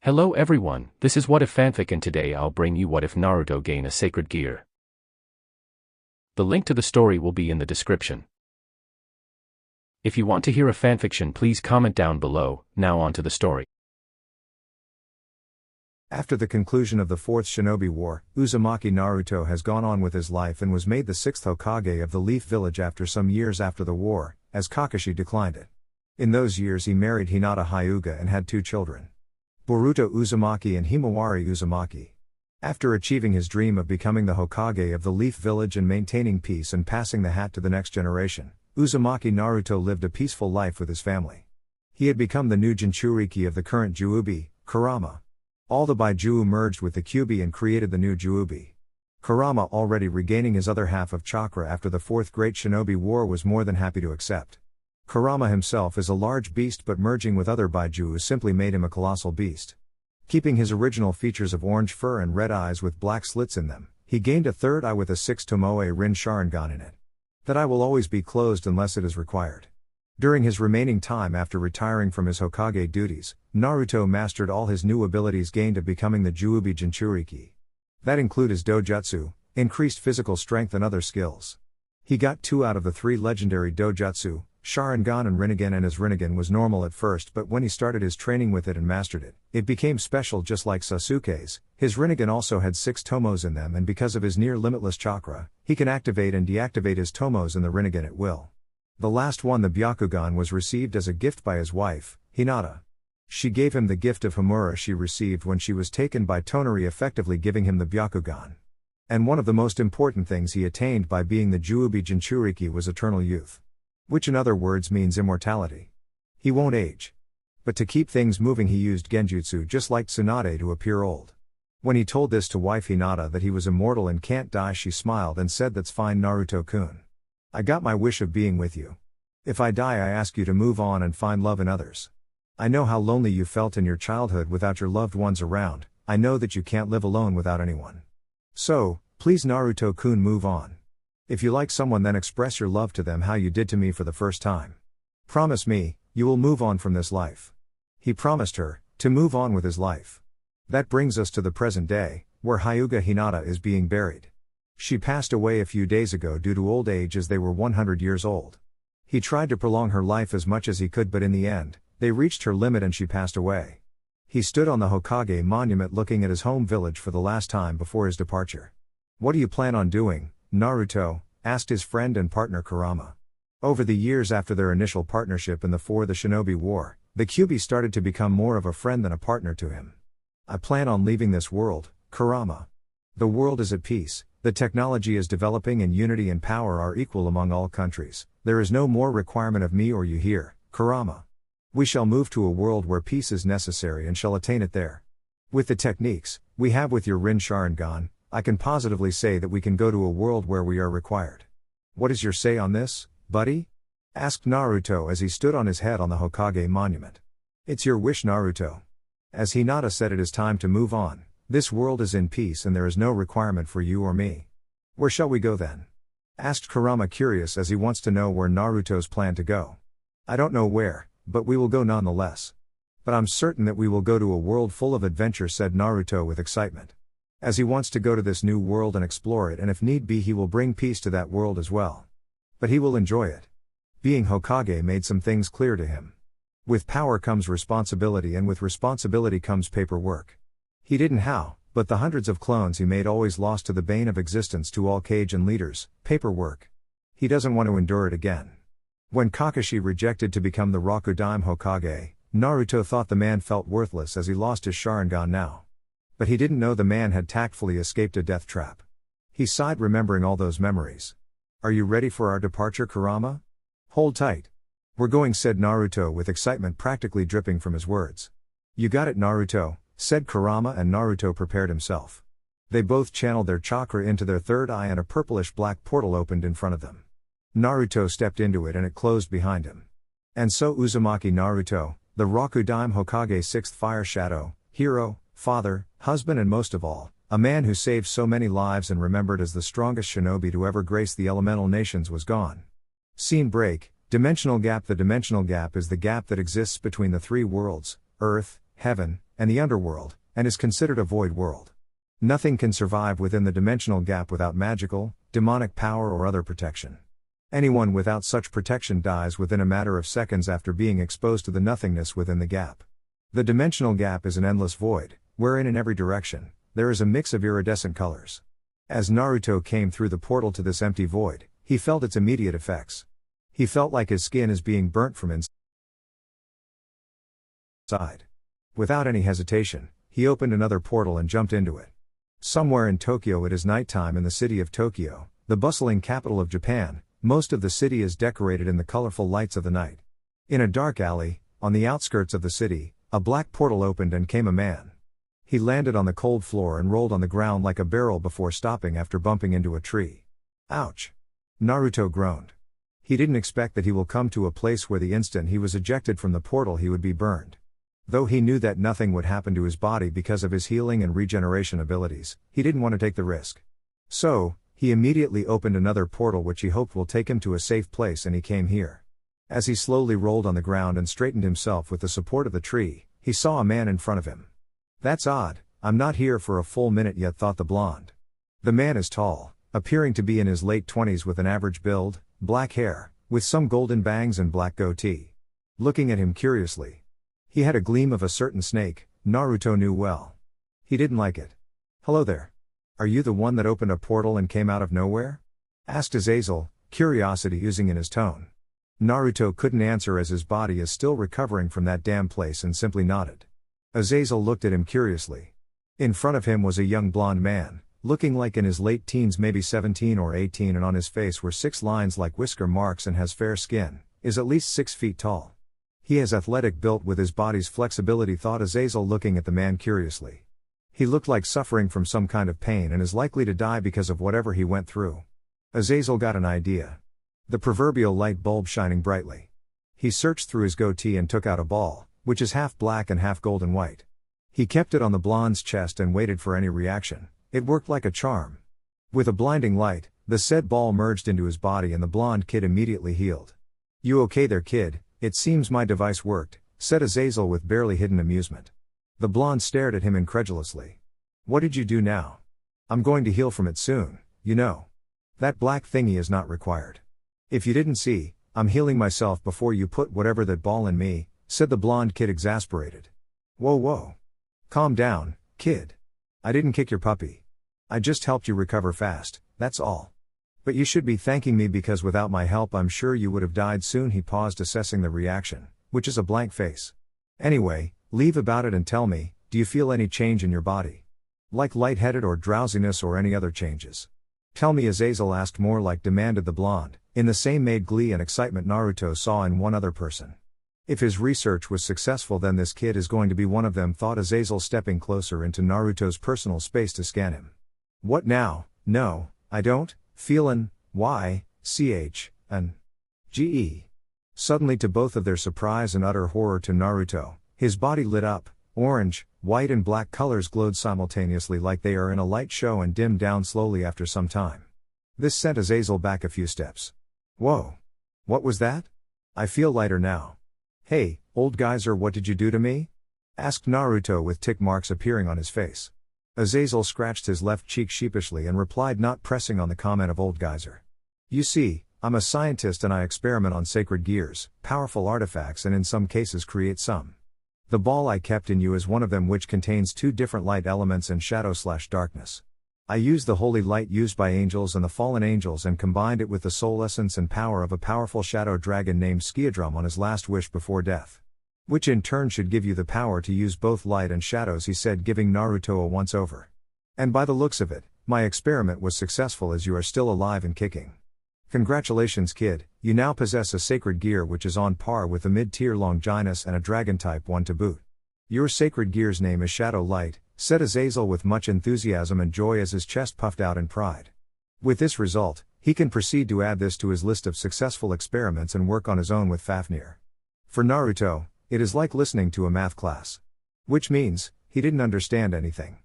Hello everyone, this is What If Fanfic and today I'll bring you What If Naruto Gain a Sacred Gear. The link to the story will be in the description. If you want to hear a fanfiction, please comment down below. Now on to the story. After the conclusion of the Fourth Shinobi War, Uzumaki Naruto has gone on with his life and was made the 6th Hokage of the Leaf Village after some years after the war, as Kakashi declined it. In those years he married Hinata Hyuga and had 2 children. Boruto Uzumaki and Himawari Uzumaki. After achieving his dream of becoming the Hokage of the Leaf Village and maintaining peace and passing the hat to the next generation, Uzumaki Naruto lived a peaceful life with his family. He had become the new Jinchuriki of the current Juubi, Kurama. All the Baijuu merged with the Kyuubi and created the new Juubi. Kurama, already regaining his other half of chakra after the Fourth Great Shinobi War, was more than happy to accept. Kurama himself is a large beast, but merging with other Baijuu simply made him a colossal beast. Keeping his original features of orange fur and red eyes with black slits in them, he gained a third eye with a 6 Tomoe Rin Sharingan in it. That eye will always be closed unless it is required. During his remaining time after retiring from his Hokage duties, Naruto mastered all his new abilities gained of becoming the Juubi Jinchuriki. That include his dojutsu, increased physical strength and other skills. He got 2 out of the 3 legendary dojutsu, Sharingan and Rinnegan, and his Rinnegan was normal at first, but when he started his training with it and mastered it, it became special just like Sasuke's. His Rinnegan also had 6 tomos in them, and because of his near limitless chakra, he can activate and deactivate his tomos in the Rinnegan at will. The last one, the Byakugan, was received as a gift by his wife, Hinata. She gave him the gift of Hamura she received when she was taken by Tonari, effectively giving him the Byakugan. And one of the most important things he attained by being the Juubi Jinchuriki was eternal youth. Which in other words means immortality. He won't age. But to keep things moving he used genjutsu just like Tsunade to appear old. When he told this to wife Hinata that he was immortal and can't die, she smiled and said, "That's fine, Naruto-kun. I got my wish of being with you. If I die, I ask you to move on and find love in others. I know how lonely you felt in your childhood without your loved ones around. I know that you can't live alone without anyone. So, please Naruto-kun, move on. If you like someone, then express your love to them how you did to me for the first time. Promise me, you will move on from this life." He promised her to move on with his life. That brings us to the present day, where Hyuga Hinata is being buried. She passed away a few days ago due to old age, as they were 100 years old. He tried to prolong her life as much as he could, but in the end, they reached her limit and she passed away. He stood on the Hokage monument looking at his home village for the last time before his departure. "What do you plan on doing, Naruto?" asked his friend and partner Kurama. Over the years after their initial partnership in the Shinobi War, the Kyuubi started to become more of a friend than a partner to him. "I plan on leaving this world, Kurama. The world is at peace, the technology is developing, and unity and power are equal among all countries. There is no more requirement of me or you here, Kurama. We shall move to a world where peace is necessary and shall attain it there. With the techniques we have with your Rin Sharingan, I can positively say that we can go to a world where we are required. What is your say on this, buddy?" asked Naruto as he stood on his head on the Hokage monument. "It's your wish, Naruto. As Hinata said, it is time to move on. This world is in peace and there is no requirement for you or me. Where shall we go then?" asked Kurama, curious as he wants to know where Naruto's plan to go. "I don't know where, but we will go nonetheless. But I'm certain that we will go to a world full of adventure," said Naruto with excitement. As he wants to go to this new world and explore it, and if need be he will bring peace to that world as well. But he will enjoy it. Being Hokage made some things clear to him. With power comes responsibility, and with responsibility comes paperwork. He didn't how, but the hundreds of clones he made always lost to the bane of existence to all Kage leaders, paperwork. He doesn't want to endure it again. When Kakashi rejected to become the Rokudaime Hokage, Naruto thought the man felt worthless as he lost his Sharingan now. But he didn't know the man had tactfully escaped a death trap. He sighed remembering all those memories. "Are you ready for our departure, Kurama? Hold tight. We're going," said Naruto with excitement practically dripping from his words. "You got it, Naruto," said Kurama, and Naruto prepared himself. They both channeled their chakra into their third eye and a purplish black portal opened in front of them. Naruto stepped into it and it closed behind him. And so Uzumaki Naruto, the Rokudaime Hokage, 6th Fire Shadow, hero, father, husband, and most of all, a man who saved so many lives and remembered as the strongest shinobi to ever grace the elemental nations, was gone. Scene break. Dimensional gap. The dimensional gap is the gap that exists between the 3 worlds, Earth, Heaven, and the underworld, and is considered a void world. Nothing can survive within the dimensional gap without magical, demonic power or other protection. Anyone without such protection dies within a matter of seconds after being exposed to the nothingness within the gap. The dimensional gap is an endless void, wherein in every direction, there is a mix of iridescent colors. As Naruto came through the portal to this empty void, he felt its immediate effects. He felt like his skin is being burnt from inside. Without any hesitation, he opened another portal and jumped into it. Somewhere in Tokyo it is nighttime in the city of Tokyo, the bustling capital of Japan. Most of the city is decorated in the colorful lights of the night. In a dark alley, on the outskirts of the city, a black portal opened and came a man. He landed on the cold floor and rolled on the ground like a barrel before stopping after bumping into a tree. Ouch! Naruto groaned. He didn't expect that he will come to a place where the instant he was ejected from the portal he would be burned. Though he knew that nothing would happen to his body because of his healing and regeneration abilities, he didn't want to take the risk. So, he immediately opened another portal which he hoped will take him to a safe place, and he came here. As he slowly rolled on the ground and straightened himself with the support of the tree, he saw a man in front of him. That's odd, I'm not here for a full minute yet, thought the blonde. The man is tall, appearing to be in his late 20s with an average build, black hair, with some golden bangs and black goatee. Looking at him curiously. He had a gleam of a certain snake, Naruto knew well. He didn't like it. Hello there. Are you the one that opened a portal and came out of nowhere? Asked Azazel, curiosity oozing in his tone. Naruto couldn't answer as his body is still recovering from that damn place and simply nodded. Azazel looked at him curiously. In front of him was a young blonde man, looking like in his late teens, maybe 17 or 18, and on his face were 6 lines like whisker marks and has fair skin, is at least 6 feet tall. He has athletic built with his body's flexibility, thought Azazel looking at the man curiously. He looked like suffering from some kind of pain and is likely to die because of whatever he went through. Azazel got an idea. The proverbial light bulb shining brightly. He searched through his goatee and took out a ball, which is half black and half gold and white. He kept it on the blonde's chest and waited for any reaction. It worked like a charm. With a blinding light, the said ball merged into his body and the blonde kid immediately healed. You okay there, kid? It seems my device worked, said Azazel with barely hidden amusement. The blonde stared at him incredulously. What did you do now? I'm going to heal from it soon, you know. That black thingy is not required. If you didn't see, I'm healing myself before you put whatever that ball in me, said the blonde kid exasperated. Whoa. Calm down, kid. I didn't kick your puppy. I just helped you recover fast, that's all. But you should be thanking me because without my help I'm sure you would have died soon. He paused, assessing the reaction, which is a blank face. Anyway, leave about it and tell me, do you feel any change in your body? Like lightheaded or drowsiness or any other changes? Tell me, Azazel asked, more like demanded the blonde, in the same made glee and excitement Naruto saw in one other person. If his research was successful, then this kid is going to be one of them, thought Azazel, stepping closer into Naruto's personal space to scan him. What now? No, I don't feel an Ge. Suddenly, to both of their surprise and utter horror to Naruto, his body lit up. Orange, white and black colors glowed simultaneously like they are in a light show and dimmed down slowly after some time. This sent Azazel back a few steps. Whoa! What was that? I feel lighter now. Hey, old geyser, what did you do to me? Asked Naruto with tick marks appearing on his face. Azazel scratched his left cheek sheepishly and replied, not pressing on the comment of old geyser. You see, I'm a scientist and I experiment on sacred gears, powerful artifacts, and in some cases create some. The ball I kept in you is one of them, which contains 2 different light elements and shadow/darkness. I used the holy light used by angels and the fallen angels and combined it with the soul essence and power of a powerful shadow dragon named Skiadrum on his last wish before death. Which in turn should give you the power to use both light and shadows, he said, giving Naruto a once-over. And by the looks of it, my experiment was successful, as you are still alive and kicking. Congratulations, kid, you now possess a sacred gear which is on par with the mid-tier Longinus and a dragon type 1 to boot. Your sacred gear's name is Shadow Light, said Azazel with much enthusiasm and joy as his chest puffed out in pride. With this result, he can proceed to add this to his list of successful experiments and work on his own with Fafnir. For Naruto, it is like listening to a math class. Which means, he didn't understand anything.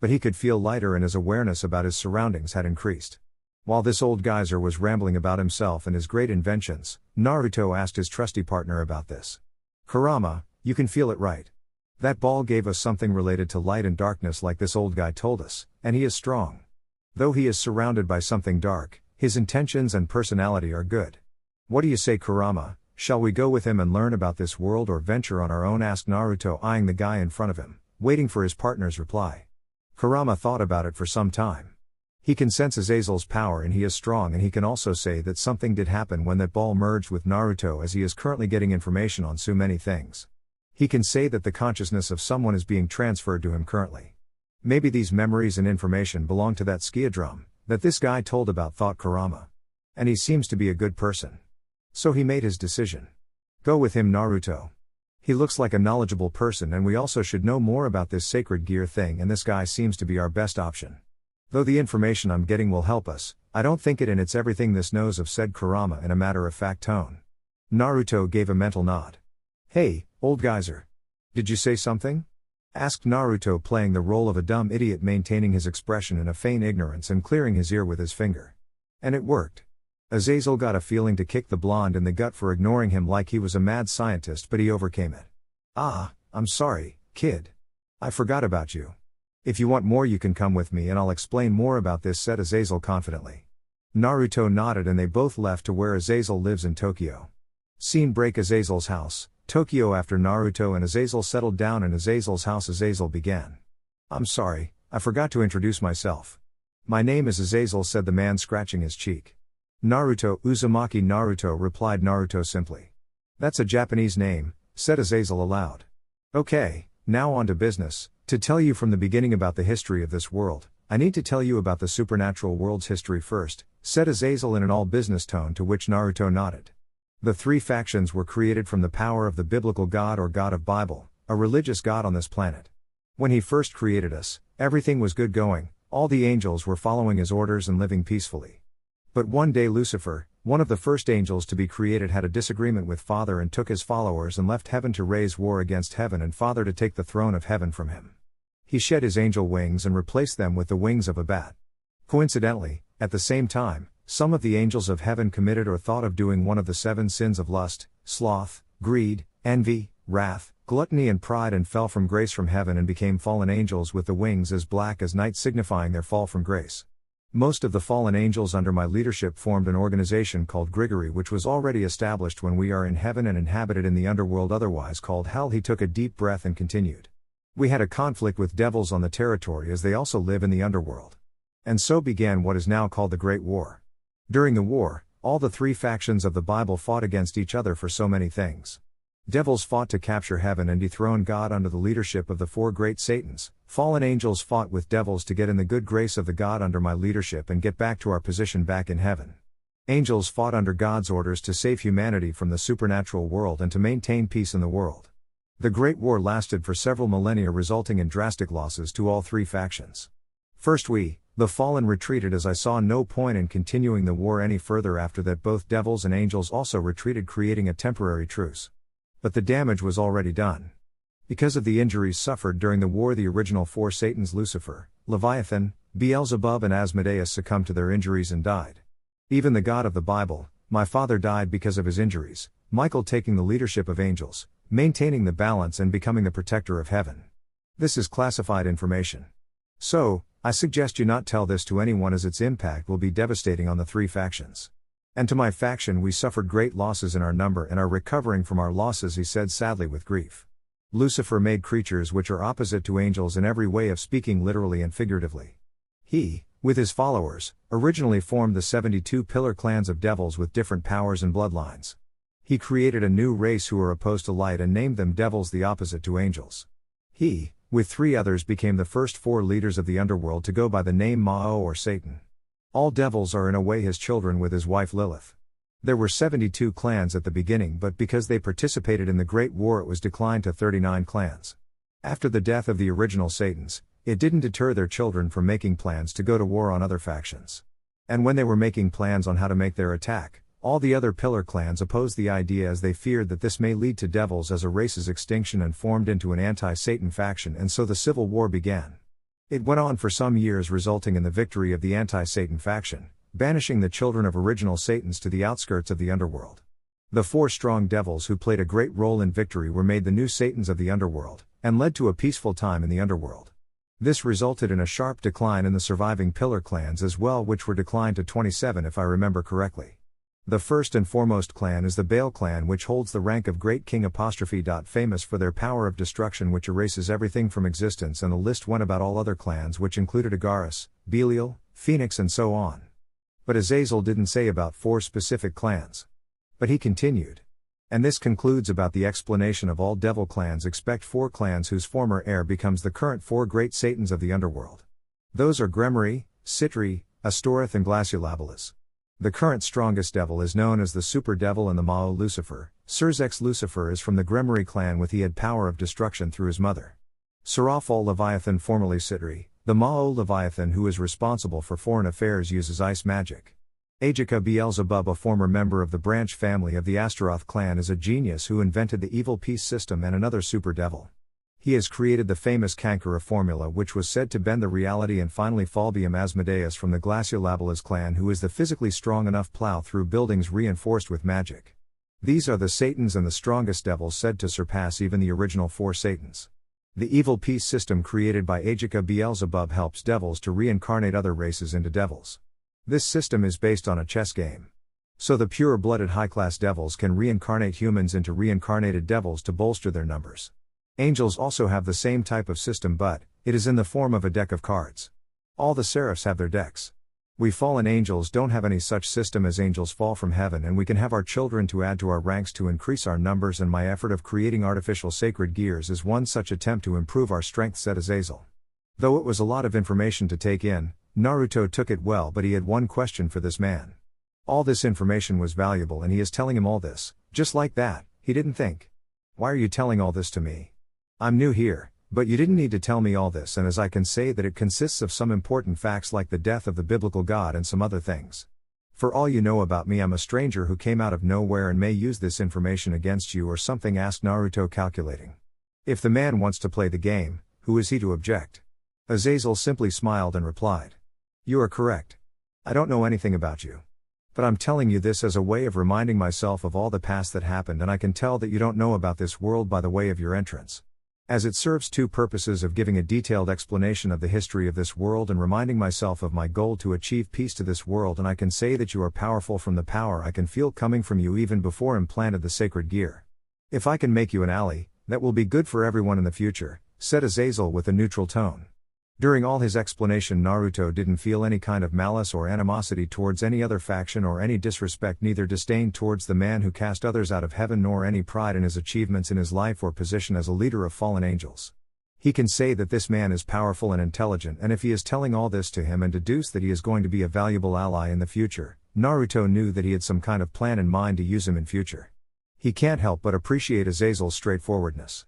But he could feel lighter and his awareness about his surroundings had increased. While this old geyser was rambling about himself and his great inventions, Naruto asked his trusty partner about this. Kurama, you can feel it, right? That ball gave us something related to light and darkness like this old guy told us, and he is strong. Though he is surrounded by something dark, his intentions and personality are good. What do you say, Kurama? Shall we go with him and learn about this world or venture on our own? Asked Naruto, eyeing the guy in front of him, waiting for his partner's reply. Kurama thought about it for some time. He can sense Azazel's power and he is strong, and he can also say that something did happen when that ball merged with Naruto, as he is currently getting information on so many things. He can say that the consciousness of someone is being transferred to him currently. Maybe these memories and information belong to that skiadrum that this guy told about, thought Kurama. And he seems to be a good person. So he made his decision. Go with him, Naruto. He looks like a knowledgeable person, and we also should know more about this sacred gear thing, and this guy seems to be our best option. Though the information I'm getting will help us, I don't think it, and it's everything this knows of, said Kurama in a matter-of-fact tone. Naruto gave a mental nod. Hey, old geyser. Did you say something? Asked Naruto, playing the role of a dumb idiot, maintaining his expression in a feign ignorance and clearing his ear with his finger. And it worked. Azazel got a feeling to kick the blonde in the gut for ignoring him like he was a mad scientist, but he overcame it. Ah, I'm sorry, kid. I forgot about you. If you want more, you can come with me and I'll explain more about this, said Azazel confidently. Naruto nodded and they both left to where Azazel lives in Tokyo. Scene break: Azazel's house, Tokyo. After Naruto and Azazel settled down in Azazel's house, Azazel began. I'm sorry, I forgot to introduce myself. My name is Azazel, said the man, scratching his cheek. Naruto, Uzumaki Naruto, replied Naruto simply. That's a Japanese name, said Azazel aloud. Okay, now on to business. To tell you from the beginning about the history of this world, I need to tell you about the supernatural world's history first, said Azazel in an all-business tone, to which Naruto nodded. The three factions were created from the power of the biblical God, or God of Bible, a religious god on this planet. When he first created us, everything was good going, all the angels were following his orders and living peacefully. But one day Lucifer, one of the first angels to be created, had a disagreement with Father and took his followers and left heaven to raise war against heaven and Father to take the throne of heaven from him. He shed his angel wings and replaced them with the wings of a bat. Coincidentally, at the same time, some of the angels of heaven committed or thought of doing one of the 7 sins of lust, sloth, greed, envy, wrath, gluttony and pride, and fell from grace from heaven and became fallen angels with the wings as black as night, signifying their fall from grace. Most of the fallen angels under my leadership formed an organization called Grigory, which was already established when we are in heaven and inhabited in the underworld, otherwise called hell. He took a deep breath and continued. We had a conflict with devils on the territory, as they also live in the underworld. And so began what is now called the Great War. During the war, all the three factions of the Bible fought against each other for so many things. Devils fought to capture heaven and dethrone God under the leadership of the 4 great Satans. Fallen angels fought with devils to get in the good grace of the God under my leadership and get back to our position back in heaven. Angels fought under God's orders to save humanity from the supernatural world and to maintain peace in the world. The Great War lasted for several millennia, resulting in drastic losses to all three factions. First we, the fallen, retreated, as I saw no point in continuing the war any further. After that, both devils and angels also retreated, creating a temporary truce. But the damage was already done. Because of the injuries suffered during the war, the original 4 Satans, Lucifer, Leviathan, Beelzebub and Asmodeus, succumbed to their injuries and died. Even the God of the Bible, my father, died because of his injuries, Michael taking the leadership of angels, maintaining the balance and becoming the protector of heaven. This is classified information. So, I suggest you not tell this to anyone, as its impact will be devastating on the three factions. And to my faction, we suffered great losses in our number and are recovering from our losses, he said sadly with grief. Lucifer made creatures which are opposite to angels in every way of speaking, literally and figuratively. He, with his followers, originally formed the 72 pillar clans of devils with different powers and bloodlines. He created a new race who are opposed to light and named them devils, the opposite to angels. He, with 3 others, became the first 4 leaders of the underworld to go by the name Mao or Satan. All devils are in a way his children with his wife Lilith. There were 72 clans at the beginning, but because they participated in the Great War it was declined to 39 clans. After the death of the original Satans, it didn't deter their children from making plans to go to war on other factions. And when they were making plans on how to make their attack, all the other pillar clans opposed the idea, as they feared that this may lead to devils as a race's extinction, and formed into an anti-Satan faction, and so the civil war began. It went on for some years, resulting in the victory of the anti-Satan faction, banishing the children of original Satans to the outskirts of the underworld. The 4 strong devils who played a great role in victory were made the new Satans of the underworld, and led to a peaceful time in the underworld. This resulted in a sharp decline in the surviving pillar clans as well, which were declined to 27 if I remember correctly. The first and foremost clan is the Baal clan, which holds the rank of Great King famous for their power of destruction which erases everything from existence, and the list went about all other clans which included Agaris, Belial, Phoenix and so on. But Azazel didn't say about 4 specific clans. But he continued. And this concludes about the explanation of all devil clans. Expect 4 clans whose former heir becomes the current 4 great Satans of the underworld. Those are Gremory, Sitri, Astoreth and Glaciolabalis. The current strongest devil is known as the Super Devil and the Mao Lucifer. Surzex Lucifer is from the Gremory clan with he had power of destruction through his mother. Seraphol Leviathan, formerly Sitri, the Mao Leviathan who is responsible for foreign affairs, uses ice magic. Ajika Beelzebub, a former member of the branch family of the Astaroth clan, is a genius who invented the evil peace system and another super devil. He has created the famous Kankara formula which was said to bend the reality. And finally Falbium Asmodeus from the Glaciolabalis clan, who is the physically strong enough plow through buildings reinforced with magic. These are the Satans and the strongest devils said to surpass even the original 4 Satans. The evil peace system created by Ajika Beelzebub helps devils to reincarnate other races into devils. This system is based on a chess game. So the pure-blooded high-class devils can reincarnate humans into reincarnated devils to bolster their numbers. Angels also have the same type of system, but it is in the form of a deck of cards. All the seraphs have their decks. We fallen angels don't have any such system, as angels fall from heaven, and we can have our children to add to our ranks to increase our numbers, and my effort of creating artificial sacred gears is one such attempt to improve our strength, said Azazel. Though it was a lot of information to take in, Naruto took it well, but he had one question for this man. All this information was valuable and he is telling him all this, just like that. He didn't think, why are you telling all this to me? I'm new here, but you didn't need to tell me all this, and as I can say that it consists of some important facts like the death of the biblical God and some other things. For all you know about me, I'm a stranger who came out of nowhere and may use this information against you or something, asked Naruto, calculating. If the man wants to play the game, who is he to object? Azazel simply smiled and replied. You are correct. I don't know anything about you. But I'm telling you this as a way of reminding myself of all the past that happened, and I can tell that you don't know about this world by the way of your entrance. As it serves 2 purposes of giving a detailed explanation of the history of this world and reminding myself of my goal to achieve peace to this world, and I can say that you are powerful from the power I can feel coming from you even before implanted the sacred gear. If I can make you an ally, that will be good for everyone in the future, said Azazel with a neutral tone. During all his explanation, Naruto didn't feel any kind of malice or animosity towards any other faction or any disrespect, neither disdain towards the man who cast others out of heaven, nor any pride in his achievements in his life or position as a leader of fallen angels. He can say that this man is powerful and intelligent, and if he is telling all this to him and deduce that he is going to be a valuable ally in the future, Naruto knew that he had some kind of plan in mind to use him in future. He can't help but appreciate Azazel's straightforwardness.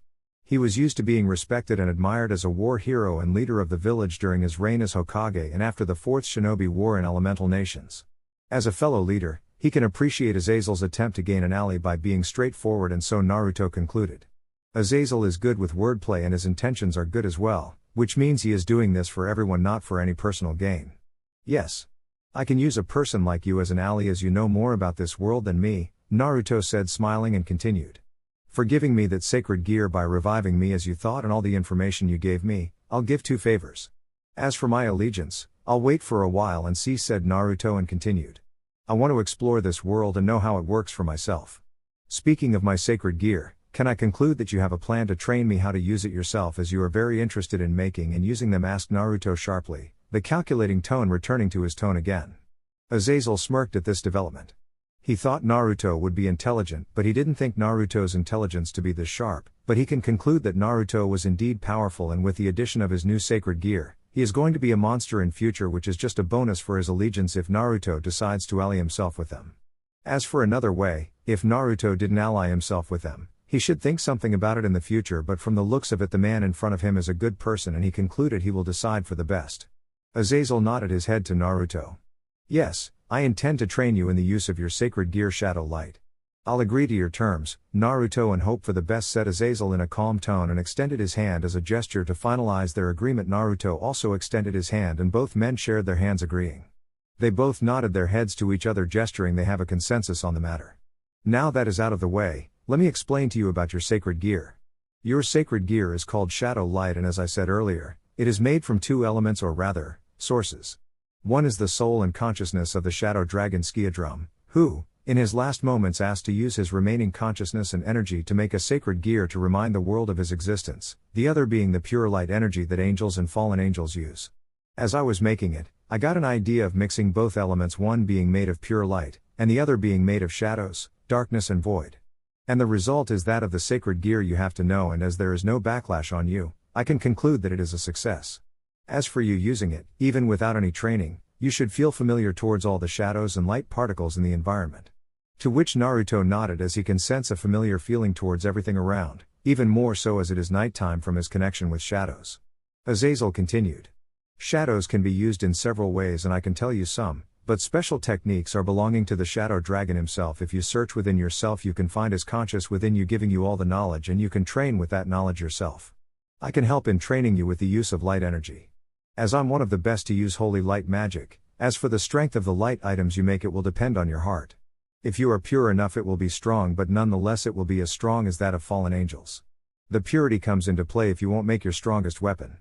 He was used to being respected and admired as a war hero and leader of the village during his reign as Hokage and after the 4th Shinobi War in Elemental Nations. As a fellow leader, he can appreciate Azazel's attempt to gain an ally by being straightforward, and so Naruto concluded. Azazel is good with wordplay and his intentions are good as well, which means he is doing this for everyone, not for any personal gain. Yes. I can use a person like you as an ally, as you know more about this world than me, Naruto said, smiling, and continued. For giving me that sacred gear by reviving me as you thought and all the information you gave me, I'll give 2 favors. As for my allegiance, I'll wait for a while and see, said Naruto, and continued. I want to explore this world and know how it works for myself. Speaking of my sacred gear, can I conclude that you have a plan to train me how to use it yourself, as you are very interested in making and using them, asked Naruto sharply, the calculating tone returning to his tone again. Azazel smirked at this development. He thought Naruto would be intelligent, but he didn't think Naruto's intelligence to be this sharp, but he can conclude that Naruto was indeed powerful, and with the addition of his new sacred gear, he is going to be a monster in future, which is just a bonus for his allegiance if Naruto decides to ally himself with them. As for another way, if Naruto didn't ally himself with them, he should think something about it in the future, but from the looks of it the man in front of him is a good person and he concluded he will decide for the best. Azazel nodded his head to Naruto. Yes, I intend to train you in the use of your sacred gear Shadow Light. I'll agree to your terms, Naruto, and hope for the best, said Azazel in a calm tone and extended his hand as a gesture to finalize their agreement. Naruto also extended his hand and both men shared their hands, agreeing. They both nodded their heads to each other, gesturing they have a consensus on the matter. Now that is out of the way, let me explain to you about your sacred gear. Your sacred gear is called shadow light, and as I said earlier, it is made from two elements, or rather, sources. One is the soul and consciousness of the shadow dragon Skiadrum, who, in his last moments, asked to use his remaining consciousness and energy to make a sacred gear to remind the world of his existence, the other being the pure light energy that angels and fallen angels use. As I was making it, I got an idea of mixing both elements, one being made of pure light, and the other being made of shadows, darkness and void. And the result is that of the sacred gear you have to know, and as there is no backlash on you, I can conclude that it is a success. As for you using it, even without any training, you should feel familiar towards all the shadows and light particles in the environment. To which Naruto nodded, as he can sense a familiar feeling towards everything around, even more so as it is nighttime from his connection with shadows. Azazel continued. Shadows can be used in several ways, and I can tell you some, but special techniques are belonging to the shadow dragon himself. If you search within yourself, you can find his conscious within you giving you all the knowledge, and you can train with that knowledge yourself. I can help in training you with the use of light energy. As I'm one of the best to use holy light magic, as for the strength of the light items you make, it will depend on your heart. If you are pure enough, it will be strong, but nonetheless it will be as strong as that of fallen angels. The purity comes into play if you won't make your strongest weapon.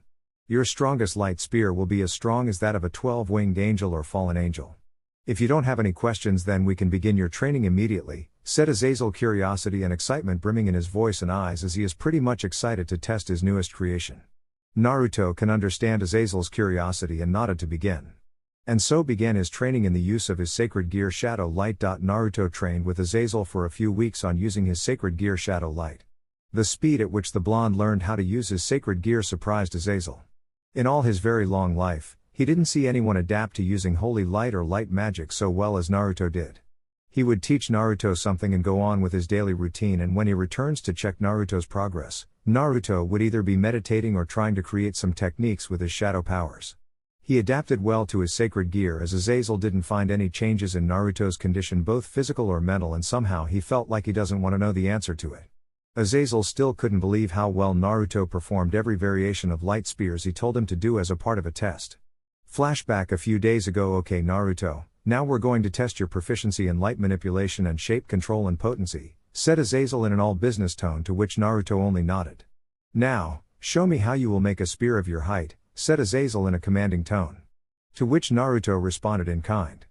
Your strongest light spear will be as strong as that of a 12-winged angel or fallen angel. If you don't have any questions, then we can begin your training immediately, said Azazel, curiosity and excitement brimming in his voice and eyes, as he is pretty much excited to test his newest creation. Naruto can understand Azazel's curiosity and nodded to begin. And so began his training in the use of his sacred gear Shadow Light. Naruto trained with Azazel for a few weeks on using his sacred gear Shadow Light. The speed at which the blonde learned how to use his sacred gear surprised Azazel. In all his very long life, he didn't see anyone adapt to using holy light or light magic so well as Naruto did. He would teach Naruto something and go on with his daily routine, and when he returns to check Naruto's progress, Naruto would either be meditating or trying to create some techniques with his shadow powers. He adapted well to his sacred gear, as Azazel didn't find any changes in Naruto's condition, both physical or mental, and somehow he felt like he doesn't want to know the answer to it. Azazel still couldn't believe how well Naruto performed every variation of light spears he told him to do as a part of a test. Flashback a few days ago. Okay Naruto, now we're going to test your proficiency in light manipulation and shape control and potency, said Azazel in an all-business tone, to which Naruto only nodded. Now, show me how you will make a spear of your height, said Azazel in a commanding tone. To which Naruto responded in kind.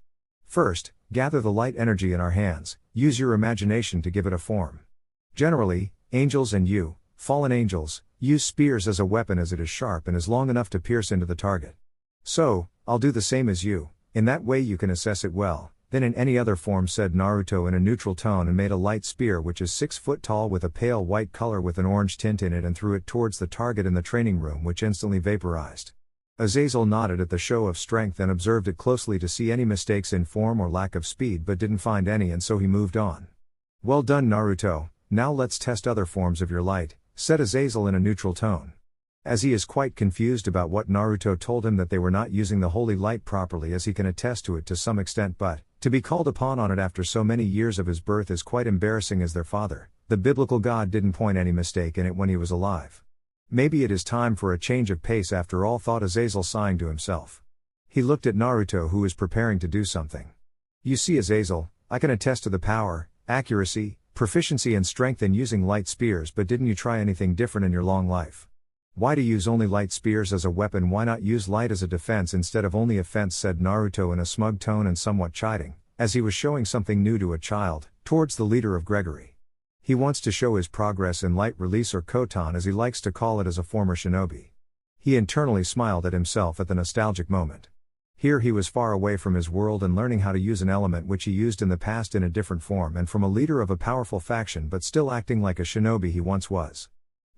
First, gather the light energy in our hands, use your imagination to give it a form. Generally, angels and you, fallen angels, use spears as a weapon as it is sharp and is long enough to pierce into the target. So, I'll do the same as you, in that way you can assess it well, than in any other form, said Naruto in a neutral tone, and made a light spear which is 6 foot tall with a pale white color with an orange tint in it, and threw it towards the target in the training room, which instantly vaporized. Azazel nodded at the show of strength and observed it closely to see any mistakes in form or lack of speed, but didn't find any, and so he moved on. Well done Naruto, now let's test other forms of your light, said Azazel in a neutral tone. As he is quite confused about what Naruto told him, that they were not using the holy light properly, as he can attest to it to some extent, but to be called upon on it after so many years of his birth is quite embarrassing, as their father, the biblical God, didn't point any mistake in it when he was alive. Maybe it is time for a change of pace after all, thought Azazel, sighing to himself. He looked at Naruto, who was preparing to do something. You see Azazel, I can attest to the power, accuracy, proficiency and strength in using light spears, but didn't you try anything different in your long life? Why do you use only light spears as a weapon? Why not use light as a defense instead of only offense, said Naruto in a smug tone and somewhat chiding, as he was showing something new to a child, towards the leader of Gregory. He wants to show his progress in light release, or kotan as he likes to call it, as a former shinobi. He internally smiled at himself at the nostalgic moment. Here he was far away from his world and learning how to use an element which he used in the past in a different form, and from a leader of a powerful faction, but still acting like a shinobi he once was.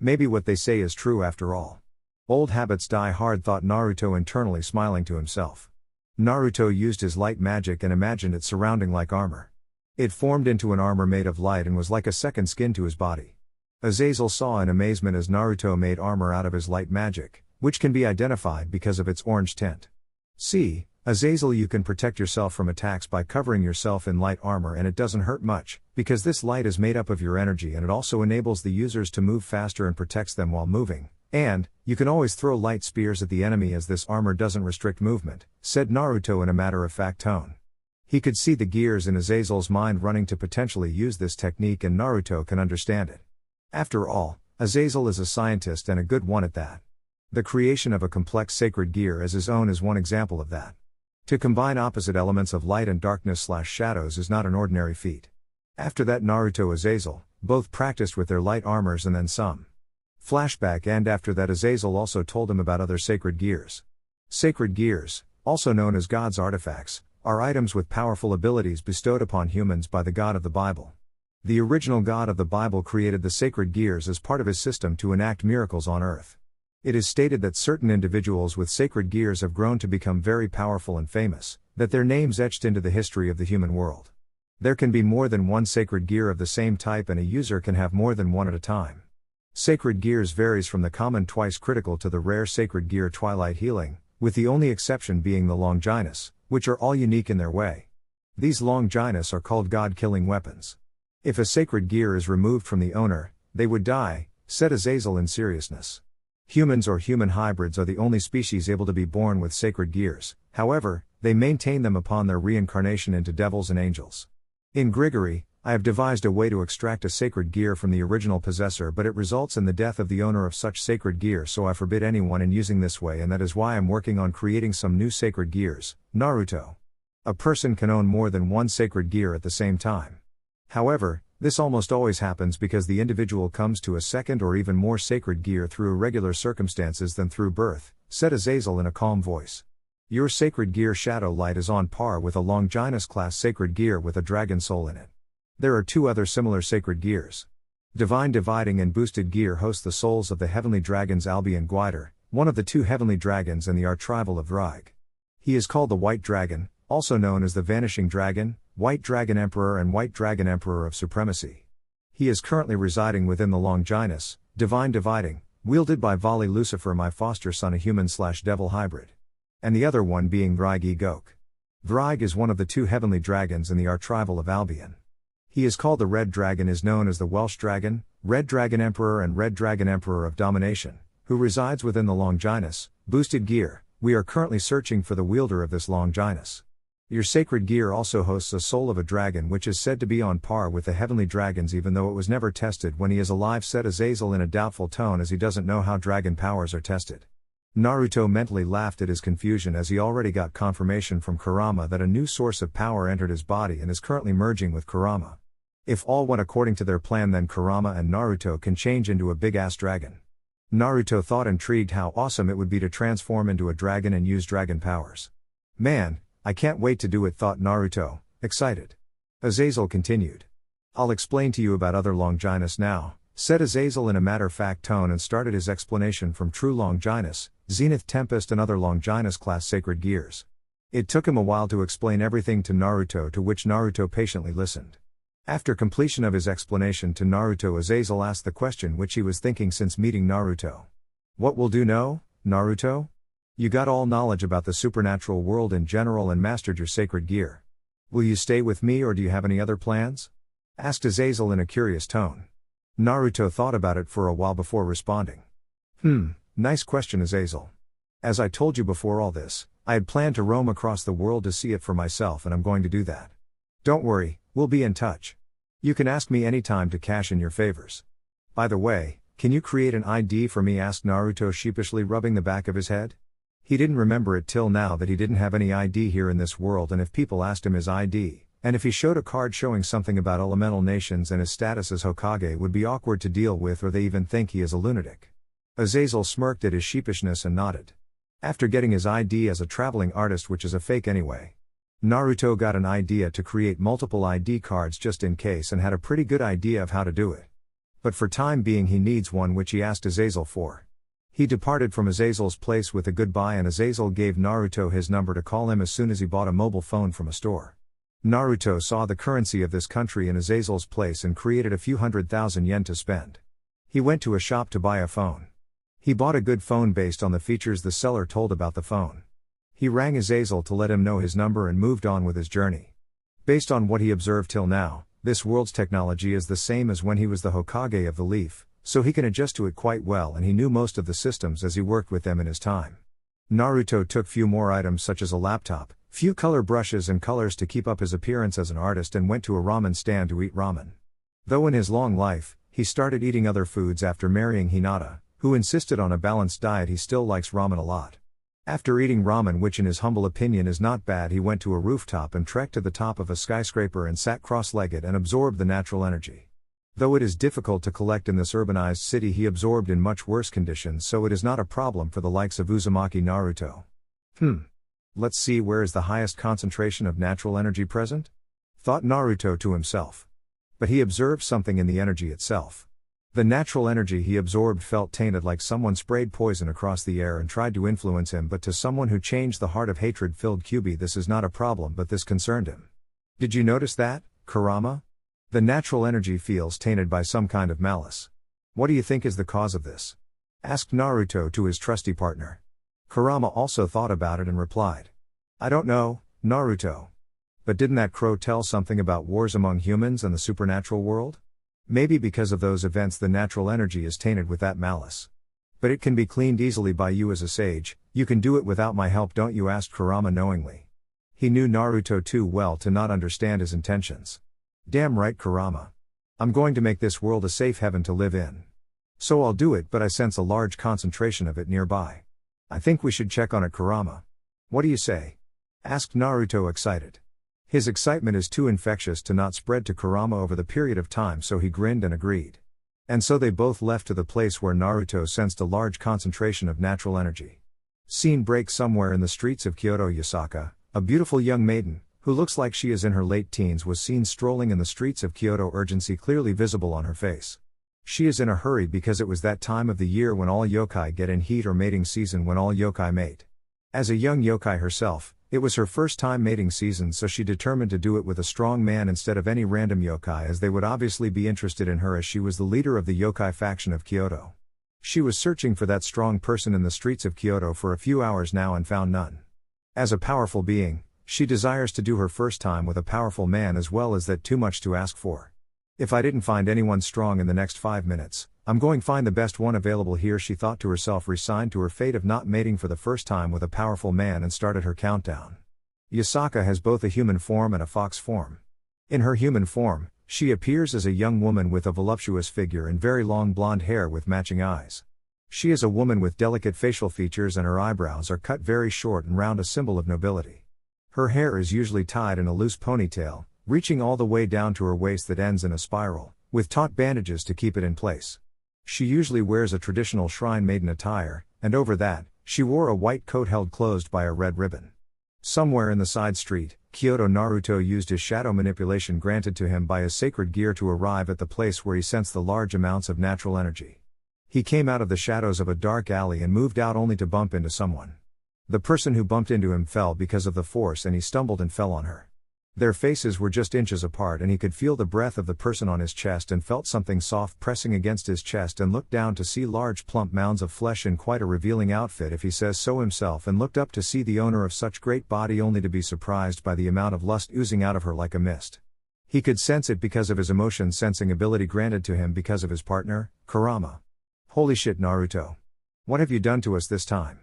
Maybe what they say is true after all. Old habits die hard, thought Naruto internally, smiling to himself. Naruto used his light magic and imagined it surrounding like armor. It formed into an armor made of light and was like a second skin to his body. Azazel saw in amazement as Naruto made armor out of his light magic, which can be identified because of its orange tint. See, Azazel, you can protect yourself from attacks by covering yourself in light armor, and it doesn't hurt much, because this light is made up of your energy, and it also enables the users to move faster and protects them while moving, and you can always throw light spears at the enemy as this armor doesn't restrict movement, said Naruto in a matter-of-fact tone. He could see the gears in Azazel's mind running to potentially use this technique, and Naruto can understand it. After all, Azazel is a scientist and a good one at that. The creation of a complex sacred gear as his own is one example of that. To combine opposite elements of light and darkness/shadows is not an ordinary feat. After that, Naruto Azazel both practiced with their light armors and then some. Flashback, and after that Azazel also told him about other sacred gears. Sacred gears, also known as God's artifacts, are items with powerful abilities bestowed upon humans by the God of the Bible. The original God of the Bible created the sacred gears as part of his system to enact miracles on earth. It is stated that certain individuals with sacred gears have grown to become very powerful and famous, that their names etched into the history of the human world. There can be more than one sacred gear of the same type, and a user can have more than one at a time. Sacred gears varies from the common twice critical to the rare sacred gear Twilight Healing, with the only exception being the Longinus, which are all unique in their way. These Longinus are called God-killing weapons. If a sacred gear is removed from the owner, they would die, said Azazel in seriousness. Humans or human hybrids are the only species able to be born with sacred gears, however, they maintain them upon their reincarnation into devils and angels. In Grigory, I have devised a way to extract a sacred gear from the original possessor, but it results in the death of the owner of such sacred gear, so I forbid anyone in using this way, and that is why I'm working on creating some new sacred gears. Naruto. A person can own more than one sacred gear at the same time. However, this almost always happens because the individual comes to a second or even more sacred gear through irregular circumstances than through birth, said Azazel in a calm voice. Your sacred gear Shadow Light is on par with a Longinus class sacred gear with a dragon soul in it. There are two other similar sacred gears. Divine Dividing and Boosted Gear host the souls of the heavenly dragons Albi and Guider, one of the two heavenly dragons and the archrival of Draig. He is called the White Dragon, also known as the Vanishing Dragon, White Dragon Emperor and White Dragon Emperor of Supremacy. He is currently residing within the Longinus, Divine Dividing, wielded by Vali Lucifer, my foster son, a human/devil hybrid. And the other one being Draig Gok. Draig is one of the two heavenly dragons in the archrival of Albion. He is called the Red Dragon, is known as the Welsh Dragon, Red Dragon Emperor and Red Dragon Emperor of Domination, who resides within the Longinus, Boosted Gear. We are currently searching for the wielder of this Longinus. Your sacred gear also hosts a soul of a dragon, which is said to be on par with the heavenly dragons, even though it was never tested when he is alive, said Azazel in a doubtful tone, as he doesn't know how dragon powers are tested. Naruto mentally laughed at his confusion, as he already got confirmation from Kurama that a new source of power entered his body and is currently merging with Kurama. If all went according to their plan, then Kurama and Naruto can change into a big-ass dragon. Naruto thought, intrigued, how awesome it would be to transform into a dragon and use dragon powers. Man, I can't wait to do it, thought Naruto, excited. Azazel continued. I'll explain to you about other Longinus now, said Azazel in a matter-of-fact tone, and started his explanation from True Longinus, Zenith Tempest and other Longinus class sacred gears. It took him a while to explain everything to Naruto, to which Naruto patiently listened. After completion of his explanation to Naruto, Azazel asked the question which he was thinking since meeting Naruto. What will do know, Naruto? You got all knowledge about the supernatural world in general and mastered your sacred gear. Will you stay with me, or do you have any other plans? Asked Azazel in a curious tone. Naruto thought about it for a while before responding. Nice question, Azazel. As I told you before all this, I had planned to roam across the world to see it for myself, and I'm going to do that. Don't worry, we'll be in touch. You can ask me anytime to cash in your favors. By the way, can you create an ID for me? Asked Naruto sheepishly, rubbing the back of his head. He didn't remember it till now that he didn't have any ID here in this world, and if people asked him his ID, and if he showed a card showing something about elemental nations and his status as Hokage, would be awkward to deal with, or they even think he is a lunatic. Azazel smirked at his sheepishness and nodded. After getting his ID as a traveling artist, which is a fake anyway, Naruto got an idea to create multiple ID cards just in case, and had a pretty good idea of how to do it. But for time being he needs one, which he asked Azazel for. He departed from Azazel's place with a goodbye, and Azazel gave Naruto his number to call him as soon as he bought a mobile phone from a store. Naruto saw the currency of this country in Azazel's place and created a few 100,000 yen to spend. He went to a shop to buy a phone. He bought a good phone based on the features the seller told about the phone. He rang Azazel to let him know his number and moved on with his journey. Based on what he observed till now, this world's technology is the same as when he was the Hokage of the Leaf, so he can adjust to it quite well, and he knew most of the systems as he worked with them in his time. Naruto took few more items such as a laptop, few color brushes and colors to keep up his appearance as an artist, and went to a ramen stand to eat ramen. Though in his long life, He started eating other foods after marrying Hinata, who insisted on a balanced diet. He still likes ramen a lot. After eating ramen, which in his humble opinion is not bad, he went to a rooftop and trekked to the top of a skyscraper and sat cross-legged and absorbed the natural energy. Though it is difficult to collect in this urbanized city, he absorbed in much worse conditions, so it is not a problem for the likes of Uzumaki Naruto. Let's see, where is the highest concentration of natural energy present? Thought Naruto to himself. But he observed something in the energy itself. The natural energy he absorbed felt tainted, like someone sprayed poison across the air and tried to influence him, but to someone who changed the heart of hatred-filled Kyuubi, this is not a problem, but this concerned him. Did you notice that, Kurama? The natural energy feels tainted by some kind of malice. What do you think is the cause of this? Asked Naruto to his trusty partner. Kurama also thought about it and replied. I don't know, Naruto. But didn't that crow tell something about wars among humans and the supernatural world? Maybe because of those events the natural energy is tainted with that malice. But it can be cleaned easily by you as a sage. You can do it without my help, don't you? Asked Kurama knowingly. He knew Naruto too well to not understand his intentions. Damn right, Kurama. I'm going to make this world a safe heaven to live in. So I'll do it, but I sense a large concentration of it nearby. I think we should check on it, Kurama. What do you say? Asked Naruto excited. His excitement is too infectious to not spread to Kurama over the period of time, so he grinned and agreed. And so they both left to the place where Naruto sensed a large concentration of natural energy. Scene break somewhere in the streets of Kyoto. Yasaka, a beautiful young maiden, who looks like she is in her late teens, was seen strolling in the streets of Kyoto, urgency clearly visible on her face. She is in a hurry because it was that time of the year when all yokai get in heat, or mating season, when all yokai mate. As a young yokai herself, it was her first time mating season, so she determined to do it with a strong man instead of any random yokai, as they would obviously be interested in her, as she was the leader of the yokai faction of Kyoto. She was searching for that strong person in the streets of Kyoto for a few hours now and found none. As a powerful being, she desires to do her first time with a powerful man, as well as that too much to ask for. If I didn't find anyone strong in the next 5 minutes, I'm going to find the best one available here, she thought to herself, resigned to her fate of not mating for the first time with a powerful man, and started her countdown. Yasaka has both a human form and a fox form. In her human form, she appears as a young woman with a voluptuous figure and very long blonde hair with matching eyes. She is a woman with delicate facial features, and her eyebrows are cut very short and round, a symbol of nobility. Her hair is usually tied in a loose ponytail, reaching all the way down to her waist, that ends in a spiral, with taut bandages to keep it in place. She usually wears a traditional shrine maiden attire, and over that, she wore a white coat held closed by a red ribbon. Somewhere in the side street, Kyoto, Naruto used his shadow manipulation granted to him by his sacred gear to arrive at the place where he sensed the large amounts of natural energy. He came out of the shadows of a dark alley and moved out, only to bump into someone. The person who bumped into him fell because of the force, and he stumbled and fell on her. Their faces were just inches apart, and he could feel the breath of the person on his chest and felt something soft pressing against his chest, and looked down to see large plump mounds of flesh in quite a revealing outfit, if he says so himself, and looked up to see the owner of such great body, only to be surprised by the amount of lust oozing out of her like a mist. He could sense it because of his emotion sensing ability granted to him because of his partner, Kurama. Holy shit, Naruto. What have you done to us this time?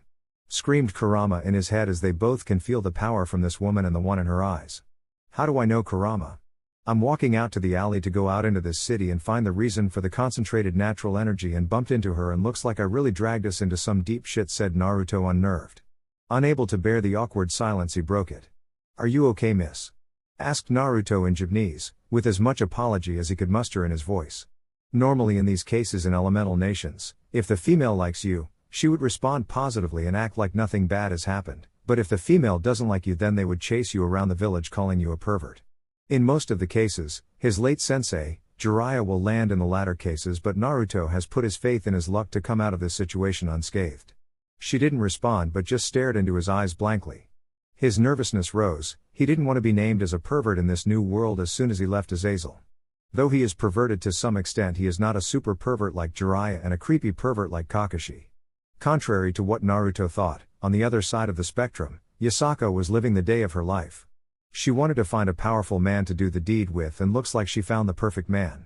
Screamed Kurama in his head, as they both can feel the power from this woman and the one in her eyes. How do I know, Kurama? I'm walking out to the alley to go out into this city and find the reason for the concentrated natural energy, and bumped into her, and looks like I really dragged us into some deep shit, said Naruto, unnerved. Unable to bear the awkward silence, he broke it. Are you okay, miss? Asked Naruto in Japanese, with as much apology as he could muster in his voice. Normally in these cases in elemental nations, if the female likes you, she would respond positively and act like nothing bad has happened. But if the female doesn't like you, then they would chase you around the village calling you a pervert. In most of the cases, his late sensei, Jiraiya, will land in the latter cases, but Naruto has put his faith in his luck to come out of this situation unscathed. She didn't respond but just stared into his eyes blankly. His nervousness rose. He didn't want to be named as a pervert in this new world as soon as he left Azazel. Though he is perverted to some extent, he is not a super pervert like Jiraiya and a creepy pervert like Kakashi. Contrary to what Naruto thought, on the other side of the spectrum, Yasaka was living the day of her life. She wanted to find a powerful man to do the deed with, and looks like she found the perfect man.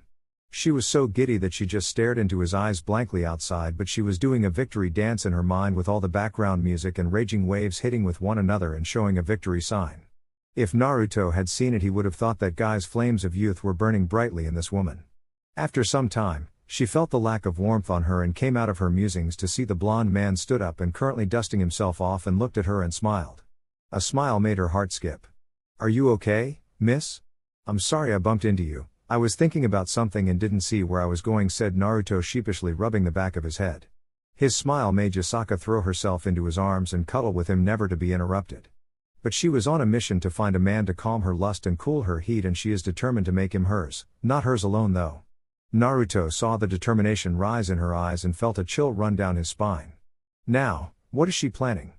She was so giddy that she just stared into his eyes blankly outside, but she was doing a victory dance in her mind with all the background music and raging waves hitting with one another and showing a victory sign. If Naruto had seen it, he would have thought that guy's flames of youth were burning brightly in this woman. After some time, She felt the lack of warmth on her and came out of her musings to see the blond man stood up and currently dusting himself off and looked at her and smiled. A smile made her heart skip. "Are you okay, miss? I'm sorry I bumped into you. I was thinking about something and didn't see where I was going," said Naruto sheepishly, rubbing the back of his head. His smile made Yasaka throw herself into his arms and cuddle with him, never to be interrupted. But she was on a mission to find a man to calm her lust and cool her heat, and she is determined to make him hers, not hers alone though. Naruto saw the determination rise in her eyes and felt a chill run down his spine. Now, what is she planning?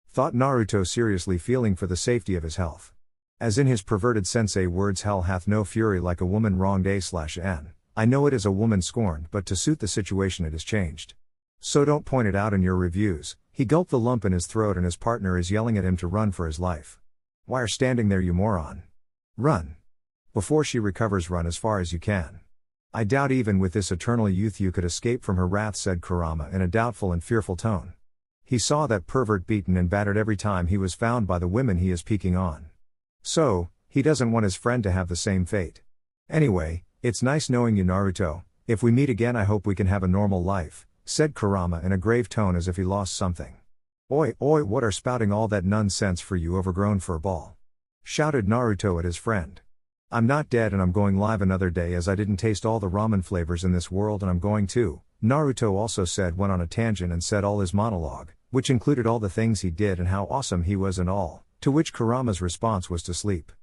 Thought Naruto seriously, feeling for the safety of his health. As in his perverted sensei words, hell hath no fury like a woman wronged a/n. I know it is a woman scorned, but to suit the situation it is changed. So don't point it out in your reviews. He gulped the lump in his throat and his partner is yelling at him to run for his life. Why are standing there, you moron? Run. Before she recovers, run as far as you can. I doubt even with this eternal youth you could escape from her wrath, said Kurama in a doubtful and fearful tone. He saw that pervert beaten and battered every time he was found by the women he is peeking on. So, he doesn't want his friend to have the same fate. Anyway, it's nice knowing you, Naruto. If we meet again I hope we can have a normal life, said Kurama in a grave tone as if he lost something. Oi, what are spouting all that nonsense for, you overgrown furball? Shouted Naruto at his friend. I'm not dead and I'm going live another day, as I didn't taste all the ramen flavors in this world and I'm going to. Naruto also went on a tangent and said all his monologue, which included all the things he did and how awesome he was and all, to which Kurama's response was to sleep.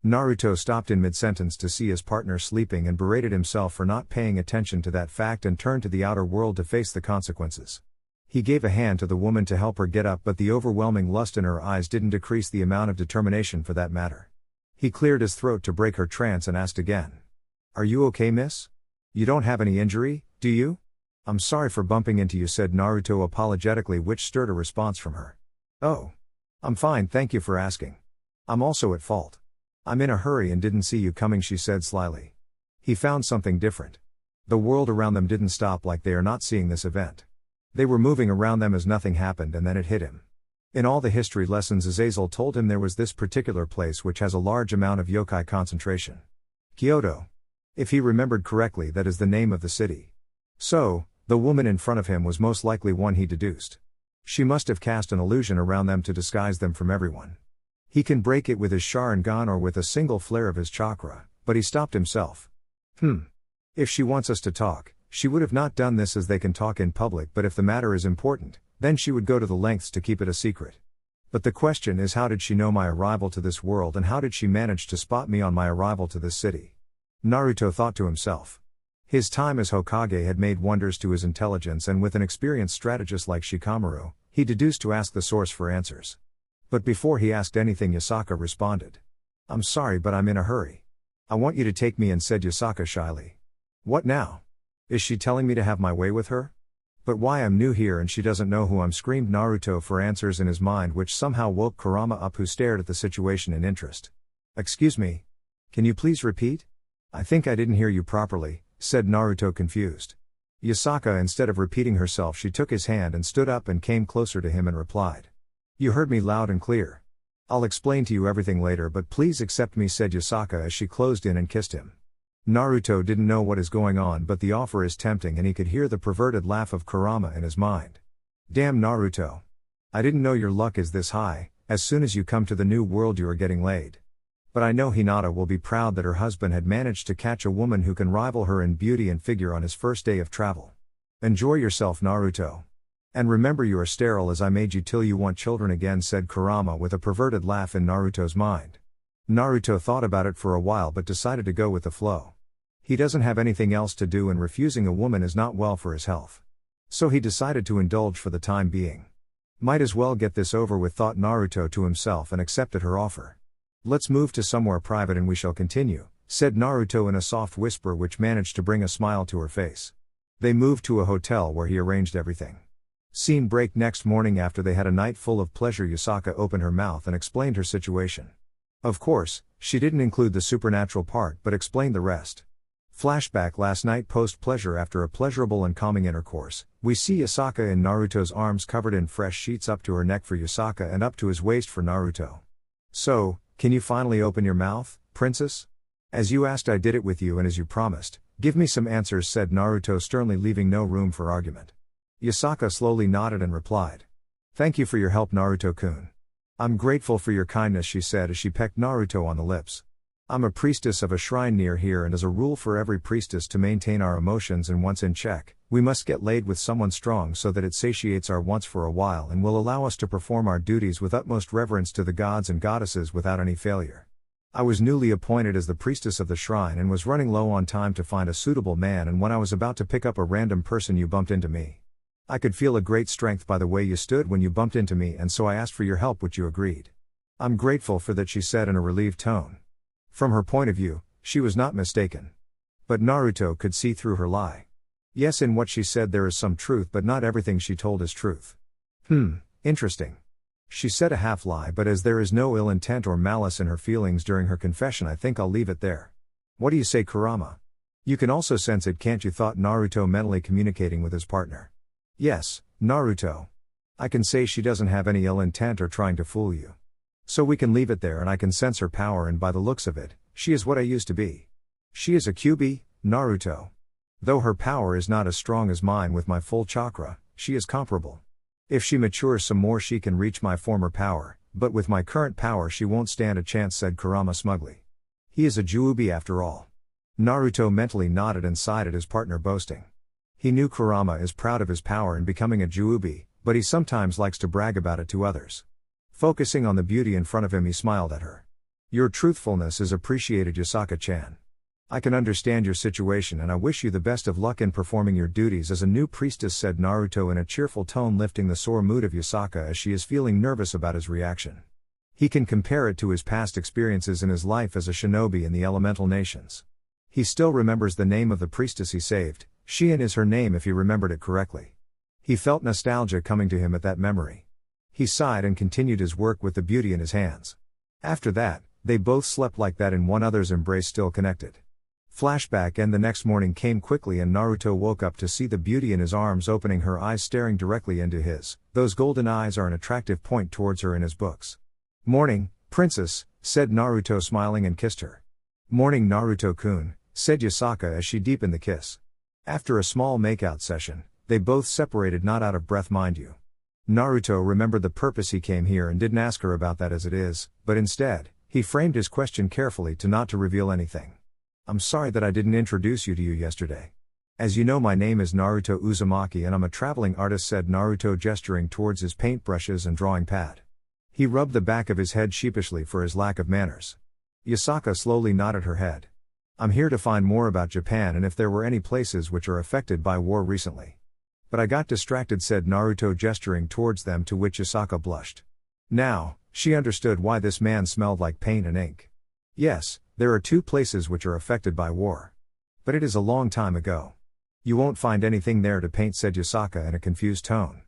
Naruto stopped in mid-sentence to see his partner sleeping and berated himself for not paying attention to that fact and turned to the outer world to face the consequences. He gave a hand to the woman to help her get up, but the overwhelming lust in her eyes didn't decrease the amount of determination for that matter. He cleared his throat to break her trance and asked again. Are you okay, miss? You don't have any injury, do you? I'm sorry for bumping into you, said Naruto apologetically, which stirred a response from her. Oh. I'm fine, thank you for asking. I'm also at fault. I'm in a hurry and didn't see you coming, she said slyly. He found something different. The world around them didn't stop like they are not seeing this event. They were moving around them as nothing happened, and then it hit him. In all the history lessons Azazel told him, there was this particular place which has a large amount of yokai concentration. Kyoto. If he remembered correctly, that is the name of the city. So, the woman in front of him was most likely one, he deduced. She must have cast an illusion around them to disguise them from everyone. He can break it with his Sharingan or with a single flare of his chakra, but he stopped himself. If she wants us to talk, she would have not done this, as they can talk in public, but if the matter is important, then she would go to the lengths to keep it a secret. But the question is, how did she know my arrival to this world, and how did she manage to spot me on my arrival to this city? Naruto thought to himself. His time as Hokage had made wonders to his intelligence, and with an experienced strategist like Shikamaru, he deduced to ask the source for answers. But before he asked anything, Yasaka responded. I'm sorry, but I'm in a hurry. I want you to take me in, said Yasaka shyly. What now? Is she telling me to have my way with her? But why, I'm new here and she doesn't know who I'm, screamed Naruto for answers in his mind, which somehow woke Kurama up, who stared at the situation in interest. Excuse me? Can you please repeat? I think I didn't hear you properly, said Naruto, confused. Yasaka, instead of repeating herself, she took his hand and stood up and came closer to him and replied. You heard me loud and clear. I'll explain to you everything later, but please accept me, said Yasaka as she closed in and kissed him. Naruto didn't know what is going on, but the offer is tempting, and he could hear the perverted laugh of Kurama in his mind. Damn, Naruto. I didn't know your luck is this high. As soon as you come to the new world you are getting laid. But I know Hinata will be proud that her husband had managed to catch a woman who can rival her in beauty and figure on his first day of travel. Enjoy yourself, Naruto. And remember, you are sterile, as I made you till you want children again, said Kurama with a perverted laugh in Naruto's mind. Naruto thought about it for a while but decided to go with the flow. He doesn't have anything else to do, and refusing a woman is not well for his health. So he decided to indulge for the time being. Might as well get this over with, thought Naruto to himself, and accepted her offer. Let's move to somewhere private and we shall continue, said Naruto in a soft whisper which managed to bring a smile to her face. They moved to a hotel where he arranged everything. Scene break. Next morning, after they had a night full of pleasure, Yasaka opened her mouth and explained her situation. Of course, she didn't include the supernatural part but explained the rest. Flashback. Last night, post-pleasure, after a pleasurable and calming intercourse, we see Yasaka in Naruto's arms, covered in fresh sheets up to her neck for Yasaka and up to his waist for Naruto. So, can you finally open your mouth, princess? As you asked, I did it with you, and as you promised, Give me some answers, said Naruto sternly, leaving no room for argument. Yasaka slowly nodded and replied. Thank you for your help, Naruto-kun. I'm grateful for your kindness, she said as she pecked Naruto on the lips. I'm a priestess of a shrine near here, and as a rule for every priestess to maintain our emotions and wants in check, we must get laid with someone strong so that it satiates our wants for a while and will allow us to perform our duties with utmost reverence to the gods and goddesses without any failure. I was newly appointed as the priestess of the shrine and was running low on time to find a suitable man, and when I was about to pick up a random person, you bumped into me. I could feel a great strength by the way you stood when you bumped into me, and so I asked for your help, which you agreed. I'm grateful for that, she said in a relieved tone. From her point of view, she was not mistaken. But Naruto could see through her lie. Yes, in what she said there is some truth, but not everything she told is truth. Interesting. She said a half-lie, but as there is no ill intent or malice in her feelings during her confession, I think I'll leave it there. What do you say, Kurama? You can also sense it, can't you? Thought Naruto, mentally communicating with his partner. Yes, Naruto. I can say she doesn't have any ill intent or trying to fool you. So we can leave it there, and I can sense her power, and by the looks of it, she is what I used to be. She is a QB, Naruto. Though her power is not as strong as mine with my full chakra, she is comparable. If she matures some more she can reach my former power, but with my current power she won't stand a chance, said Kurama smugly. He is a Juubi after all. Naruto mentally nodded and sighed at his partner boasting. He knew Kurama is proud of his power in becoming a Juubi, but he sometimes likes to brag about it to others. Focusing on the beauty in front of him, he smiled at her. Your truthfulness is appreciated, Yasaka-chan. I can understand your situation and I wish you the best of luck in performing your duties as a new priestess, said Naruto in a cheerful tone, lifting the sore mood of Yasaka as she is feeling nervous about his reaction. He can compare it to his past experiences in his life as a shinobi in the elemental nations. He still remembers the name of the priestess he saved. Shion is her name if he remembered it correctly. He felt nostalgia coming to him at that memory. He sighed and continued his work with the beauty in his hands. After that, they both slept like that in one another's embrace, still connected. Flashback, and the next morning came quickly and Naruto woke up to see the beauty in his arms, opening her eyes, staring directly into his. Those golden eyes are an attractive point towards her in his books. Morning, princess, said Naruto smiling and kissed her. Morning, Naruto-kun, said Yasaka as she deepened the kiss. After a small makeout session, they both separated, not out of breath mind you. Naruto remembered the purpose he came here and didn't ask her about that as it is, but instead, he framed his question carefully to not to reveal anything. I'm sorry that I didn't introduce you to you yesterday. As you know, my name is Naruto Uzumaki and I'm a traveling artist, said Naruto, gesturing towards his paintbrushes and drawing pad. He rubbed the back of his head sheepishly for his lack of manners. Yasaka slowly nodded her head. I'm here to find more about Japan and if there were any places which are affected by war recently. But I got distracted, said Naruto, gesturing towards them, to which Yasaka blushed. Now, she understood why this man smelled like paint and ink. Yes, there are 2 places which are affected by war. But it is a long time ago. You won't find anything there to paint, said Yasaka in a confused tone.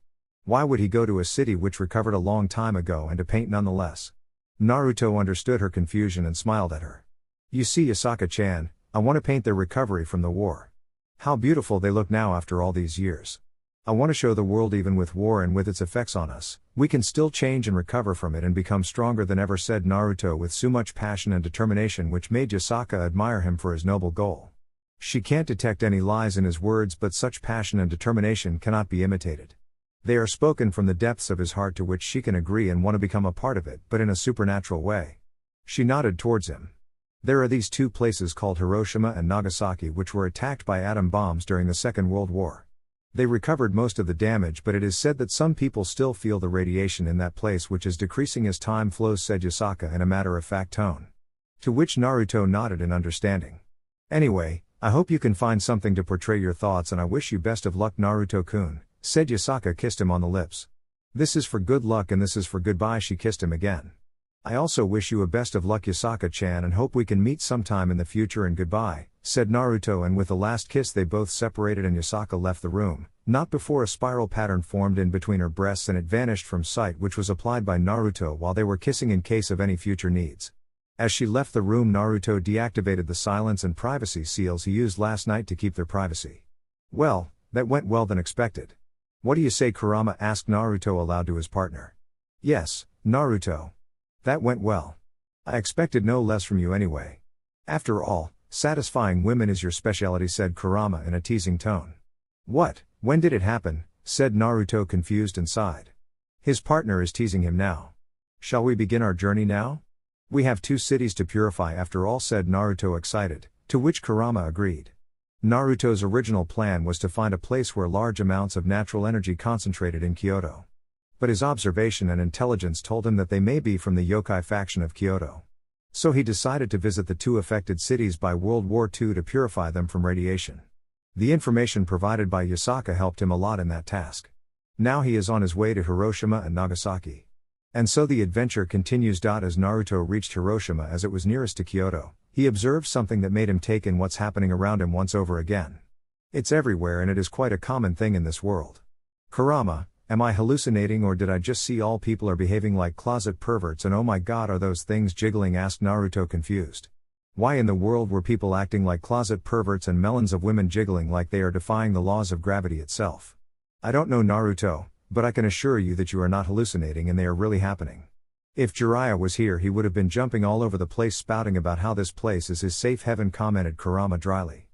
Why would he go to a city which recovered a long time ago and to paint nonetheless? Naruto understood her confusion and smiled at her. You see, Yasaka-chan, I want to paint their recovery from the war. How beautiful they look now after all these years. I want to show the world, even with war and with its effects on us, we can still change and recover from it and become stronger than ever, said Naruto with so much passion and determination which made Yasaka admire him for his noble goal. She can't detect any lies in his words, but such passion and determination cannot be imitated. They are spoken from the depths of his heart, to which she can agree and want to become a part of it, but in a supernatural way. She nodded towards him. There are these 2 places called Hiroshima and Nagasaki which were attacked by atom bombs during the Second World War. They recovered most of the damage, but it is said that some people still feel the radiation in that place, which is decreasing as time flows, said Yasaka in a matter-of-fact tone. To which Naruto nodded in understanding. Anyway, I hope you can find something to portray your thoughts and I wish you best of luck, Naruto-kun, said Yasaka, kissed him on the lips. This is for good luck and this is for goodbye, she kissed him again. I also wish you a best of luck, Yasaka-chan, and hope we can meet sometime in the future, and goodbye, said Naruto, and with the last kiss they both separated and Yasaka left the room, not before a spiral pattern formed in between her breasts and it vanished from sight, which was applied by Naruto while they were kissing in case of any future needs. As she left the room, Naruto deactivated the silence and privacy seals he used last night to keep their privacy. Well, that went well than expected. What do you say, Kurama, asked Naruto aloud to his partner. Yes, Naruto. That went well. I expected no less from you anyway. After all, Satisfying women is your specialty, said Kurama in a teasing tone. What, when did it happen? Said Naruto, confused and sighed. His partner is teasing him now. Shall we begin our journey now? We have 2 cities to purify after all, said Naruto, excited, to which Kurama agreed. Naruto's original plan was to find a place where large amounts of natural energy concentrated in Kyoto. But his observation and intelligence told him that they may be from the yokai faction of Kyoto. So he decided to visit the 2 affected cities by World War II to purify them from radiation. The information provided by Yasaka helped him a lot in that task. Now he is on his way to Hiroshima and Nagasaki. And so the adventure continues. As Naruto reached Hiroshima, as it was nearest to Kyoto, he observed something that made him take in what's happening around him once over again. It's everywhere, and it is quite a common thing in this world. Kurama, am I hallucinating, or did I just see all people are behaving like closet perverts, and oh my god, are those things jiggling? Asked Naruto, confused. Why in the world were people acting like closet perverts and melons of women jiggling like they are defying the laws of gravity itself? I don't know, Naruto, but I can assure you that you are not hallucinating and they are really happening. If Jiraiya was here, he would have been jumping all over the place spouting about how this place is his safe heaven, commented Kurama dryly.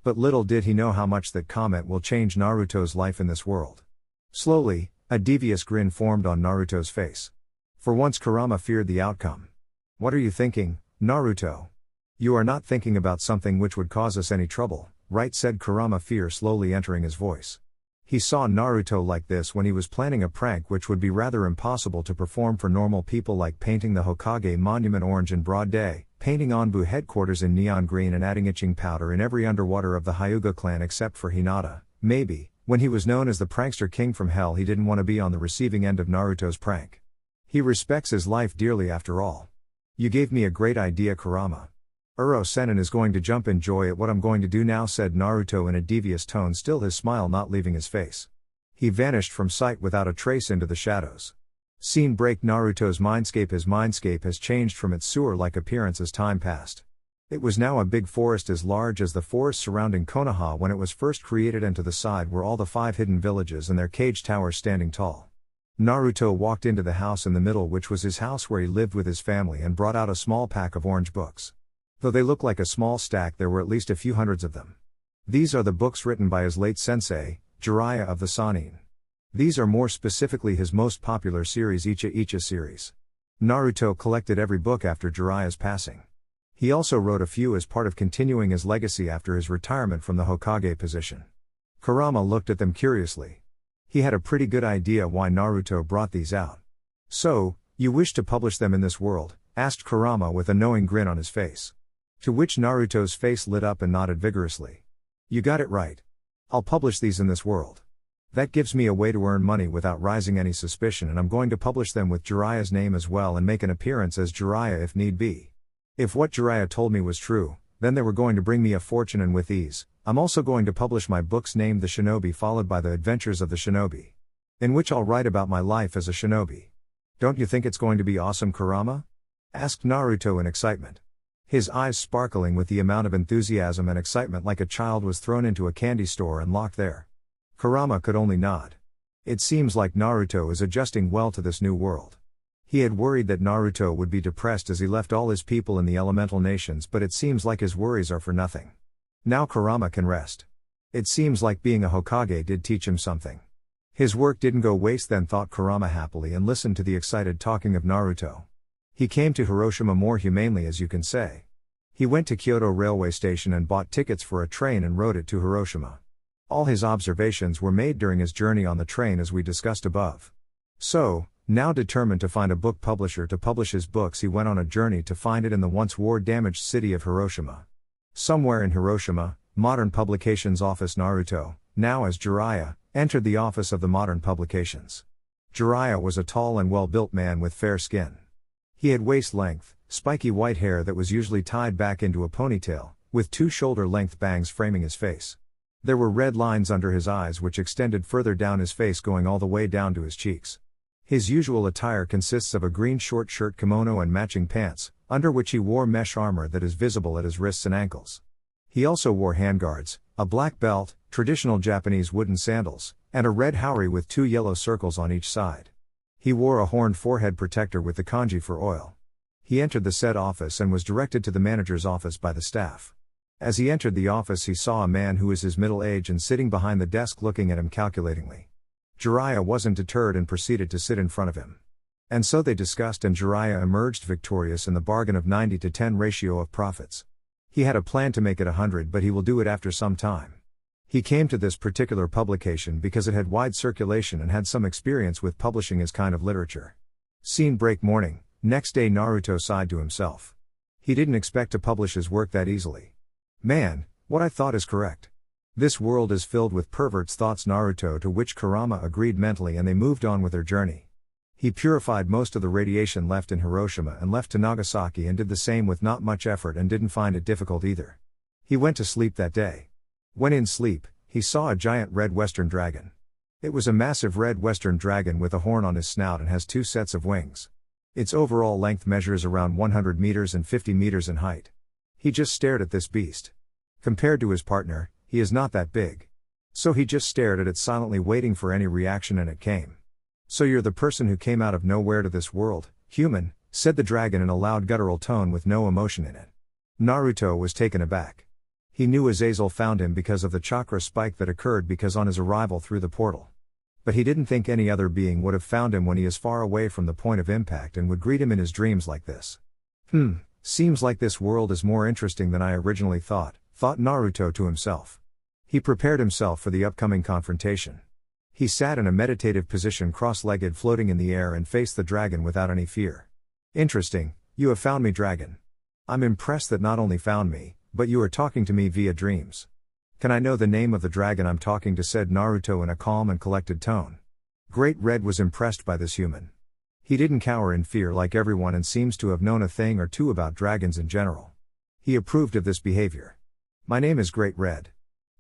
But little did he know how much that comment will change Naruto's life in this world. Slowly, a devious grin formed on Naruto's face. For once Kurama feared the outcome. What are you thinking, Naruto? You are not thinking about something which would cause us any trouble, right? Said Kurama, fear slowly entering his voice. He saw Naruto like this when he was planning a prank which would be rather impossible to perform for normal people, like painting the Hokage monument orange in broad day, painting Anbu headquarters in neon green, and adding itching powder in every underwater of the Hyuga clan except for Hinata. Maybe, when he was known as the prankster king from hell, he didn't want to be on the receiving end of Naruto's prank. He respects his life dearly after all. You gave me a great idea, Kurama. Uro-Sennin is going to jump in joy at what I'm going to do now, said Naruto in a devious tone, still his smile not leaving his face. He vanished from sight without a trace into the shadows. Scene break. Naruto's mindscape. His mindscape has changed from its sewer-like appearance as time passed. It was now a big forest as large as the forest surrounding Konoha when it was first created, and to the side were all the 5 hidden villages and their cage towers standing tall. Naruto walked into the house in the middle, which was his house where he lived with his family, and brought out a small pack of orange books. Though they look like a small stack, there were at least a few hundreds of them. These are the books written by his late sensei, Jiraiya of the Sannin. These are more specifically his most popular series, Icha series. Naruto collected every book after Jiraiya's passing. He also wrote a few as part of continuing his legacy after his retirement from the Hokage position. Kurama looked at them curiously. He had a pretty good idea why Naruto brought these out. So, you wish to publish them in this world? Asked Kurama with a knowing grin on his face. To which Naruto's face lit up and nodded vigorously. You got it right. I'll publish these in this world. That gives me a way to earn money without raising any suspicion, and I'm going to publish them with Jiraiya's name as well and make an appearance as Jiraiya if need be. If what Jiraiya told me was true, then they were going to bring me a fortune, and with ease. I'm also going to publish my books named The Shinobi, followed by The Adventures of the Shinobi, in which I'll write about my life as a shinobi. Don't you think it's going to be awesome, Kurama? Asked Naruto in excitement. His eyes sparkling with the amount of enthusiasm and excitement, like a child was thrown into a candy store and locked there. Kurama could only nod. It seems like Naruto is adjusting well to this new world. He had worried that Naruto would be depressed as he left all his people in the elemental nations, but it seems like his worries are for nothing. Now Kurama can rest. It seems like being a Hokage did teach him something. His work didn't go waste then, thought Kurama happily, and listened to the excited talking of Naruto. He came to Hiroshima more humanely, as you can say. He went to Kyoto railway station and bought tickets for a train and rode it to Hiroshima. All his observations were made during his journey on the train, as we discussed above. So, now determined to find a book publisher to publish his books, he went on a journey to find it in the once war-damaged city of Hiroshima. Somewhere in Hiroshima, Modern Publications office. Naruto, now as Jiraiya, entered the office of the Modern Publications. Jiraiya was a tall and well-built man with fair skin. He had waist-length, spiky white hair that was usually tied back into a ponytail, with 2 shoulder-length bangs framing his face. There were red lines under his eyes which extended further down his face, going all the way down to his cheeks. His usual attire consists of a green short shirt, kimono and matching pants, under which he wore mesh armor that is visible at his wrists and ankles. He also wore handguards, a black belt, traditional Japanese wooden sandals, and a red haori with 2 yellow circles on each side. He wore a horned forehead protector with the kanji for oil. He entered the said office and was directed to the manager's office by the staff. As he entered the office, he saw a man who was his middle age and sitting behind the desk looking at him calculatingly. Jiraiya wasn't deterred and proceeded to sit in front of him. And so they discussed, and Jiraiya emerged victorious in the bargain of 90-10 ratio of profits. He had a plan to make it 100, but he will do it after some time. He came to this particular publication because it had wide circulation and had some experience with publishing his kind of literature. Scene break morning. Next day, Naruto sighed to himself. He didn't expect to publish his work that easily. Man, what I thought is correct. This world is filled with perverts' thoughts, Naruto, to which Kurama agreed mentally, and they moved on with their journey. He purified most of the radiation left in Hiroshima and left to Nagasaki, and did the same with not much effort and didn't find it difficult either. He went to sleep that day. When in sleep, he saw a giant red western dragon. It was a massive red western dragon with a horn on his snout and has 2 sets of wings. Its overall length measures around 100 meters and 50 meters in height. He just stared at this beast. Compared to his partner, he is not that big. So he just stared at it silently, waiting for any reaction, and it came. So you're the person who came out of nowhere to this world, human, said the dragon in a loud guttural tone with no emotion in it. Naruto was taken aback. He knew Azazel found him because of the chakra spike that occurred because on his arrival through the portal. But he didn't think any other being would have found him when he is far away from the point of impact and would greet him in his dreams like this. Seems like this world is more interesting than I originally thought Naruto to himself. He prepared himself for the upcoming confrontation. He sat in a meditative position, cross-legged, floating in the air, and faced the dragon without any fear. Interesting, you have found me, dragon. I'm impressed that not only found me, but you are talking to me via dreams. Can I know the name of the dragon I'm talking to, said Naruto in a calm and collected tone. Great Red was impressed by this human. He didn't cower in fear like everyone and seems to have known a thing or two about dragons in general. He approved of this behavior. My name is Great Red.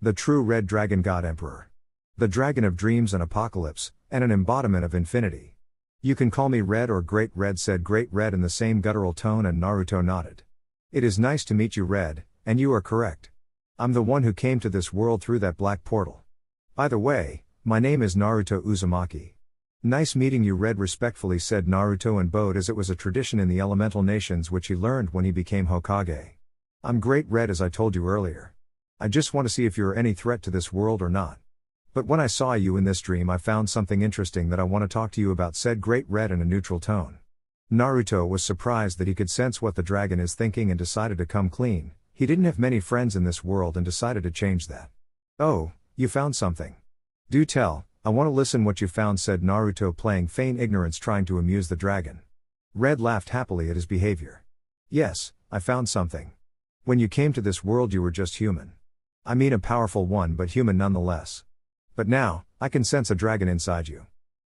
The true Red Dragon God Emperor. The dragon of dreams and apocalypse, and an embodiment of infinity. You can call me Red or Great Red, said Great Red in the same guttural tone, and Naruto nodded. It is nice to meet you, Red, and you are correct. I'm the one who came to this world through that black portal. By the way, my name is Naruto Uzumaki. Nice meeting you, Red, respectfully said Naruto, and bowed as it was a tradition in the elemental nations which he learned when he became Hokage. I'm Great Red, as I told you earlier. I just want to see if you're any threat to this world or not. But when I saw you in this dream, I found something interesting that I want to talk to you about, said Great Red in a neutral tone. Naruto was surprised that he could sense what the dragon is thinking and decided to come clean. He didn't have many friends in this world and decided to change that. Oh, you found something. Do tell, I want to listen what you found, said Naruto, playing feign ignorance, trying to amuse the dragon. Red laughed happily at his behavior. Yes, I found something. When you came to this world you were just human. I mean a powerful one, but human nonetheless. But now, I can sense a dragon inside you.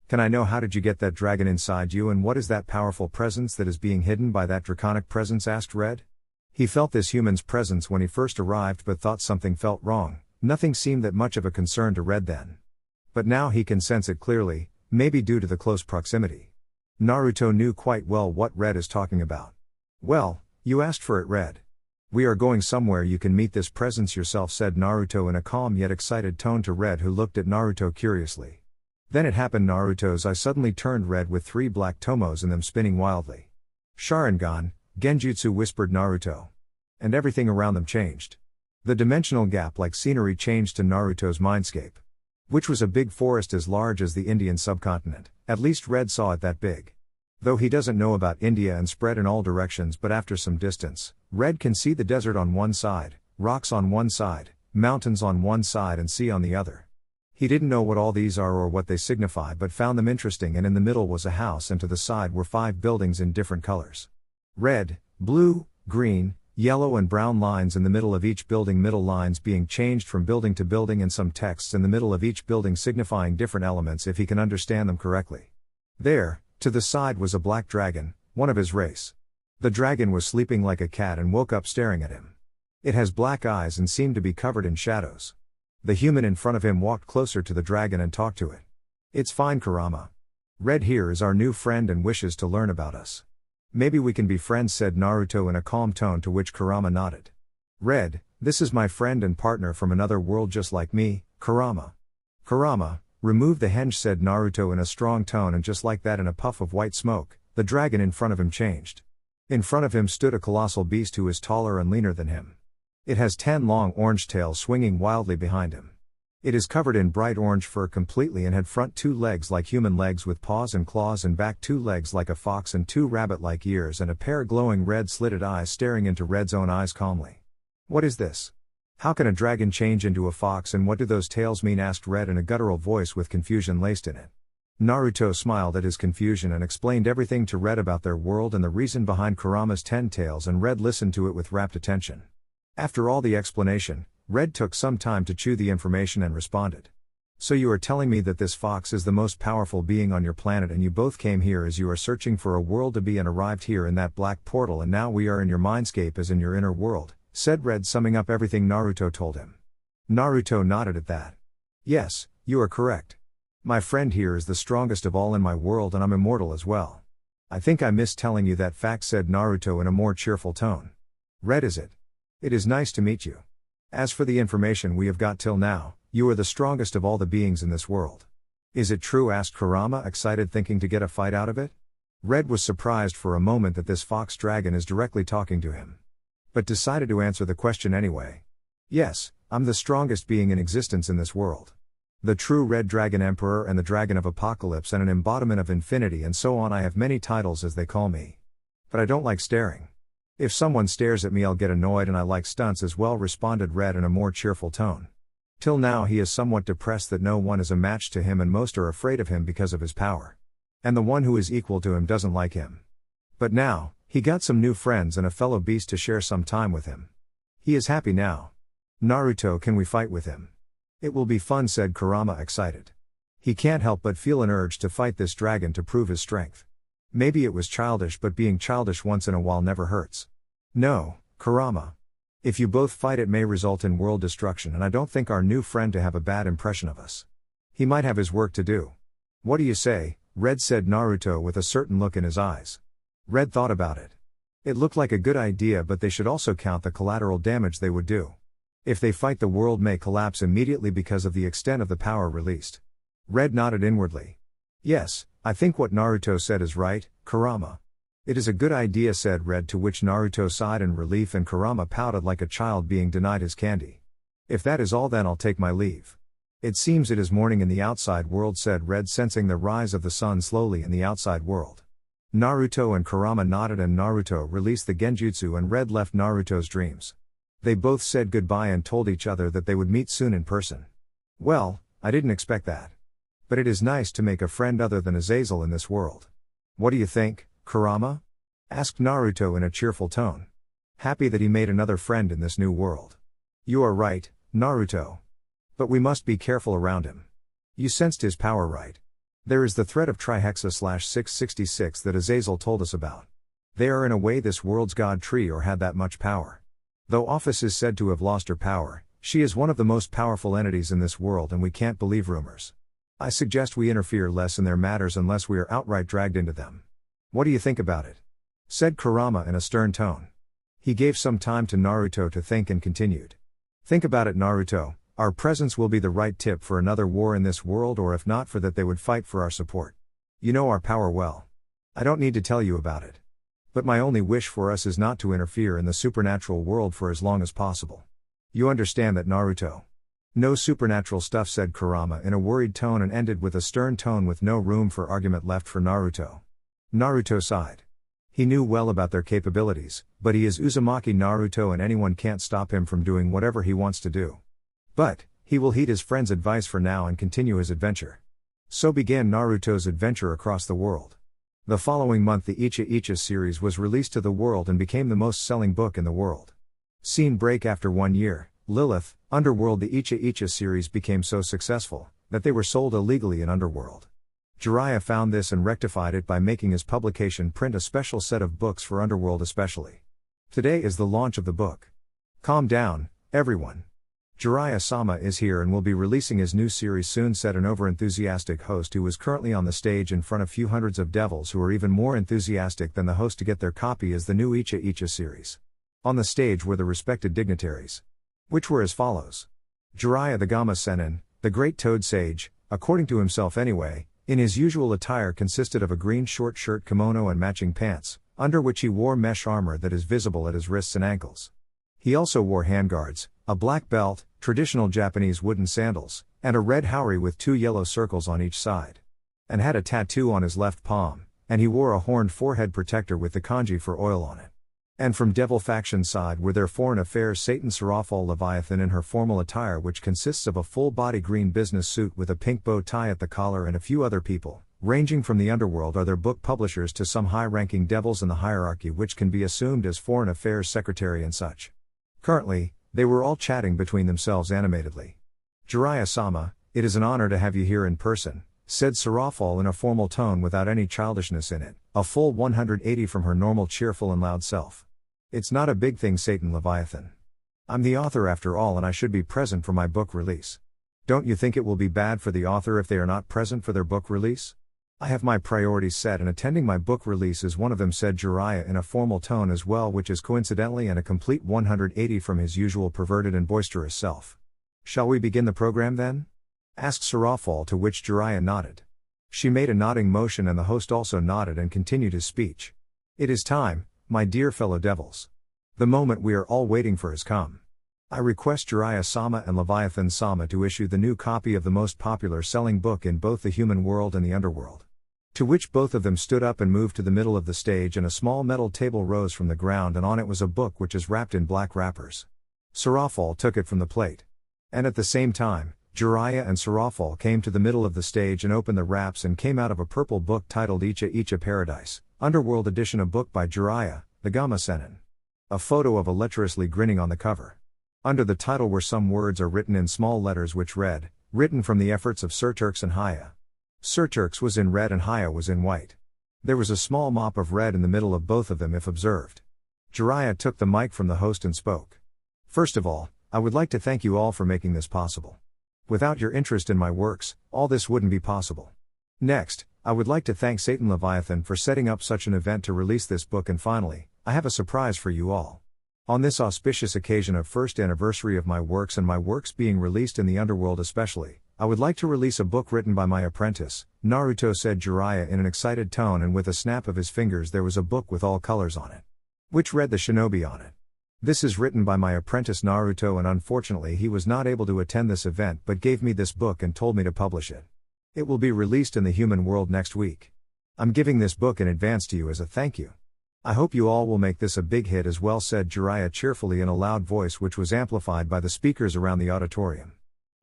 Can I know how did you get that dragon inside you, and what is that powerful presence that is being hidden by that draconic presence, asked Red. He felt this human's presence when he first arrived but thought something felt wrong. Nothing seemed that much of a concern to Red then. But now he can sense it clearly, maybe due to the close proximity. Naruto knew quite well what Red is talking about. Well, you asked for it, Red. We are going somewhere you can meet this presence yourself, said Naruto in a calm yet excited tone to Red, who looked at Naruto curiously. Then it happened, Naruto's eyes suddenly turned red with 3 black tomos in them spinning wildly. Sharingan, Genjutsu, whispered Naruto. And everything around them changed. The dimensional gap like scenery changed to Naruto's mindscape. Which was a big forest as large as the Indian subcontinent, at least Red saw it that big. Though he doesn't know about India and spread in all directions, but after some distance, Red can see the desert on one side, rocks on one side, mountains on one side and sea on the other. He didn't know what all these are or what they signify, but found them interesting, and in the middle was a house and to the side were 5 buildings in different colors. Red, blue, green, yellow and brown lines in the middle of each building, middle lines being changed from building to building, and some texts in the middle of each building signifying different elements if he can understand them correctly. There, to the side was a black dragon, one of his race. The dragon was sleeping like a cat and woke up staring at him. It has black eyes and seemed to be covered in shadows. The human in front of him walked closer to the dragon and talked to it. It's fine, Kurama. Red here is our new friend and wishes to learn about us. Maybe we can be friends, said Naruto in a calm tone, to which Kurama nodded. Red, this is my friend and partner from another world just like me, Kurama. Kurama, remove the henge, said Naruto in a strong tone, and just like that, in a puff of white smoke, the dragon in front of him changed. In front of him stood a colossal beast who is taller and leaner than him. It has 10 long orange tails swinging wildly behind him. It is covered in bright orange fur completely and had front 2 legs like human legs with paws and claws and back 2 legs like a fox and 2 rabbit-like ears and a pair glowing red slitted eyes staring into Red's own eyes calmly. What is this? How can a dragon change into a fox and what do those tails mean? Asked Red in a guttural voice with confusion laced in it. Naruto smiled at his confusion and explained everything to Red about their world and the reason behind Kurama's 10 tails, and Red listened to it with rapt attention. After all the explanation, Red took some time to chew the information and responded. So you are telling me that this fox is the most powerful being on your planet and you both came here as you are searching for a world to be and arrived here in that black portal and now we are in your mindscape as in your inner world, said Red, summing up everything Naruto told him. Naruto nodded at that. Yes, you are correct. My friend here is the strongest of all in my world and I'm immortal as well. I think I missed telling you that fact, said Naruto in a more cheerful tone. Red, is it? It is nice to meet you. As for the information we have got till now, you are the strongest of all the beings in this world. Is it true? Asked Kurama, excited, thinking to get a fight out of it. Red was surprised for a moment that this fox dragon is directly talking to him, but decided to answer the question anyway. Yes, I'm the strongest being in existence in this world. The true Red Dragon Emperor and the Dragon of Apocalypse and an embodiment of infinity and so on. I have many titles as they call me. But I don't like staring. If someone stares at me I'll get annoyed and I like stunts as well, responded Red in a more cheerful tone. Till now he is somewhat depressed that no one is a match to him and most are afraid of him because of his power. And the one who is equal to him doesn't like him. But now, he got some new friends and a fellow beast to share some time with him. He is happy now. Naruto, can we fight with him? It will be fun, said Kurama, excited. He can't help but feel an urge to fight this dragon to prove his strength. Maybe it was childish, but being childish once in a while never hurts. No, Kurama. If you both fight it may result in world destruction and I don't think our new friend to have a bad impression of us. He might have his work to do. What do you say, Red, said Naruto with a certain look in his eyes. Red thought about it. It looked like a good idea, but they should also count the collateral damage they would do. If they fight, the world may collapse immediately because of the extent of the power released. Red nodded inwardly. Yes, I think what Naruto said is right, Kurama. It is a good idea, said Red, to which Naruto sighed in relief and Kurama pouted like a child being denied his candy. If that is all, then I'll take my leave. It seems it is morning in the outside world, said Red, sensing the rise of the sun slowly in the outside world. Naruto and Kurama nodded and Naruto released the genjutsu and Red left Naruto's dreams. They both said goodbye and told each other that they would meet soon in person. Well, I didn't expect that. But it is nice to make a friend other than Azazel in this world. What do you think, Kurama? Asked Naruto in a cheerful tone. Happy that he made another friend in this new world. You are right, Naruto. But we must be careful around him. You sensed his power, right? There is the threat of Trihexa/666 that Azazel told us about. They are in a way this world's god tree or had that much power. Though Office is said to have lost her power, she is one of the most powerful entities in this world and we can't believe rumors. I suggest we interfere less in their matters unless we are outright dragged into them. What do you think about it? Said Kurama in a stern tone. He gave some time to Naruto to think and continued. Think about it, Naruto. Our presence will be the right tip for another war in this world, or if not for that they would fight for our support. You know our power well. I don't need to tell you about it. But my only wish for us is not to interfere in the supernatural world for as long as possible. You understand that, Naruto? No supernatural stuff, said Kurama in a worried tone and ended with a stern tone with no room for argument left for Naruto. Naruto sighed. He knew well about their capabilities, but he is Uzumaki Naruto and anyone can't stop him from doing whatever he wants to do. But, he will heed his friend's advice for now and continue his adventure. So began Naruto's adventure across the world. The following month the Icha Icha series was released to the world and became the most selling book in the world. Scene break after 1 year, Lilith, Underworld. The Icha Icha series became so successful, that they were sold illegally in Underworld. Jiraiya found this and rectified it by making his publication print a special set of books for Underworld especially. Today is the launch of the book. Calm down, everyone. Jiraiya-sama is here and will be releasing his new series soon, said an over-enthusiastic host who was currently on the stage in front of few hundreds of devils who are even more enthusiastic than the host to get their copy as the new Icha Icha series. On the stage were the respected dignitaries, which were as follows. Jiraiya the Gama Sennin, the great toad sage, according to himself anyway, in his usual attire consisted of a green short shirt, kimono and matching pants, under which he wore mesh armor that is visible at his wrists and ankles. He also wore handguards, a black belt, traditional Japanese wooden sandals, and a red haori with 2 yellow circles on each side. And had a tattoo on his left palm, and he wore a horned forehead protector with the kanji for oil on it. And from Devil faction side were their foreign affairs Satan Seraphol Leviathan in her formal attire, which consists of a full-body green business suit with a pink bow tie at the collar, and a few other people, ranging from the underworld are their book publishers to some high-ranking devils in the hierarchy, which can be assumed as foreign affairs secretary and such. Currently, they were all chatting between themselves animatedly. "Jiraiya-sama, it is an honor to have you here in person," said Seraphol in a formal tone without any childishness in it, a full 180 from her normal cheerful and loud self. "It's not a big thing, Satan Leviathan. I'm the author after all, and I should be present for my book release. Don't you think it will be bad for the author if they are not present for their book release? I have my priorities set, and attending my book release is one of them," said Jiraiya in a formal tone as well, which is coincidentally and a complete 180 from his usual perverted and boisterous self. "Shall we begin the program then?" asked Seraphol, to which Jiraiya nodded. She made a nodding motion, and the host also nodded and continued his speech. "It is time, my dear fellow devils. The moment we are all waiting for has come. I request Jiraiya-sama and Leviathan-sama to issue the new copy of the most popular selling book in both the human world and the underworld." To which both of them stood up and moved to the middle of the stage, and a small metal table rose from the ground, and on it was a book which is wrapped in black wrappers. Seraphol took it from the plate. And at the same time, Jiraiya and Seraphol came to the middle of the stage and opened the wraps, and came out of a purple book titled Icha Icha Paradise, Underworld Edition, a book by Jiraiya, the Gamma Sennin. A photo of a lecherously grinning on the cover. Under the title were some words are written in small letters which read, "Written from the efforts of Sir Turks and Haya." Sir Turks was in red and Haya was in white. There was a small mop of red in the middle of both of them if observed. Jiraiya took the mic from the host and spoke. "First of all, I would like to thank you all for making this possible. Without your interest in my works, all this wouldn't be possible. Next, I would like to thank Satan Leviathan for setting up such an event to release this book, and finally, I have a surprise for you all. On this auspicious occasion of first anniversary of my works and my works being released in the underworld especially, I would like to release a book written by my apprentice, Naruto," said Jiraiya in an excited tone, and with a snap of his fingers there was a book with all colors on it, which read "The Shinobi" on it. "This is written by my apprentice Naruto, and unfortunately he was not able to attend this event, but gave me this book and told me to publish it. It will be released in the human world next week. I'm giving this book in advance to you as a thank you. I hope you all will make this a big hit as well," said Jiraiya cheerfully in a loud voice which was amplified by the speakers around the auditorium.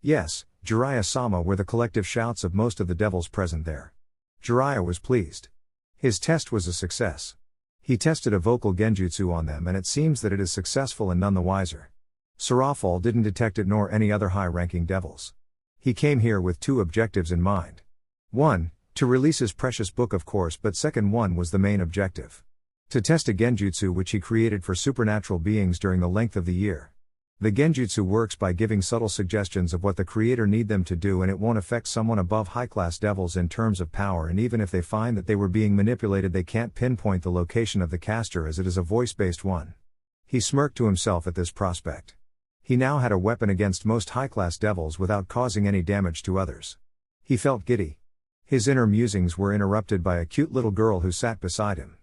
"Yes, Jiraiya-sama," were the collective shouts of most of the devils present there. Jiraiya was pleased. His test was a success. He tested a vocal genjutsu on them, and it seems that it is successful and none the wiser. Seraphol didn't detect it, nor any other high-ranking devils. He came here with 2 objectives in mind. 1, to release his precious book of course, but second one was the main objective. To test a genjutsu which he created for supernatural beings during the length of the year. The genjutsu works by giving subtle suggestions of what the creator need them to do, and it won't affect someone above high-class devils in terms of power, and even if they find that they were being manipulated they can't pinpoint the location of the caster as it is a voice-based one. He smirked to himself at this prospect. He now had a weapon against most high-class devils without causing any damage to others. He felt giddy. His inner musings were interrupted by a cute little girl who sat beside him.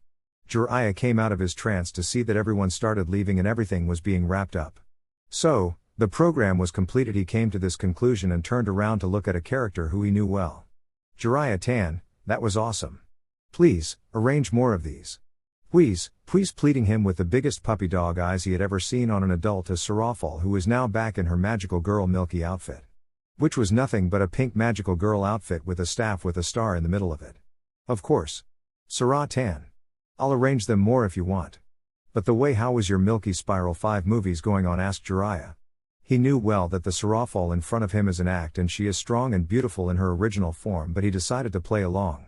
Jiraiya came out of his trance to see that everyone started leaving and everything was being wrapped up. So, the program was completed. He came to this conclusion and turned around to look at a character who he knew well. "Jiraiya-tan, that was awesome. Please, arrange more of these. Please," pleading him with the biggest puppy dog eyes he had ever seen on an adult, as Seraphol, who was now back in her magical girl Milky outfit. Which was nothing but a pink magical girl outfit with a staff with a star in the middle of it. "Of course. Sera-tan. I'll arrange them more if you want. But the way, how was your Milky Spiral 5 movies going on?" asked Jiraiya. He knew well that the Seraphol in front of him is an act, and she is strong and beautiful in her original form, but he decided to play along.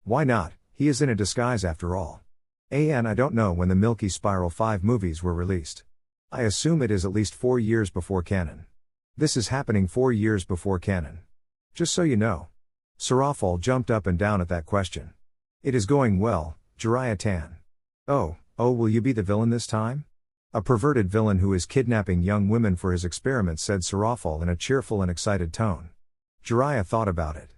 Why not? He is in a disguise after all. And I don't know when the Milky Spiral 5 movies were released. I assume it is at least 4 years before canon. This is happening 4 years before canon. Just so you know. Seraphol jumped up and down at that question. "It is going well, Jiraiya-tan. Oh, will you be the villain this time? A perverted villain who is kidnapping young women for his experiments," said Seraphol in a cheerful and excited tone. Jiraiya thought about it.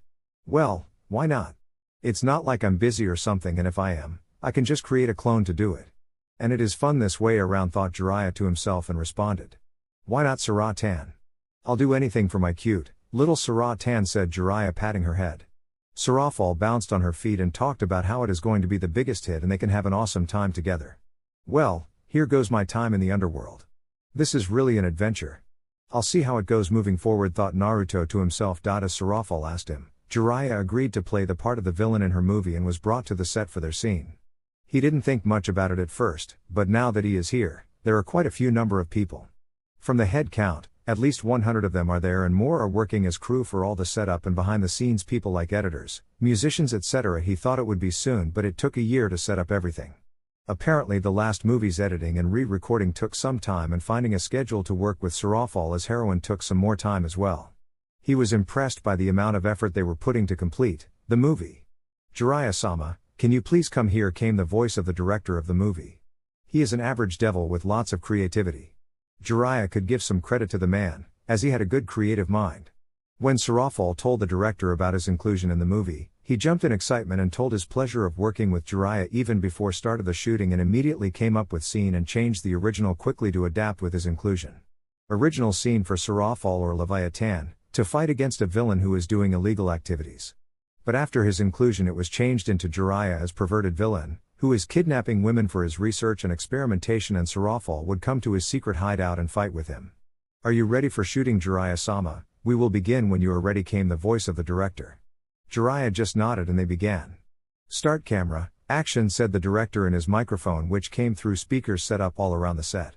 "Well, why not? It's not like I'm busy or something, and if I am, I can just create a clone to do it. And it is fun this way around, thought Jiraiya to himself and responded. Why not Sarah-tan? I'll do anything for my cute little Sarah-tan, said Jiraiya, patting her head. Sarafal bounced on her feet and talked about how it is going to be the biggest hit and they can have an awesome time together. Well, here goes my time in the underworld. This is really an adventure. I'll see how it goes moving forward, thought Naruto to himself. As Sarafal asked him, Jiraiya agreed to play the part of the villain in her movie and was brought to the set for their scene. He didn't think much about it at first, but now that he is here, there are quite a few number of people. From the head count, at least 100 of them are there and more are working as crew for all the setup and behind the scenes people like editors, musicians etc. He thought it would be soon, but it took a year to set up everything. Apparently the last movie's editing and re-recording took some time, and finding a schedule to work with Sarafal as heroine took some more time as well. He was impressed by the amount of effort they were putting to complete the movie. Jiraiya-sama, can you please come here, came the voice of the director of the movie. He is an average devil with lots of creativity. Jiraiya could give some credit to the man, as he had a good creative mind. When Sarafal told the director about his inclusion in the movie, he jumped in excitement and told his pleasure of working with Jiraiya even before start of the shooting, and immediately came up with scene and changed the original quickly to adapt with his inclusion. Original scene for Sarafal or Leviathan, to fight against a villain who is doing illegal activities. But after his inclusion it was changed into Jiraiya as perverted villain, who is kidnapping women for his research and experimentation, and Sarafal would come to his secret hideout and fight with him. Are you ready for shooting, Jiraiya-sama? We will begin when you are ready, came the voice of the director. Jiraiya just nodded and they began. Start camera, action, said the director in his microphone, which came through speakers set up all around the set.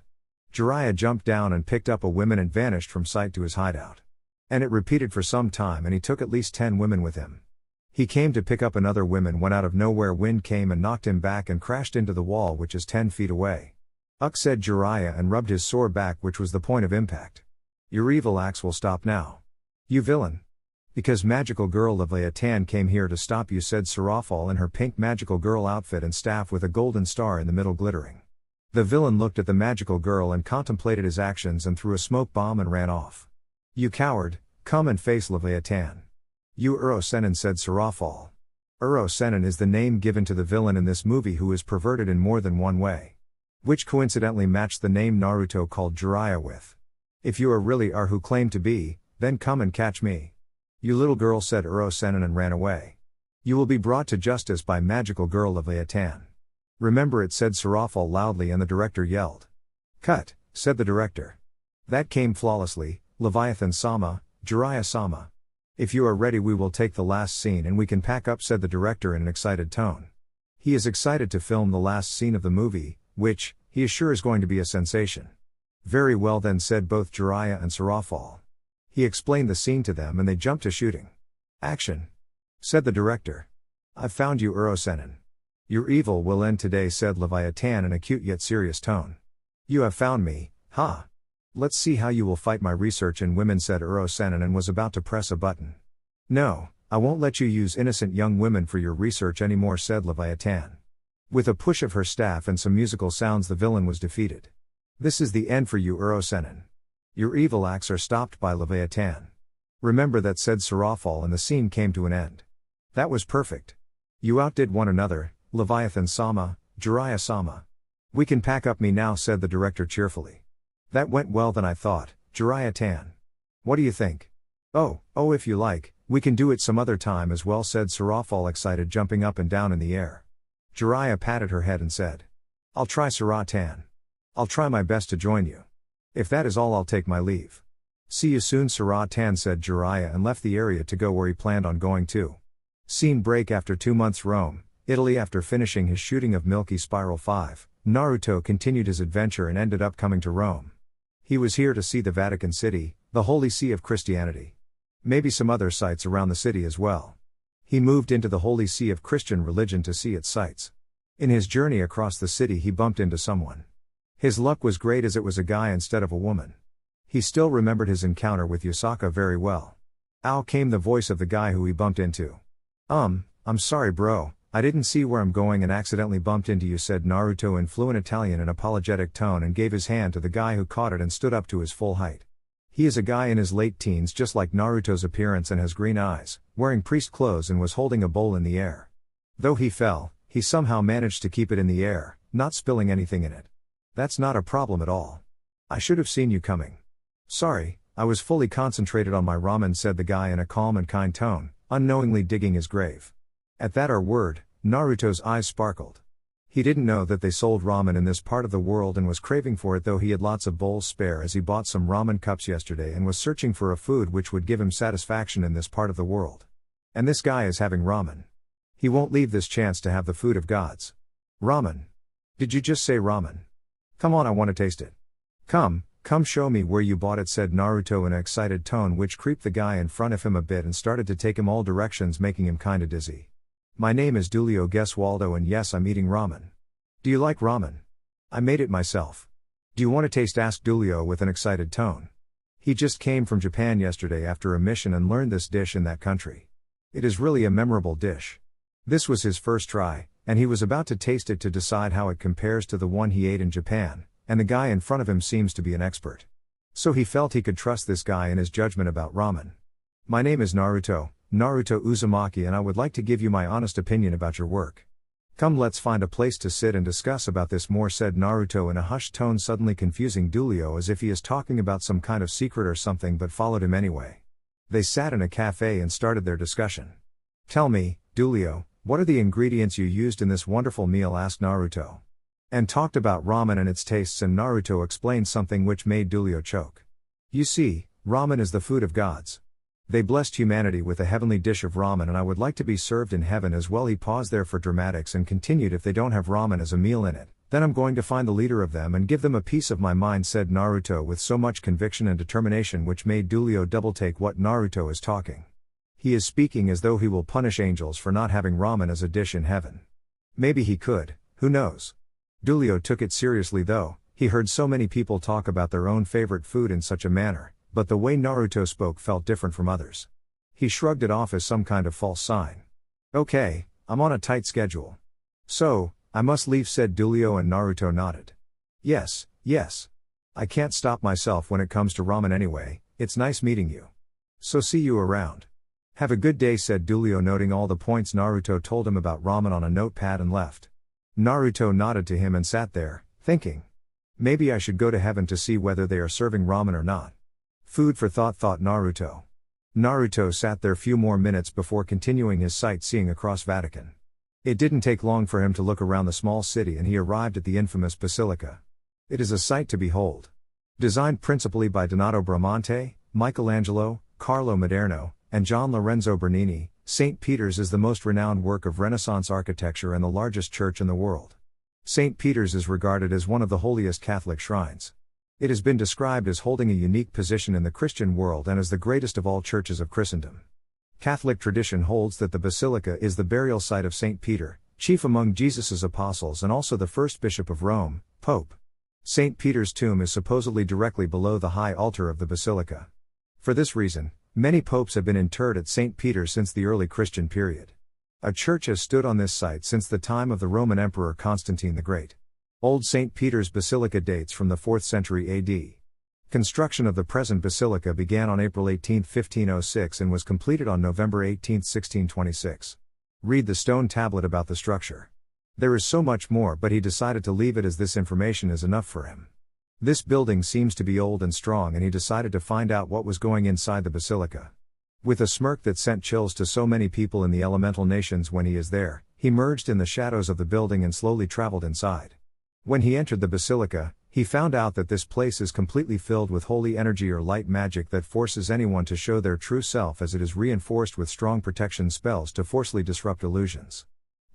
Jiraiya jumped down and picked up a woman and vanished from sight to his hideout. And it repeated for some time, and he took at least 10 women with him. He came to pick up another woman when out of nowhere wind came and knocked him back and crashed into the wall, which is 10 feet away. Ugh, said Jiraiya and rubbed his sore back, which was the point of impact. Your evil acts will stop now. You villain. Because magical girl Leviathan came here to stop you, said Sarafal in her pink magical girl outfit and staff with a golden star in the middle glittering. The villain looked at the magical girl and contemplated his actions and threw a smoke bomb and ran off. You coward, come and face Leviathan. You Uro-Sennin, said Sarafal. Uro-Sennin is the name given to the villain in this movie, who is perverted in more than one way. Which coincidentally matched the name Naruto called Jiraiya with. If you are really are who claim to be, then come and catch me. You little girl, said Uro-Sennin and ran away. You will be brought to justice by magical girl Leviathan. Remember it, said Sarafal loudly, and the director yelled. Cut, said the director. That came flawlessly, Leviathan-sama, Jiraiya-sama. If you are ready we will take the last scene and we can pack up, said the director in an excited tone. He is excited to film the last scene of the movie, which, he is sure is going to be a sensation. Very well then, said both Jiraiya and Sarafal. He explained the scene to them and they jumped to shooting. Action, said the director. I've found you, Uro-Sennin. Your evil will end today, said Leviathan in a cute yet serious tone. You have found me, ha! Let's see how you will fight my research in women, said Uro-Sennin, and was about to press a button. No, I won't let you use innocent young women for your research anymore, said Leviathan. With a push of her staff and some musical sounds the villain was defeated. This is the end for you, Uro-Sennin. Your evil acts are stopped by Leviathan. Remember that, said Sarafal, and the scene came to an end. That was perfect. You outdid one another, Leviathan-sama, Jiraiya-sama. We can pack up me now, said the director cheerfully. That went well than I thought, Jiraiya-tan. What do you think? Oh, if you like, we can do it some other time as well, said Sarafal, excited, jumping up and down in the air. Jiraiya patted her head and said. I'll try, Sarah-tan. I'll try my best to join you. If that is all, I'll take my leave. See you soon, Sarah-tan, said Jiraiya and left the area to go where he planned on going to. Scene break. After 2 months, Rome, Italy. After finishing his shooting of Milky Spiral 5, Naruto continued his adventure and ended up coming to Rome. He was here to see the Vatican City, the Holy See of Christianity. Maybe some other sites around the city as well. He moved into the Holy See of Christian religion to see its sights. In his journey across the city he bumped into someone. His luck was great as it was a guy instead of a woman. He still remembered his encounter with Yasaka very well. Ow, came the voice of the guy who he bumped into. I'm sorry bro, I didn't see where I'm going and accidentally bumped into you, said Naruto in fluent Italian in apologetic tone, and gave his hand to the guy who caught it and stood up to his full height. He is a guy in his late teens just like Naruto's appearance and has green eyes, wearing priest clothes and was holding a bowl in the air. Though he fell, he somehow managed to keep it in the air, Not spilling anything in it. That's not a problem at all. I should have seen you coming. Sorry, I was fully concentrated on my ramen, said the guy in a calm and kind tone, unknowingly digging his grave. At that word, Naruto's eyes sparkled. He didn't know that they sold ramen in this part of the world and was craving for it, though he had lots of bowls spare as he bought some ramen cups yesterday and was searching for a food which would give him satisfaction in this part of the world. And this guy is having ramen. He won't leave this chance to have the food of gods. Ramen. Did you just say ramen? Come on, I want to taste it. Come show me where you bought it, said Naruto in an excited tone which creeped the guy in front of him a bit and started to take him all directions, making him kinda dizzy. My name is Dulio Geswaldo and yes, I'm eating ramen. Do you like ramen? I made it myself. Do you want to taste? Asked Dulio with an excited tone. He just came from Japan yesterday after a mission and learned this dish in that country. It is really a memorable dish. This was his first try, and he was about to taste it to decide how it compares to the one he ate in Japan, and the guy in front of him seems to be an expert. So he felt he could trust this guy in his judgment about ramen. My name is Naruto Uzumaki, and I would like to give you my honest opinion about your work. Come, let's find a place to sit and discuss about this more, said Naruto in a hushed tone, suddenly confusing Dulio as if he is talking about some kind of secret or something, but followed him anyway. They sat in a cafe and started their discussion. Tell me, Dulio, what are the ingredients you used in this wonderful meal? Asked Naruto. And talked about ramen and its tastes, and Naruto explained something which made Dulio choke. You see, ramen is the food of gods. They blessed humanity with a heavenly dish of ramen, and I would like to be served in heaven as well. He paused there for dramatics and continued, if they don't have ramen as a meal in it, then I'm going to find the leader of them and give them a piece of my mind, said Naruto with so much conviction and determination which made Dulio double take what Naruto is talking. He is speaking as though he will punish angels for not having ramen as a dish in heaven. Maybe he could, who knows? Dulio took it seriously though. He heard so many people talk about their own favorite food in such a manner, but the way Naruto spoke felt different from others. He shrugged it off as some kind of false sign. Okay, I'm on a tight schedule. So, I must leave, said Dulio, and Naruto nodded. Yes. I can't stop myself when it comes to ramen anyway. It's nice meeting you. So see you around. Have a good day, said Dulio, noting all the points Naruto told him about ramen on a notepad, and left. Naruto nodded to him and sat there, thinking. Maybe I should go to heaven to see whether they are serving ramen or not. Food for thought, thought Naruto. Naruto sat there few more minutes before continuing his sightseeing across Vatican. It didn't take long for him to look around the small city, and he arrived at the infamous basilica. It is a sight to behold. Designed principally by Donato Bramante, Michelangelo, Carlo Maderno, and Gian Lorenzo Bernini, St. Peter's is the most renowned work of Renaissance architecture and the largest church in the world. St. Peter's is regarded as one of the holiest Catholic shrines. It has been described as holding a unique position in the Christian world and as the greatest of all churches of Christendom. Catholic tradition holds that the basilica is the burial site of St. Peter, chief among Jesus' apostles and also the first bishop of Rome, Pope. St. Peter's tomb is supposedly directly below the high altar of the basilica. For this reason, many popes have been interred at St. Peter since the early Christian period. A church has stood on this site since the time of the Roman Emperor Constantine the Great. Old St. Peter's Basilica dates from the 4th century AD. Construction of the present basilica began on April 18, 1506 and was completed on November 18, 1626. Read the stone tablet about the structure. There is so much more, but he decided to leave it as this information is enough for him. This building seems to be old and strong, and he decided to find out what was going inside the basilica. With a smirk that sent chills to so many people in the elemental nations when he is there, he merged in the shadows of the building and slowly traveled inside. When he entered the basilica, he found out that this place is completely filled with holy energy or light magic that forces anyone to show their true self, as it is reinforced with strong protection spells to forcefully disrupt illusions.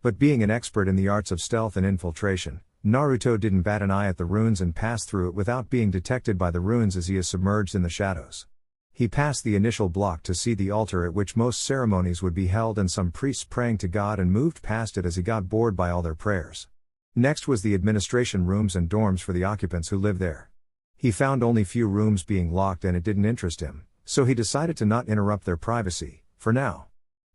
But being an expert in the arts of stealth and infiltration, Naruto didn't bat an eye at the runes and passed through it without being detected by the runes as he is submerged in the shadows. He passed the initial block to see the altar at which most ceremonies would be held and some priests praying to God, and moved past it as he got bored by all their prayers. Next was the administration rooms and dorms for the occupants who lived there. He found only few rooms being locked and it didn't interest him, so he decided to not interrupt their privacy, for now.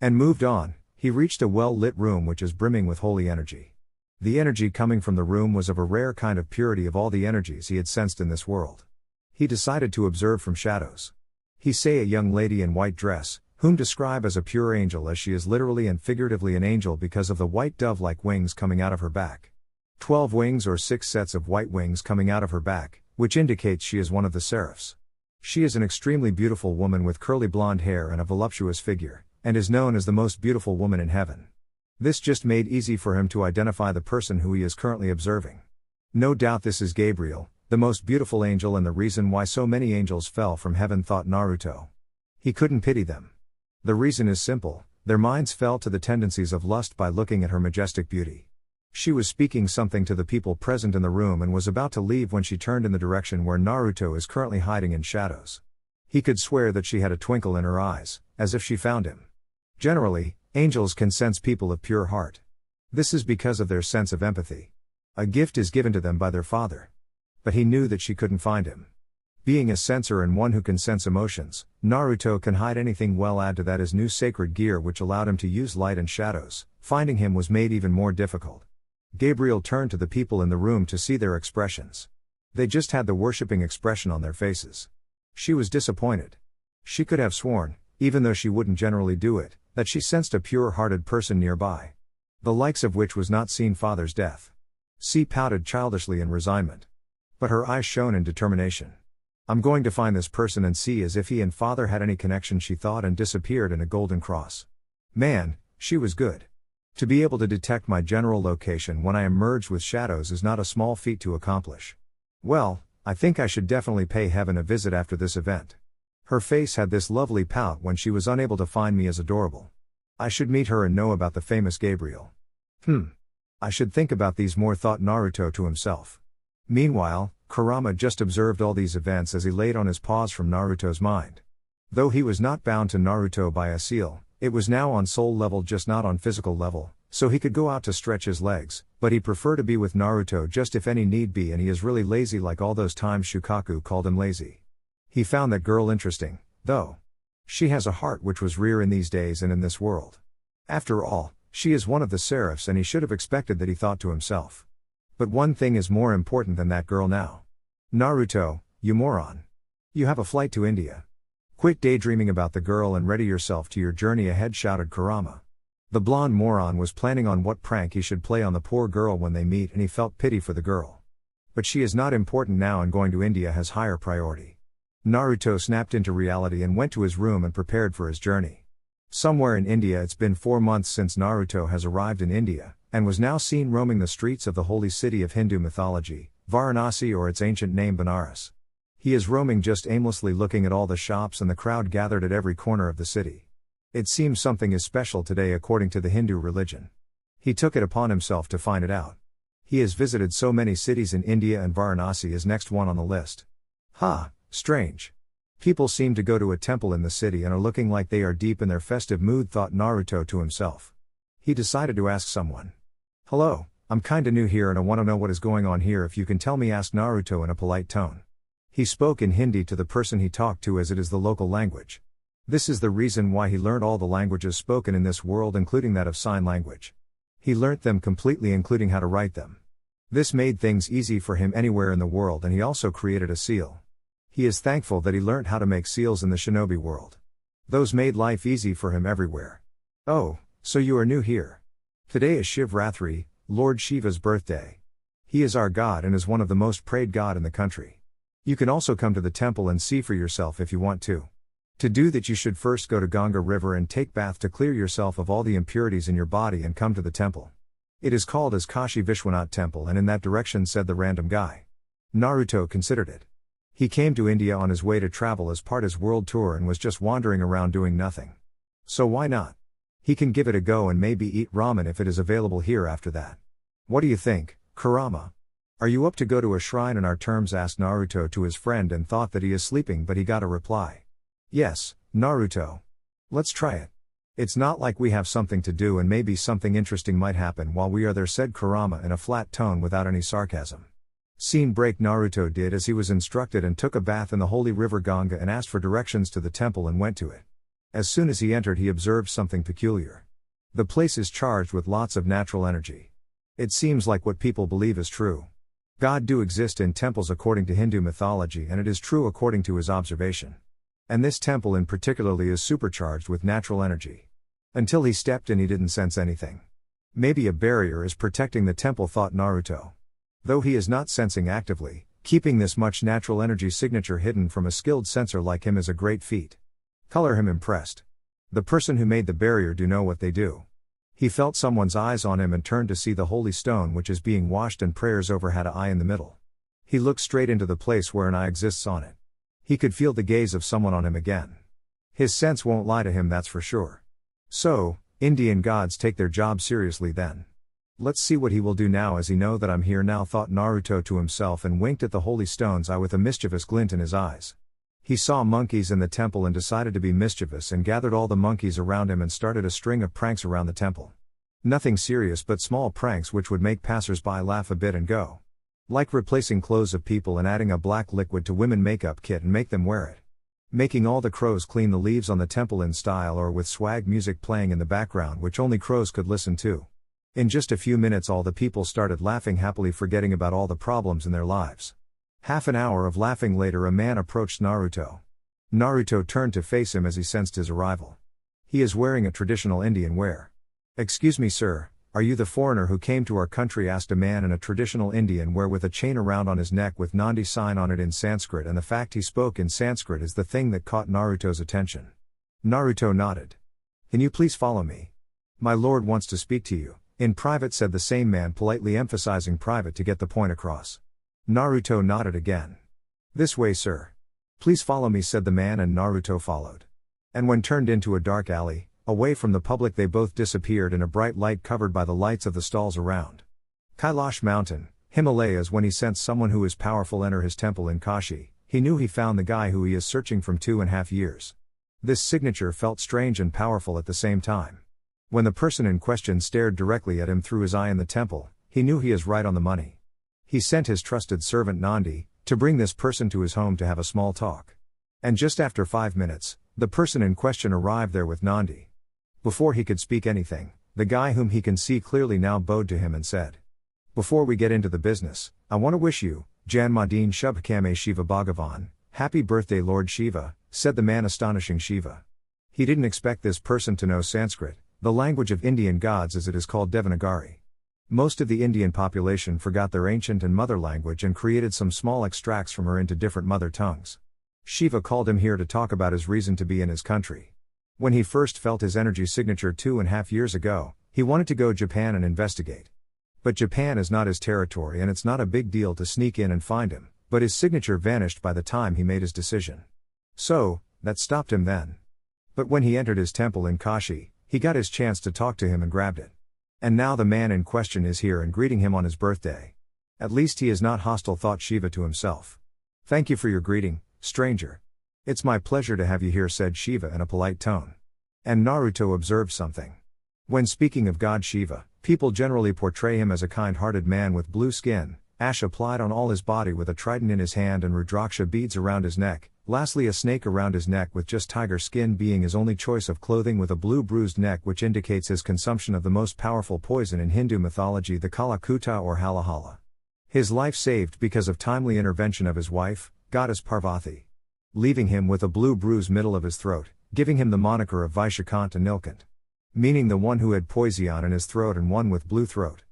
And moved on. He reached a well-lit room which is brimming with holy energy. The energy coming from the room was of a rare kind of purity of all the energies he had sensed in this world. He decided to observe from shadows. He saw a young lady in white dress, whom describe as a pure angel, as she is literally and figuratively an angel because of the white dove-like wings coming out of her back. 12 wings or 6 sets of white wings coming out of her back, which indicates she is one of the seraphs. She is an extremely beautiful woman with curly blonde hair and a voluptuous figure, and is known as the most beautiful woman in heaven. This just made easy for him to identify the person who he is currently observing. No doubt this is Gabriel, the most beautiful angel and the reason why so many angels fell from heaven, thought Naruto. He couldn't pity them. The reason is simple, their minds fell to the tendencies of lust by looking at her majestic beauty. She was speaking something to the people present in the room and was about to leave when she turned in the direction where Naruto is currently hiding in shadows. He could swear that she had a twinkle in her eyes, as if she found him. Generally, angels can sense people of pure heart. This is because of their sense of empathy. A gift is given to them by their father. But he knew that she couldn't find him. Being a sensor and one who can sense emotions, Naruto can hide anything. Well, add to that his new sacred gear which allowed him to use light and shadows. Finding him was made even more difficult. Gabriel turned to the people in the room to see their expressions. They just had the worshipping expression on their faces. She was disappointed. She could have sworn, even though she wouldn't generally do it, that she sensed a pure-hearted person nearby. The likes of which was not seen father's death. She pouted childishly in resignment. But her eyes shone in determination. I'm going to find this person and see as if he and father had any connection, she thought, and disappeared in a golden cross. Man, she was good. To be able to detect my general location when I emerged with shadows is not a small feat to accomplish. Well, I think I should definitely pay heaven a visit after this event. Her face had this lovely pout when she was unable to find me as adorable. I should meet her and know about the famous Gabriel. I should think about these more, thought Naruto to himself. Meanwhile, Kurama just observed all these events as he laid on his paws from Naruto's mind. Though he was not bound to Naruto by a seal, it was now on soul level, just not on physical level, so he could go out to stretch his legs, but he'd prefer to be with Naruto just if any need be, and he is really lazy like all those times Shukaku called him lazy. He found that girl interesting, though. She has a heart which was rare in these days and in this world. After all, she is one of the seraphs and he should have expected that, he thought to himself. But one thing is more important than that girl now. Naruto, you moron. You have a flight to India. Quit daydreaming about the girl and ready yourself to your journey ahead, shouted Kurama. The blonde moron was planning on what prank he should play on the poor girl when they meet, and he felt pity for the girl. But she is not important now and going to India has higher priority. Naruto snapped into reality and went to his room and prepared for his journey. Somewhere in India. It's been 4 months since Naruto has arrived in India, and was now seen roaming the streets of the holy city of Hindu mythology, Varanasi, or its ancient name Benares. He is roaming just aimlessly, looking at all the shops and the crowd gathered at every corner of the city. It seems something is special today according to the Hindu religion. He took it upon himself to find it out. He has visited so many cities in India and Varanasi is next one on the list. Strange. People seem to go to a temple in the city and are looking like they are deep in their festive mood, thought Naruto to himself. He decided to ask someone. Hello, I'm kinda new here and I wanna know what is going on here, if you can tell me, asked Naruto in a polite tone. He spoke in Hindi to the person he talked to as it is the local language. This is the reason why he learned all the languages spoken in this world, including that of sign language. He learnt them completely, including how to write them. This made things easy for him anywhere in the world, and he also created a seal. He is thankful that he learnt how to make seals in the shinobi world. Those made life easy for him everywhere. Oh, so you are new here. Today is Shivratri, Lord Shiva's birthday. He is our god and is one of the most prayed god in the country. You can also come to the temple and see for yourself if you want to. To do that you should first go to Ganga river and take bath to clear yourself of all the impurities in your body and come to the temple. It is called as Kashi Vishwanath temple and in that direction, said the random guy. Naruto considered it. He came to India on his way to travel as part of his world tour and was just wandering around doing nothing. So why not? He can give it a go and maybe eat ramen if it is available here after that. What do you think, Kurama? Are you up to go to a shrine in our terms, asked Naruto to his friend, and thought that he is sleeping, but he got a reply. Yes, Naruto. Let's try it. It's not like we have something to do and maybe something interesting might happen while we are there, said Kurama in a flat tone without any sarcasm. Scene break. Naruto did as he was instructed and took a bath in the holy river Ganga and asked for directions to the temple and went to it. As soon as he entered he observed something peculiar. The place is charged with lots of natural energy. It seems like what people believe is true. God do exist in temples according to Hindu mythology, and it is true according to his observation. And this temple in particularly is supercharged with natural energy. Until he stepped in he didn't sense anything. Maybe a barrier is protecting the temple, thought Naruto. Though he is not sensing actively, keeping this much natural energy signature hidden from a skilled sensor like him is a great feat. Color him impressed. The person who made the barrier do know what they do. He felt someone's eyes on him and turned to see the holy stone which is being washed and prayers over had an eye in the middle. He looked straight into the place where an eye exists on it. He could feel the gaze of someone on him again. His sense won't lie to him, that's for sure. So, Indian gods take their job seriously then. Let's see what he will do now. As he know that I'm here now, thought Naruto to himself, and winked at the holy stone's eye with a mischievous glint in his eyes. He saw monkeys in the temple and decided to be mischievous and gathered all the monkeys around him and started a string of pranks around the temple. Nothing serious but small pranks which would make passers-by laugh a bit and go. Like replacing clothes of people and adding a black liquid to women makeup kit and make them wear it. Making all the crows clean the leaves on the temple in style or with swag music playing in the background which only crows could listen to. In just a few minutes all the people started laughing happily, forgetting about all the problems in their lives. Half an hour of laughing later, a man approached Naruto. Naruto turned to face him as he sensed his arrival. He is wearing a traditional Indian wear. "Excuse me, sir, are you the foreigner who came to our country?" asked a man in a traditional Indian wear with a chain around on his neck with Nandi sign on it in Sanskrit, and the fact he spoke in Sanskrit is the thing that caught Naruto's attention. Naruto nodded. "Can you please follow me? My lord wants to speak to you in private," said the same man, politely emphasizing private to get the point across. Naruto nodded again. "This way, sir. Please follow me," said the man, and Naruto followed. And when turned into a dark alley, away from the public, they both disappeared in a bright light covered by the lights of the stalls around. Kailash Mountain, Himalayas. When he sensed someone who is powerful enter his temple in Kashi, he knew he found the guy who he is searching from 2.5 years. This signature felt strange and powerful at the same time. When the person in question stared directly at him through his eye in the temple, he knew he is right on the money. He sent his trusted servant Nandi to bring this person to his home to have a small talk. And just after 5 minutes, the person in question arrived there with Nandi. Before he could speak anything, the guy whom he can see clearly now bowed to him and said, "Before we get into the business, I want to wish you, Janmadin Shubhkame Shiva Bhagavan, happy birthday Lord Shiva," said the man, astonishing Shiva. He didn't expect this person to know Sanskrit, the language of Indian gods as it is called Devanagari. Most of the Indian population forgot their ancient and mother language and created some small extracts from her into different mother tongues. Shiva called him here to talk about his reason to be in his country. When he first felt his energy signature 2.5 years ago, he wanted to go to Japan and investigate. But Japan is not his territory and it's not a big deal to sneak in and find him, but his signature vanished by the time he made his decision. So, that stopped him then. But when he entered his temple in Kashi, he got his chance to talk to him and grabbed it. And now the man in question is here and greeting him on his birthday. At least he is not hostile, thought Shiva to himself. "Thank you for your greeting, stranger. It's my pleasure to have you here," said Shiva in a polite tone. And Naruto observed something. When speaking of God Shiva, people generally portray him as a kind-hearted man with blue skin, ash applied on all his body with a trident in his hand and rudraksha beads around his neck, lastly a snake around his neck with just tiger skin being his only choice of clothing, with a blue bruised neck which indicates his consumption of the most powerful poison in Hindu mythology, the Kalakuta or Halahala. His life saved because of timely intervention of his wife, goddess Parvati. Leaving him with a blue bruise middle of his throat, giving him the moniker of Vaishakanta Nilkant. Meaning the one who had poison in his throat and one with blue throat.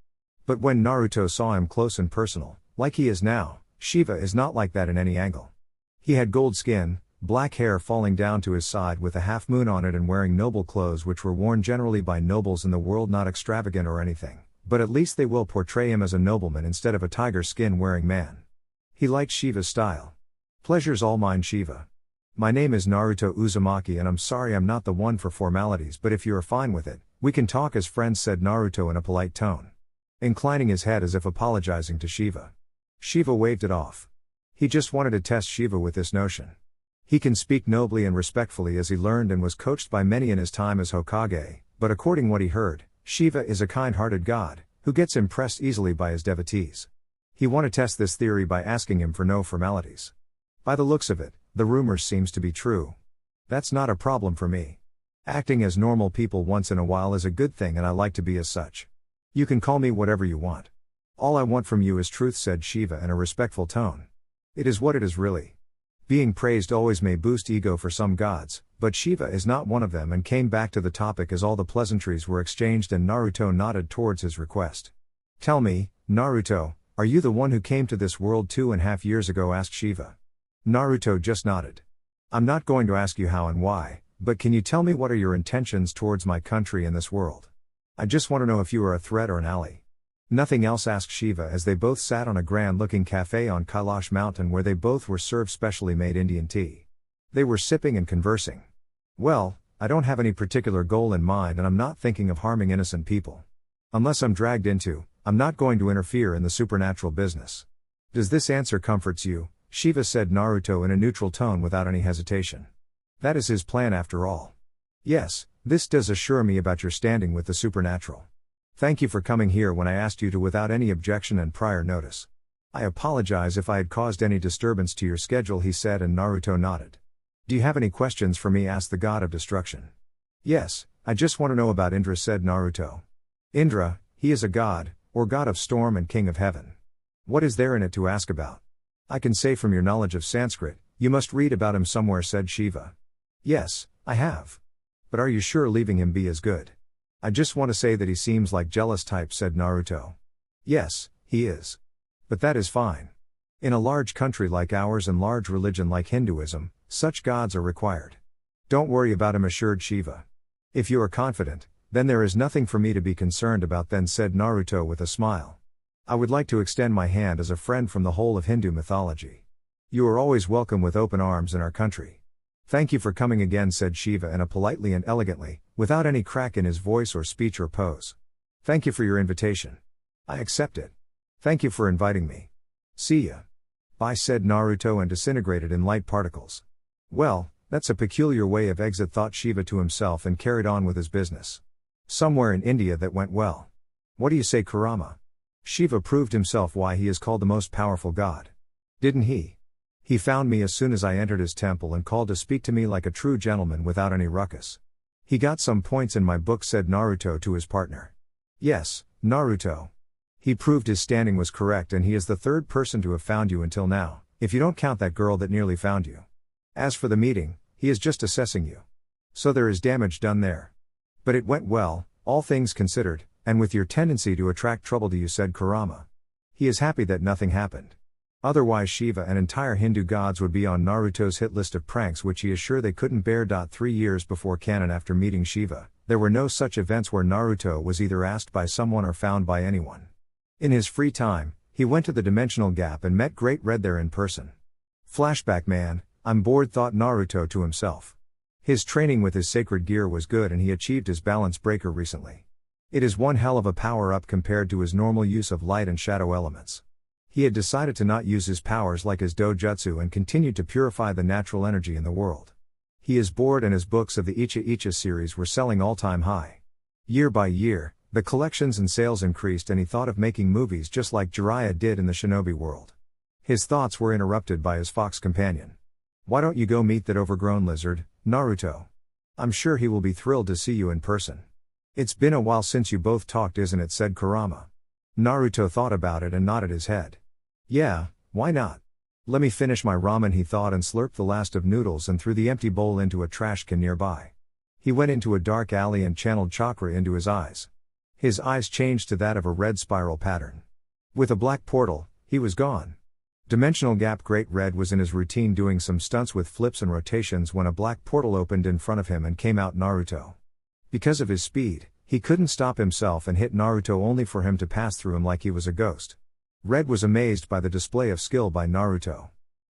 But when Naruto saw him close and personal, like he is now, Shiva is not like that in any angle. He had gold skin, black hair falling down to his side with a half moon on it, and wearing noble clothes which were worn generally by nobles in the world, not extravagant or anything, but at least they will portray him as a nobleman instead of a tiger skin wearing man. He liked Shiva's style. "Pleasure's all mine, Shiva. My name is Naruto Uzumaki and I'm sorry I'm not the one for formalities, but if you are fine with it, we can talk as friends," said Naruto in a polite tone. Inclining his head as if apologizing to Shiva. Shiva waved it off. He just wanted to test Shiva with this notion. He can speak nobly and respectfully as he learned and was coached by many in his time as Hokage, but according what he heard, Shiva is a kind-hearted god, who gets impressed easily by his devotees. He want to test this theory by asking him for no formalities. By the looks of it, the rumors seems to be true. That's not a problem for me. Acting as normal people once in a while is a good thing and I like to be as such. You can call me whatever you want. All I want from you is truth, said Shiva in a respectful tone. It is what it is really. Being praised always may boost ego for some gods, but Shiva is not one of them, and came back to the topic as all the pleasantries were exchanged and Naruto nodded towards his request. Tell me, Naruto, are you the one who came to this world 2.5 years ago? Asked Shiva. Naruto just nodded. I'm not going to ask you how and why, but can you tell me what are your intentions towards my country and this world? I just want to know if you are a threat or an ally. Nothing else, asked Shiva as they both sat on a grand-looking cafe on Kailash Mountain where they both were served specially made Indian tea. They were sipping and conversing. Well, I don't have any particular goal in mind and I'm not thinking of harming innocent people. Unless I'm dragged into, I'm not going to interfere in the supernatural business. Does this answer comforts you? Shiva said Naruto in a neutral tone without any hesitation. That is his plan after all. Yes, this does assure me about your standing with the supernatural. Thank you for coming here when I asked you to without any objection and prior notice. I apologize if I had caused any disturbance to your schedule, he said, and Naruto nodded. Do you have any questions for me? Asked the god of destruction. Yes, I just want to know about Indra, said Naruto. Indra, he is a god, or god of storm and king of heaven. What is there in it to ask about? I can say from your knowledge of Sanskrit, you must read about him somewhere, said Shiva. Yes, I have. But are you sure leaving him be is good? I just want to say that he seems like jealous type, said Naruto. Yes, he is. But that is fine. In a large country like ours and large religion like Hinduism, such gods are required. Don't worry about him, assured Shiva. If you are confident, then there is nothing for me to be concerned about then, said Naruto with a smile. I would like to extend my hand as a friend from the whole of Hindu mythology. You are always welcome with open arms in our country. Thank you for coming again, said Shiva in a politely and elegantly, without any crack in his voice or speech or pose. Thank you for your invitation. I accept it. Thank you for inviting me. See ya. Bye, said Naruto and disintegrated in light particles. Well, that's a peculiar way of exit, thought Shiva to himself, and carried on with his business. Somewhere in India that went well. What do you say, Kurama? Shiva proved himself why he is called the most powerful god. Didn't he? He found me as soon as I entered his temple and called to speak to me like a true gentleman without any ruckus. He got some points in my book, said Naruto to his partner. Yes, Naruto. He proved his standing was correct, and he is the third person to have found you until now, if you don't count that girl that nearly found you. As for the meeting, he is just assessing you. So there is damage done there. But it went well, all things considered, and with your tendency to attract trouble to you, said Kurama. He is happy that nothing happened. Otherwise Shiva and entire Hindu gods would be on Naruto's hit list of pranks, which he is sure they couldn't bear. 3 years before canon, after meeting Shiva, there were no such events where Naruto was either asked by someone or found by anyone. In his free time, he went to the dimensional gap and met Great Red there in person. Flashback man, I'm bored, thought Naruto to himself. His training with his sacred gear was good and he achieved his balance breaker recently. It is one hell of a power-up compared to his normal use of light and shadow elements. He had decided to not use his powers like his dojutsu and continued to purify the natural energy in the world. He is bored and his books of the Icha Icha series were selling all-time high. Year by year, the collections and sales increased and he thought of making movies just like Jiraiya did in the shinobi world. His thoughts were interrupted by his fox companion. Why don't you go meet that overgrown lizard, Naruto? I'm sure he will be thrilled to see you in person. It's been a while since you both talked, isn't it, said Kurama. Naruto thought about it and nodded his head. Yeah, why not? Let me finish my ramen, he thought, and slurped the last of noodles and threw the empty bowl into a trash can nearby. He went into a dark alley and channeled chakra into his eyes. His eyes changed to that of a red spiral pattern. With a black portal, he was gone. Dimensional Gap Great Red was in his routine doing some stunts with flips and rotations when a black portal opened in front of him and came out Naruto. Because of his speed, he couldn't stop himself and hit Naruto only for him to pass through him like he was a ghost. Red was amazed by the display of skill by Naruto.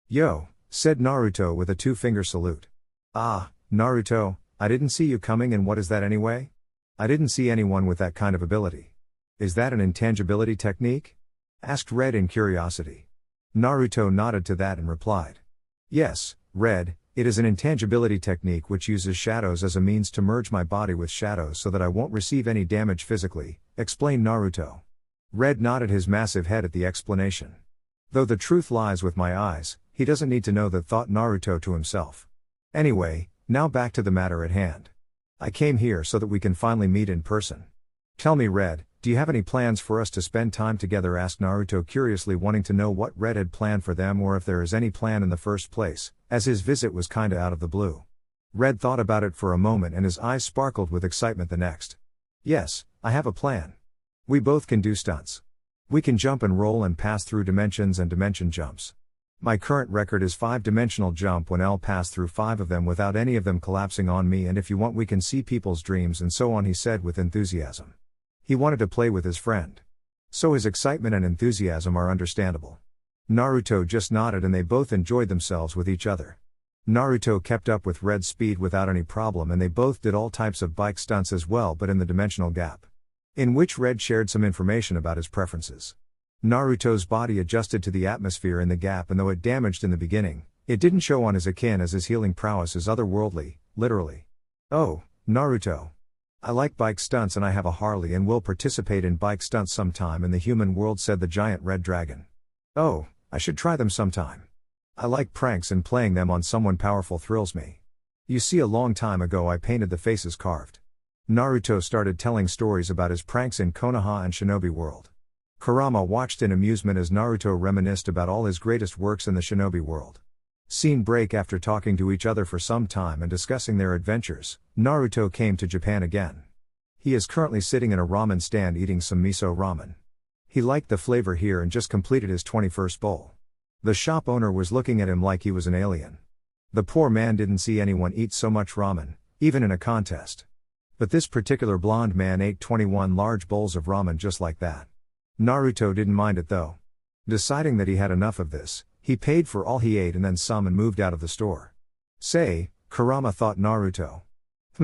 Yo, said Naruto with a 2-finger salute. Ah, Naruto, I didn't see you coming, and what is that anyway? I didn't see anyone with that kind of ability. Is that an intangibility technique? Asked Red in curiosity. Naruto nodded to that and replied. Yes, Red, it is an intangibility technique which uses shadows as a means to merge my body with shadows so that I won't receive any damage physically, explained Naruto. Red nodded his massive head at the explanation. Though the truth lies with my eyes, he doesn't need to know that, thought Naruto to himself. Anyway, now back to the matter at hand. I came here so that we can finally meet in person. Tell me, Red, do you have any plans for us to spend time together? Asked Naruto curiously, wanting to know what Red had planned for them or if there is any plan in the first place, as his visit was kinda out of the blue. Red thought about it for a moment and his eyes sparkled with excitement the next. Yes, I have a plan. We both can do stunts. We can jump and roll and pass through dimensions and dimension jumps. My current record is 5-dimensional jump when I'll pass through 5 of them without any of them collapsing on me, and if you want we can see people's dreams and so on, he said with enthusiasm. He wanted to play with his friend. So his excitement and enthusiasm are understandable. Naruto just nodded and they both enjoyed themselves with each other. Naruto kept up with Red's speed without any problem and they both did all types of bike stunts as well, but in the dimensional gap, in which Red shared some information about his preferences. Naruto's body adjusted to the atmosphere in the gap, and though it damaged in the beginning, it didn't show on his akin as his healing prowess is otherworldly, literally. Oh, Naruto. I like bike stunts and I have a Harley and will participate in bike stunts sometime in the human world, said the giant red dragon. Oh, I should try them sometime. I like pranks and playing them on someone powerful thrills me. You see, a long time ago I painted the faces carved. Naruto started telling stories about his pranks in Konoha and Shinobi World. Kurama watched in amusement as Naruto reminisced about all his greatest works in the Shinobi World. Scene break. After talking to each other for some time and discussing their adventures, Naruto came to Japan again. He is currently sitting in a ramen stand eating some miso ramen. He liked the flavor here and just completed his 21st bowl. The shop owner was looking at him like he was an alien. The poor man didn't see anyone eat so much ramen, even in a contest. But this particular blonde man ate 21 large bowls of ramen just like that. Naruto didn't mind it though. Deciding that he had enough of this, he paid for all he ate and then some and moved out of the store. Say, Kurama, thought Naruto.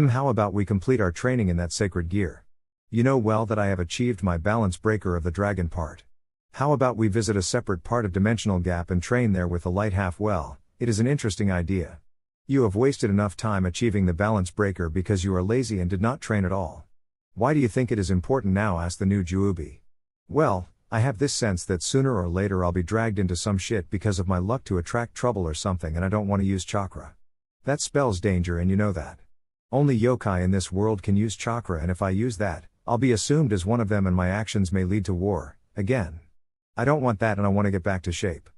How about we complete our training in that sacred gear? You know well that I have achieved my balance breaker of the dragon part. How about we visit a separate part of dimensional gap and train there with the light half? Well, it is an interesting idea. You have wasted enough time achieving the balance breaker because you are lazy and did not train at all. Why do you think it is important now? Asked the new Juubi. Well, I have this sense that sooner or later I'll be dragged into some shit because of my luck to attract trouble or something, and I don't want to use chakra. That spells danger and you know that. Only yokai in this world can use chakra, and if I use that, I'll be assumed as one of them and my actions may lead to war, again. I don't want that and I want to get back to shape.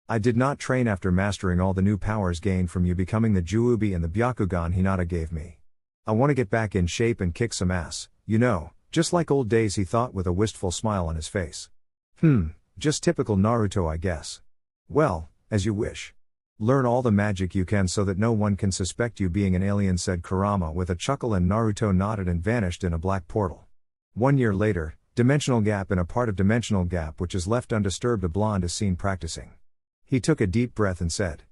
I did not train after mastering all the new powers gained from you becoming the Juubi and the Byakugan Hinata gave me. I want to get back in shape and kick some ass, you know, just like old days, he thought with a wistful smile on his face. Just typical Naruto, I guess. Well, as you wish. Learn all the magic you can so that no one can suspect you being an alien, said Kurama with a chuckle, and Naruto nodded and vanished in a black portal. 1 year later, dimensional gap. In a part of dimensional gap which is left undisturbed, a blonde is seen practicing. He took a deep breath and said,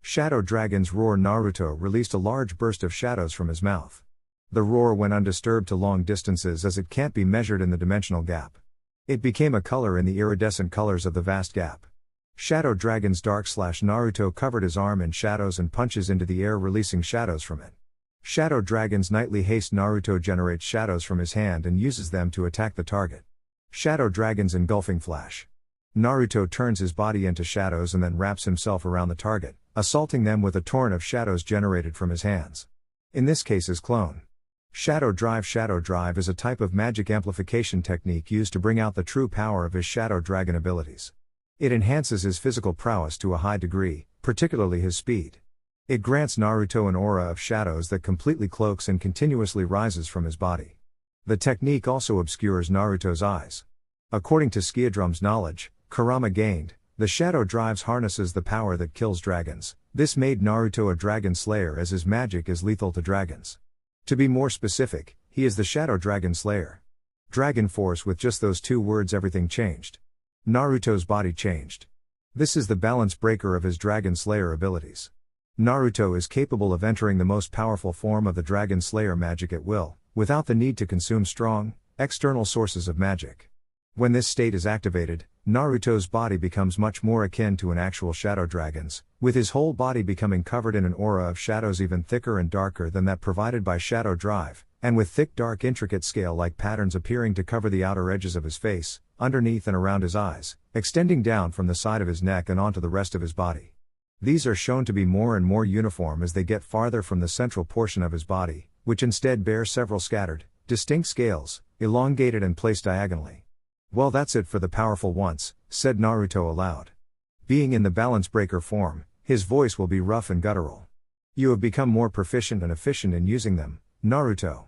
"Shadow dragons roar." Naruto released a large burst of shadows from his mouth. The roar went undisturbed to long distances as it can't be measured in the dimensional gap. It became a color in the iridescent colors of the vast gap. Shadow dragons dark / Naruto covered his arm in shadows and punches into the air, releasing shadows from it. Shadow dragons nightly haste. Naruto generates shadows from his hand and uses them to attack the target. Shadow dragons engulfing flash. Naruto turns his body into shadows and then wraps himself around the target, assaulting them with a torrent of shadows generated from his hands. In this case his clone. Shadow Drive. Shadow Drive is a type of magic amplification technique used to bring out the true power of his shadow dragon abilities. It enhances his physical prowess to a high degree, particularly his speed. It grants Naruto an aura of shadows that completely cloaks and continuously rises from his body. The technique also obscures Naruto's eyes. According to Skiadrum's knowledge, Kurama gained, the Shadow Drives harnesses the power that kills dragons. This made Naruto a dragon slayer as his magic is lethal to dragons. To be more specific, he is the Shadow Dragon Slayer. Dragon Force. With just those 2 words everything changed. Naruto's body changed. This is the balance breaker of his Dragon Slayer abilities. Naruto is capable of entering the most powerful form of the Dragon Slayer magic at will, without the need to consume strong, external sources of magic. When this state is activated, Naruto's body becomes much more akin to an actual shadow dragon's, with his whole body becoming covered in an aura of shadows even thicker and darker than that provided by Shadow Drive, and with thick dark intricate scale-like patterns appearing to cover the outer edges of his face, underneath and around his eyes, extending down from the side of his neck and onto the rest of his body. These are shown to be more and more uniform as they get farther from the central portion of his body, which instead bears several scattered, distinct scales, elongated and placed diagonally. Well, that's it for the powerful once, said Naruto aloud. Being in the balance breaker form, His voice will be rough and guttural. You have become more proficient and efficient in using them, Naruto.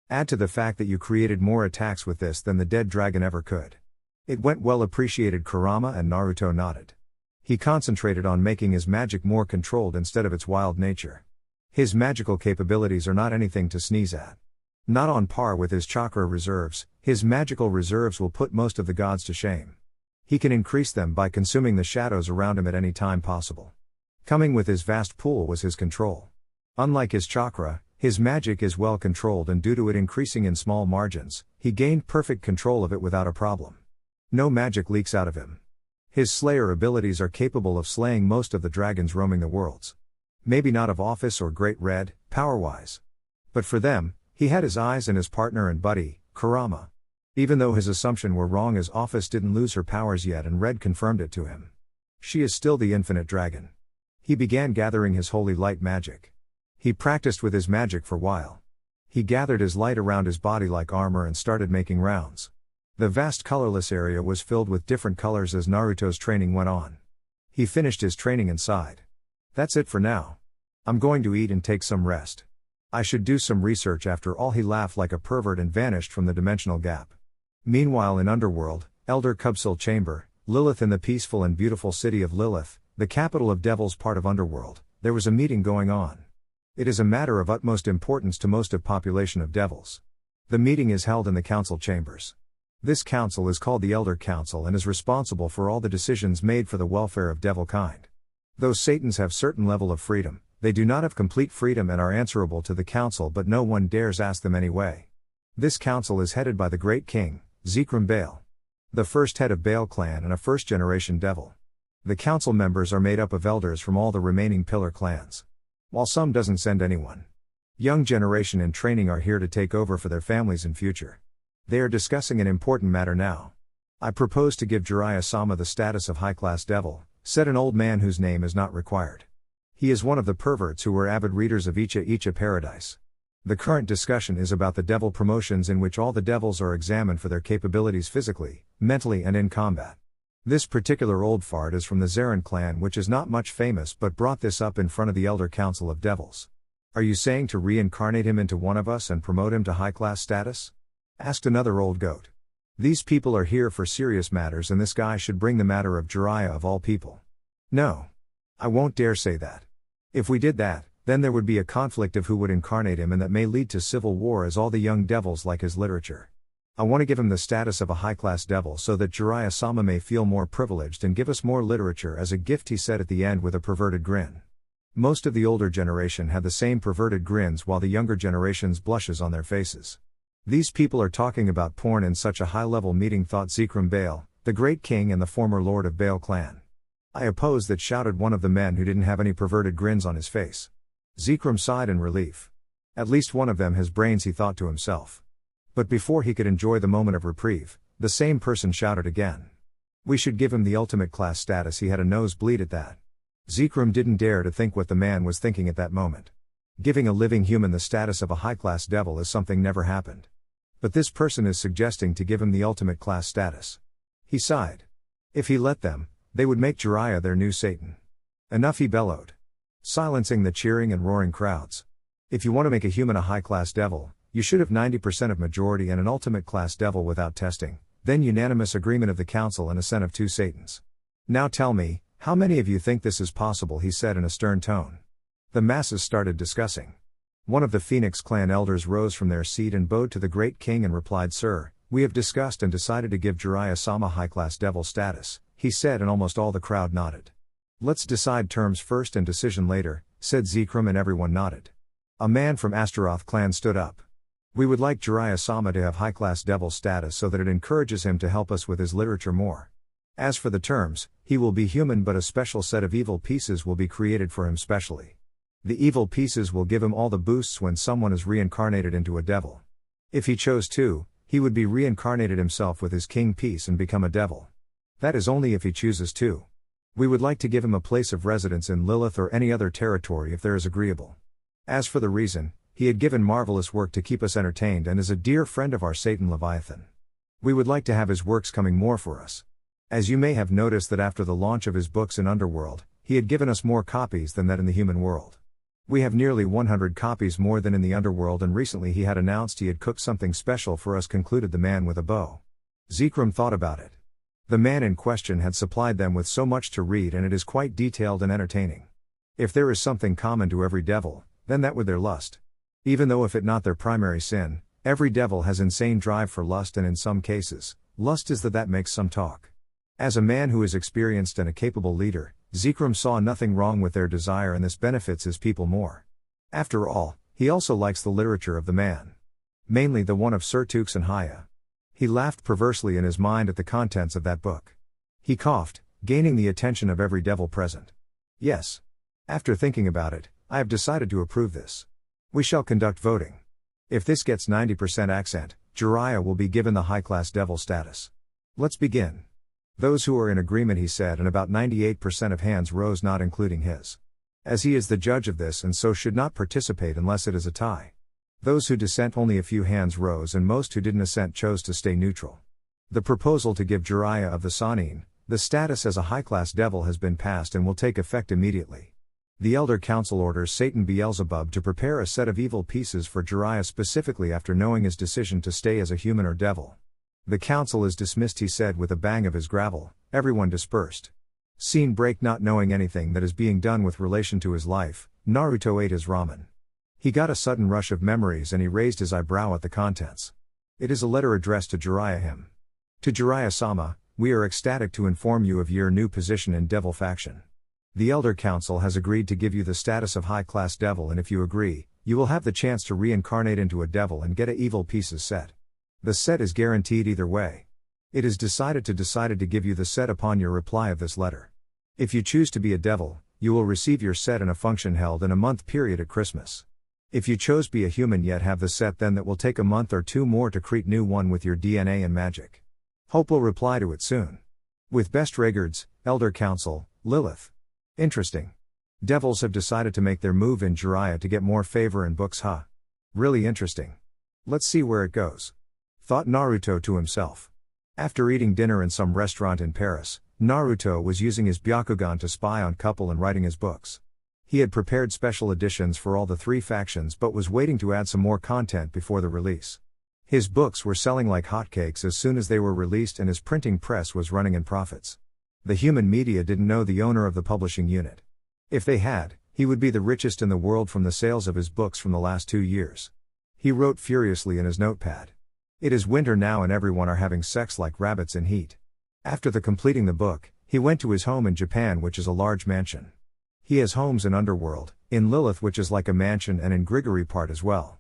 Add to the fact that you created more attacks with this than the dead dragon ever could. It went well, appreciated Kurama, and Naruto nodded. He concentrated on making his magic more controlled instead of its wild nature. His magical capabilities are not anything to sneeze at. Not on par with his chakra reserves, his magical reserves will put most of the gods to shame. He can increase them by consuming the shadows around him at any time possible. Coming with his vast pool was his control. Unlike his chakra, his magic is well controlled, and due to it increasing in small margins, he gained perfect control of it without a problem. No magic leaks out of him. His slayer abilities are capable of slaying most of the dragons roaming the worlds. Maybe not of Office or Great Red, power-wise. But for them, he had his eyes and his partner and buddy, Kurama. Even though his assumption were wrong, his Office didn't lose her powers yet, and Red confirmed it to him. She is still the infinite dragon. He began gathering his holy light magic. He practiced with his magic for a while. He gathered his light around his body like armor and started making rounds. The vast colorless area was filled with different colors as Naruto's training went on. He finished his training and sighed. That's it for now. I'm going to eat and take some rest. I should do some research after all. He laughed like a pervert and vanished from the dimensional gap. Meanwhile, in Underworld, Elder Cubsil Chamber, Lilith, in the peaceful and beautiful city of Lilith, the capital of Devils, part of Underworld, there was a meeting going on. It is a matter of utmost importance to most of population of Devils. The meeting is held in the council chambers. This council is called the Elder Council and is responsible for all the decisions made for the welfare of devil kind. Though Satans have certain level of freedom, they do not have complete freedom and are answerable to the council, but no one dares ask them anyway. This council is headed by the great king, Zekrom Baal, the first head of Baal clan and a first-generation devil. The council members are made up of elders from all the remaining pillar clans. While some doesn't send anyone. Young generation in training are here to take over for their families in future. They are discussing an important matter now. I propose to give Jiraiya-sama the status of high-class devil, said an old man whose name is not required. He is one of the perverts who were avid readers of Icha Paradise. The current discussion is about the devil promotions, in which all the devils are examined for their capabilities physically, mentally, and in combat. This particular old fart is from the Zarin clan, which is not much famous, but brought this up in front of the Elder Council of Devils. Are you saying to reincarnate him into one of us and promote him to high-class status? Asked another old goat. These people are here for serious matters, and this guy should bring the matter of Jiraiya of all people. No. I won't dare say that. If we did that, then there would be a conflict of who would incarnate him, and that may lead to civil war, as all the young devils like his literature. I want to give him the status of a high-class devil so that Jiraiya-sama may feel more privileged and give us more literature as a gift, he said at the end with a perverted grin. Most of the older generation had the same perverted grins, while the younger generation's blushes on their faces. These people are talking about porn in such a high-level meeting, thought Zekrom Baal, the great king and the former lord of Baal clan. I oppose that, shouted one of the men who didn't have any perverted grins on his face. Zekrom sighed in relief. At least one of them has brains, he thought to himself. But before he could enjoy the moment of reprieve, the same person shouted again. We should give him the ultimate class status. He had a nosebleed at that. Zekrom didn't dare to think what the man was thinking at that moment. Giving a living human the status of a high-class devil is something never happened. But this person is suggesting to give him the ultimate class status. He sighed. If he let them, they would make Jiraiya their new Satan. Enough, he bellowed, silencing the cheering and roaring crowds. If you want to make a human a high-class devil, you should have 90% of majority and an ultimate class devil without testing, then unanimous agreement of the council and assent of 2 Satans. Now tell me, how many of you think this is possible, he said in a stern tone. The masses started discussing. One of the Phoenix clan elders rose from their seat and bowed to the great king and replied, Sir, we have discussed and decided to give Jiraiya-sama high-class devil status, he said, and almost all the crowd nodded. Let's decide terms first and decision later, said Zekrom, and everyone nodded. A man from Astaroth clan stood up. We would like Jiraiya-sama to have high-class devil status so that it encourages him to help us with his literature more. As for the terms, he will be human, but a special set of evil pieces will be created for him specially. The evil pieces will give him all the boosts when someone is reincarnated into a devil. If he chose to, he would be reincarnated himself with his king piece and become a devil. That is only if he chooses to. We would like to give him a place of residence in Lilith or any other territory if there is agreeable. As for the reason, he had given marvelous work to keep us entertained and is a dear friend of our Satan Leviathan. We would like to have his works coming more for us. As you may have noticed that after the launch of his books in Underworld, He had given us more copies than that in the human world. We have nearly 100 copies more than in the underworld, and recently he had announced he had cooked something special for us, concluded the man with a bow. Zikram thought about it. The man in question had supplied them with so much to read, and it is quite detailed and entertaining. If there is something common to every devil, then that would their lust. Even though if it not their primary sin, every devil has insane drive for lust, and in some cases, lust is that makes some talk. As a man who is experienced and a capable leader, Zikram saw nothing wrong with their desire, and this benefits his people more. After all, he also likes the literature of the man. Mainly the one of Surtux and Haya. He laughed perversely in his mind at the contents of that book. He coughed, gaining the attention of every devil present. Yes. After thinking about it, I have decided to approve this. We shall conduct voting. If this gets 90% accent, Jiraiya will be given the high-class devil status. Let's begin. Those who are in agreement, he said, and about 98% of hands rose, not including his. As he is the judge of this and so should not participate unless it is a tie. Those who dissent, only a few hands rose, and most who didn't assent chose to stay neutral. The proposal to give Jiraiya of the Sanin the status as a high-class devil has been passed and will take effect immediately. The Elder Council orders Satan Beelzebub to prepare a set of evil pieces for Jiraiya specifically after knowing his decision to stay as a human or devil. The council is dismissed, he said with a bang of his gravel. Everyone dispersed. Scene break. Not knowing anything that is being done with relation to his life, Naruto ate his ramen. He got a sudden rush of memories and he raised his eyebrow at the contents. It is a letter addressed to Jiraiya him. To Jiraiya-sama, we are ecstatic to inform you of your new position in Devil Faction. The Elder Council has agreed to give you the status of high-class devil, and if you agree, you will have the chance to reincarnate into a devil and get a evil pieces set. The set is guaranteed either way. It is decided to give you the set upon your reply of this letter. If you choose to be a devil, you will receive your set in a function held in a month period at Christmas. If you chose be a human yet have the set, then that will take a month or two more to create new one with your DNA and magic. Hope will reply to it soon. With best regards, Elder Council, Lilith. Interesting. Devils have decided to make their move in Jiraiya to get more favor in books, huh? Really interesting. Let's see where it goes. Thought Naruto to himself. After eating dinner in some restaurant in Paris, Naruto was using his Byakugan to spy on couple and writing his books. He had prepared special editions for all the three factions but was waiting to add some more content before the release. His books were selling like hotcakes as soon as they were released, and his printing press was running in profits. The human media didn't know the owner of the publishing unit. If they had, he would be the richest in the world from the sales of his books from the last 2 years. He wrote furiously in his notepad. It is winter now and everyone are having sex like rabbits in heat. After completing the book, he went to his home in Japan, which is a large mansion. He has homes in Underworld, in Lilith, which is like a mansion, and in Grigori Part as well.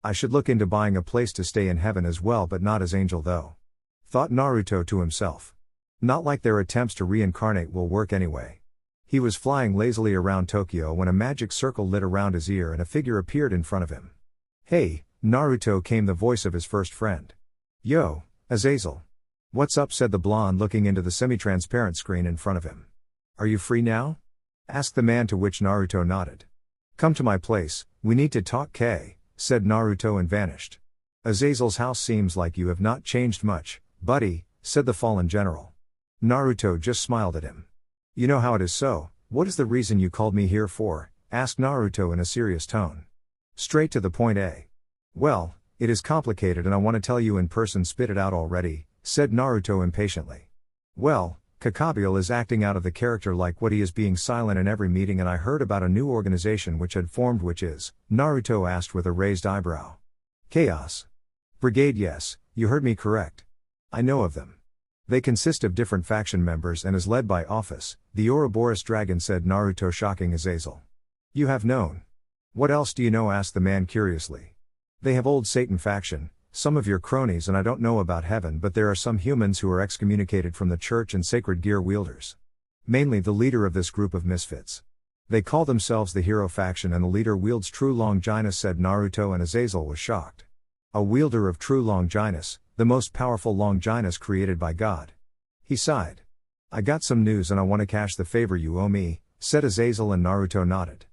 I should look into buying a place to stay in heaven as well, but not as Angel though. Thought Naruto to himself. Not like their attempts to reincarnate will work anyway. He was flying lazily around Tokyo when a magic circle lit around his ear and a figure appeared in front of him. Hey, Naruto, came the voice of his first friend. Yo, Azazel. What's up, said the blonde looking into the semi-transparent screen in front of him. Are you free now? Asked the man, to which Naruto nodded. Come to my place, we need to talk, K, said Naruto and vanished. Azazel's house seems like you have not changed much, buddy, said the fallen general. Naruto just smiled at him. You know how it is, so, what is the reason you called me here for? Asked Naruto in a serious tone. Straight to the point, eh? Well, it is complicated and I want to tell you in person. Spit it out already, said Naruto impatiently. Well, Kakabiel is acting out of the character like what he is, being silent in every meeting, and I heard about a new organization which had formed. Which is? Naruto asked with a raised eyebrow. Chaos Brigade. Yes, you heard me correct. I know of them. They consist of different faction members and is led by Office, the Ouroboros Dragon, said Naruto, shocking Azazel. You have known. What else do you know? Asked the man curiously. They have Old Satan faction, some of your cronies, and I don't know about heaven, but there are some humans who are excommunicated from the church and sacred gear wielders. Mainly the leader of this group of misfits. They call themselves the Hero faction and the leader wields true Longinus, said Naruto, and Azazel was shocked. A wielder of true Longinus, the most powerful Longinus created by God. He sighed. I got some news and I want to cash the favor you owe me, said Azazel, and Naruto nodded.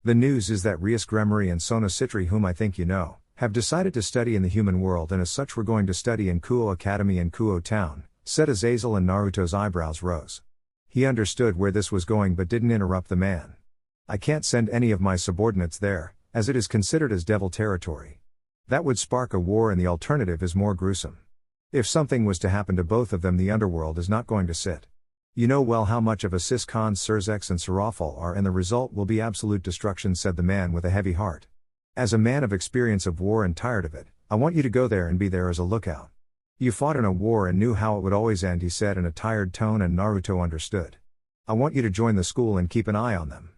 The news is that Rias Gremory and Sona Citri, whom I think you know, have decided to study in the human world, and as such we're going to study in Kuo Academy in Kuo Town, said Azazel, and Naruto's eyebrows rose. He understood where this was going but didn't interrupt the man. I can't send any of my subordinates there, as it is considered as devil territory. That would spark a war and the alternative is more gruesome. If something was to happen to both of them, the underworld is not going to sit. You know well how much of a Sis-Khan Surzex and Serafal are, and the result will be absolute destruction, said the man with a heavy heart. As a man of experience of war and tired of it, I want you to go there and be there as a lookout. You fought in a war and knew how it would always end, he said in a tired tone, and Naruto understood. I want you to join the school and keep an eye on them.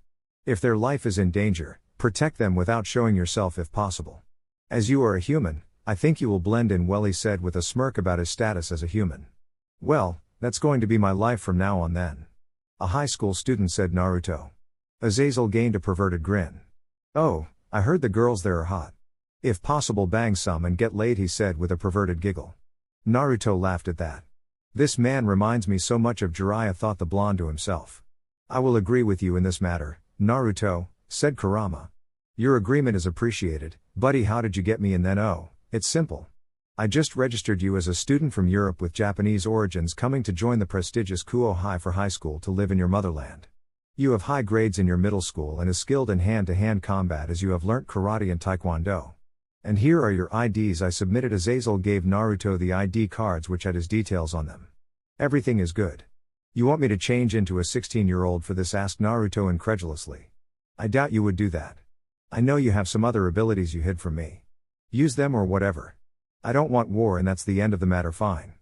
If their life is in danger, protect them without showing yourself if possible. As you are a human, I think you will blend in well, he said with a smirk about his status as a human. Well, that's going to be my life from now on then. A high school student, said Naruto. Azazel gained a perverted grin. Oh, I heard the girls there are hot. If possible bang some and get laid, he said with a perverted giggle. Naruto laughed at that. This man reminds me so much of Jiraiya, thought the blonde to himself. I will agree with you in this matter, Naruto, said Kurama. Your agreement is appreciated, buddy. How did you get me in then? Oh, it's simple. I just registered you as a student from Europe with Japanese origins coming to join the prestigious Kuo High for high school to live in your motherland. You have high grades in your middle school and is skilled in hand-to-hand combat as you have learnt karate and taekwondo. And here are your IDs. I submitted. Azazel gave Naruto the ID cards which had his details on them. Everything is good. You want me to change into a 16-year-old for this? Asked Naruto incredulously. I doubt you would do that. I know you have some other abilities you hid from me. Use them or whatever. I don't want war and that's the end of the matter. Fine.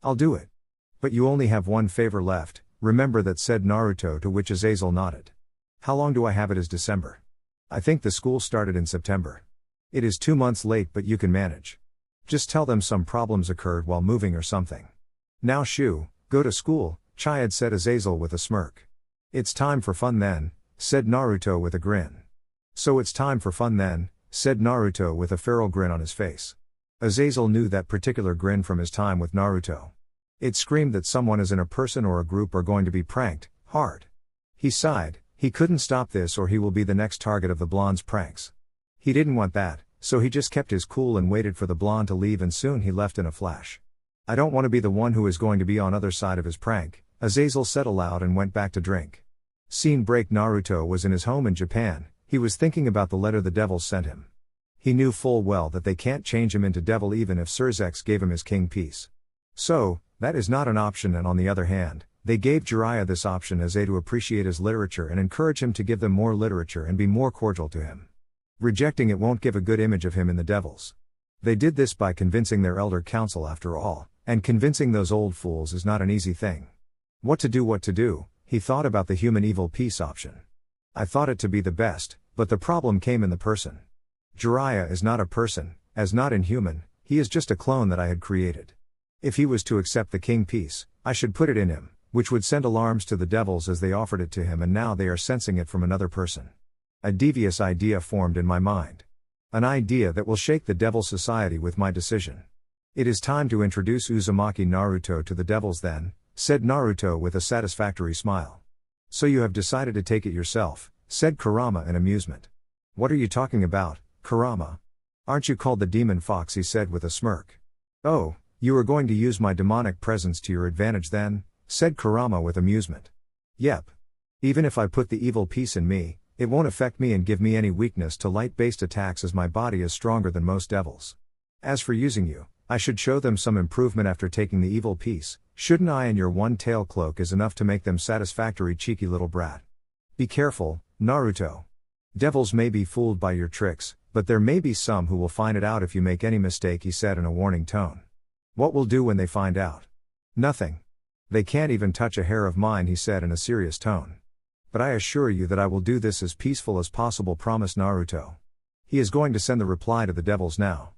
I'll do it. But you only have one favor left, remember that, said Naruto, to which Azazel nodded. How long do I have? It is December. I think the school started in September. It is 2 months late but you can manage. Just tell them some problems occurred while moving or something. Now shoo, go to school, Chayad, said Azazel with a smirk. It's time for fun then, said Naruto with a grin. So it's time for fun then, said Naruto with a feral grin on his face. Azazel knew that particular grin from his time with Naruto. It screamed that someone as in a person or a group are going to be pranked, hard. He sighed, he couldn't stop this or he will be the next target of the blonde's pranks. He didn't want that, so he just kept his cool and waited for the blonde to leave, and soon he left in a flash. I don't want to be the one who is going to be on other side of his prank, Azazel said aloud and went back to drink. Scene break. Naruto was in his home in Japan. He was thinking about the letter the devils sent him. He knew full well that they can't change him into devil even if Surzex gave him his king piece. So, that is not an option, and on the other hand, they gave Jiraiya this option as a to appreciate his literature and encourage him to give them more literature and be more cordial to him. Rejecting it won't give a good image of him in the devils. They did this by convincing their elder council after all, and convincing those old fools is not an easy thing. What to do, he thought about the human evil peace option. I thought it to be the best, but the problem came in the person. Jiraiya is not a person, as not inhuman, he is just a clone that I had created. If he was to accept the king piece, I should put it in him, which would send alarms to the devils as they offered it to him, and now they are sensing it from another person. A devious idea formed in my mind. An idea that will shake the devil society with my decision. It is time to introduce Uzumaki Naruto to the devils then, said Naruto with a satisfactory smile. So you have decided to take it yourself, said Kurama in amusement. What are you talking about, Kurama? Aren't you called the demon fox? He said with a smirk. Oh, you are going to use my demonic presence to your advantage then, said Kurama with amusement. Yep. Even if I put the evil piece in me, it won't affect me and give me any weakness to light-based attacks as my body is stronger than most devils. As for using you, I should show them some improvement after taking the evil piece, shouldn't I? And your one-tail cloak is enough to make them satisfactory, cheeky little brat. Be careful, Naruto. Devils may be fooled by your tricks, but there may be some who will find it out if you make any mistake, he said in a warning tone. What will do when they find out? Nothing. They can't even touch a hair of mine, he said in a serious tone. But I assure you that I will do this as peaceful as possible, promised Naruto. He is going to send the reply to the devils now.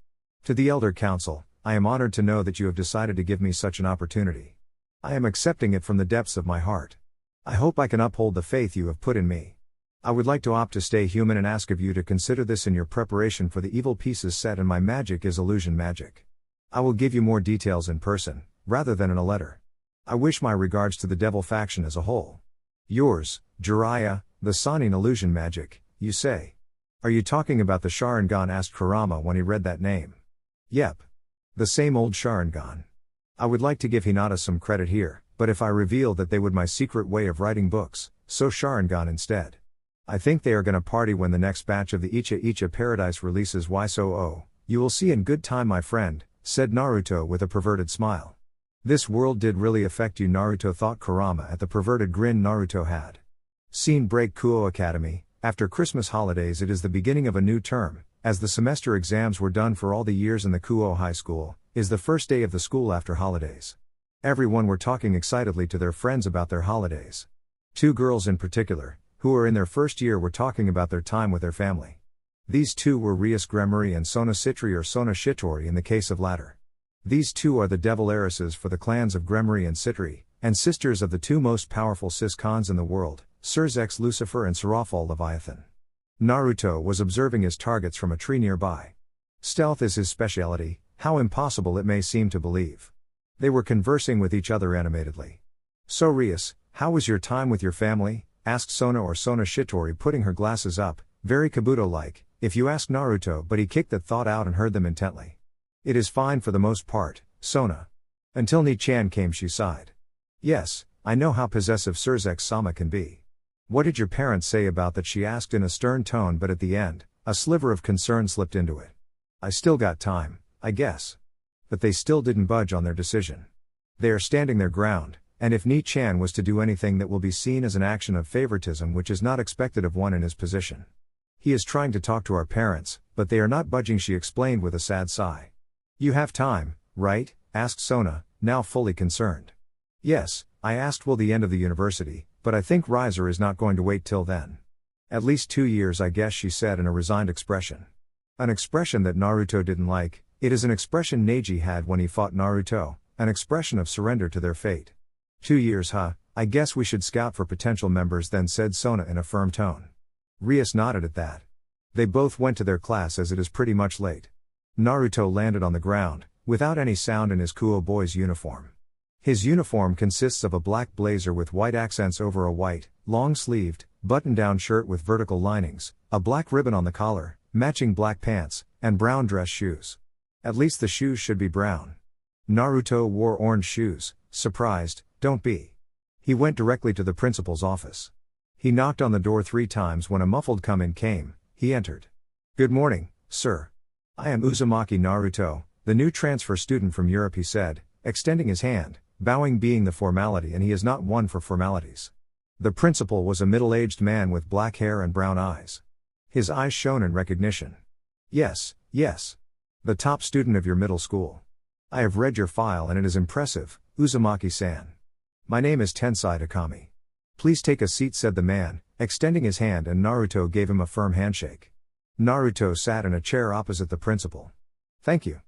To the Elder Council, I am honored to know that you have decided to give me such an opportunity. I am accepting it from the depths of my heart. I hope I can uphold the faith you have put in me. I would like to opt to stay human and ask of you to consider this in your preparation for the evil pieces set, and my magic is illusion magic. I will give you more details in person, rather than in a letter. I wish my regards to the devil faction as a whole. Yours, Jiraiya, the Sanin illusion magic, you say? Are you talking about the Sharingan? Asked Kurama when he read that name. Yep. The same old Sharingan. I would like to give Hinata some credit here, but if I revealed that they would my secret way of writing books, so Sharingan instead. I think they are gonna party when the next batch of the Icha Icha Paradise releases. Why so? Oh, you will see in good time, my friend, said Naruto with a perverted smile. This world did really affect you, Naruto thought Kurama at the perverted grin Naruto had. Scene break. Kuo Academy. After Christmas holidays, it is the beginning of a new term, as the semester exams were done for all the years in the Kuo High School, is the first day of the school after holidays. Everyone were talking excitedly to their friends about their holidays. Two girls in particular, who were in their first year, were talking about their time with their family. These two were Rias Gremory and Sona Citri or Sona Shitori in the case of latter. These two are the devil heiresses for the clans of Gremory and Citri, and sisters of the two most powerful cis khans in the world, Surzex Lucifer and Serafal Leviathan. Naruto was observing his targets from a tree nearby. Stealth is his specialty, how impossible it may seem to believe. They were conversing with each other animatedly. So Rias, how was your time with your family? Asked Sona or Sona Shitori, putting her glasses up, very Kabuto-like, if you ask Naruto, but he kicked that thought out and heard them intently. It is fine for the most part, Sona. Until Ni-chan came, she sighed. Yes, I know how possessive Surzex-sama can be. What did your parents say about that? She asked in a stern tone, but at the end, a sliver of concern slipped into it. I still got time, I guess. But they still didn't budge on their decision. They are standing their ground, and if Ni-chan was to do anything, that will be seen as an action of favoritism which is not expected of one in his position. He is trying to talk to our parents, but they are not budging, she explained with a sad sigh. You have time, right? Asked Sona, now fully concerned. Yes, I asked will the end of the university, but I think Riser is not going to wait till then. At least 2 years, I guess, she said in a resigned expression. An expression that Naruto didn't like. It is an expression Neji had when he fought Naruto, an expression of surrender to their fate. 2 years, huh? I guess we should scout for potential members then, said Sona in a firm tone. Rias nodded at that. They both went to their class as it is pretty much late. Naruto landed on the ground, without any sound, in his Kuo boy's uniform. His uniform consists of a black blazer with white accents over a white, long-sleeved, button-down shirt with vertical linings, a black ribbon on the collar, matching black pants, and brown dress shoes. At least the shoes should be brown. Naruto wore orange shoes. Surprised, don't be. He went directly to the principal's office. He knocked on the door 3 times. When a muffled come in came, he entered. Good morning, sir. I am Uzumaki Naruto, the new transfer student from Europe, he said, extending his hand, bowing being the formality, and he is not one for formalities. The principal was a middle-aged man with black hair and brown eyes. His eyes shone in recognition. Yes. The top student of your middle school. I have read your file and it is impressive, Uzumaki-san. My name is Tensai Takami. Please take a seat, said the man, extending his hand, and Naruto gave him a firm handshake. Naruto sat in a chair opposite the principal. Thank you.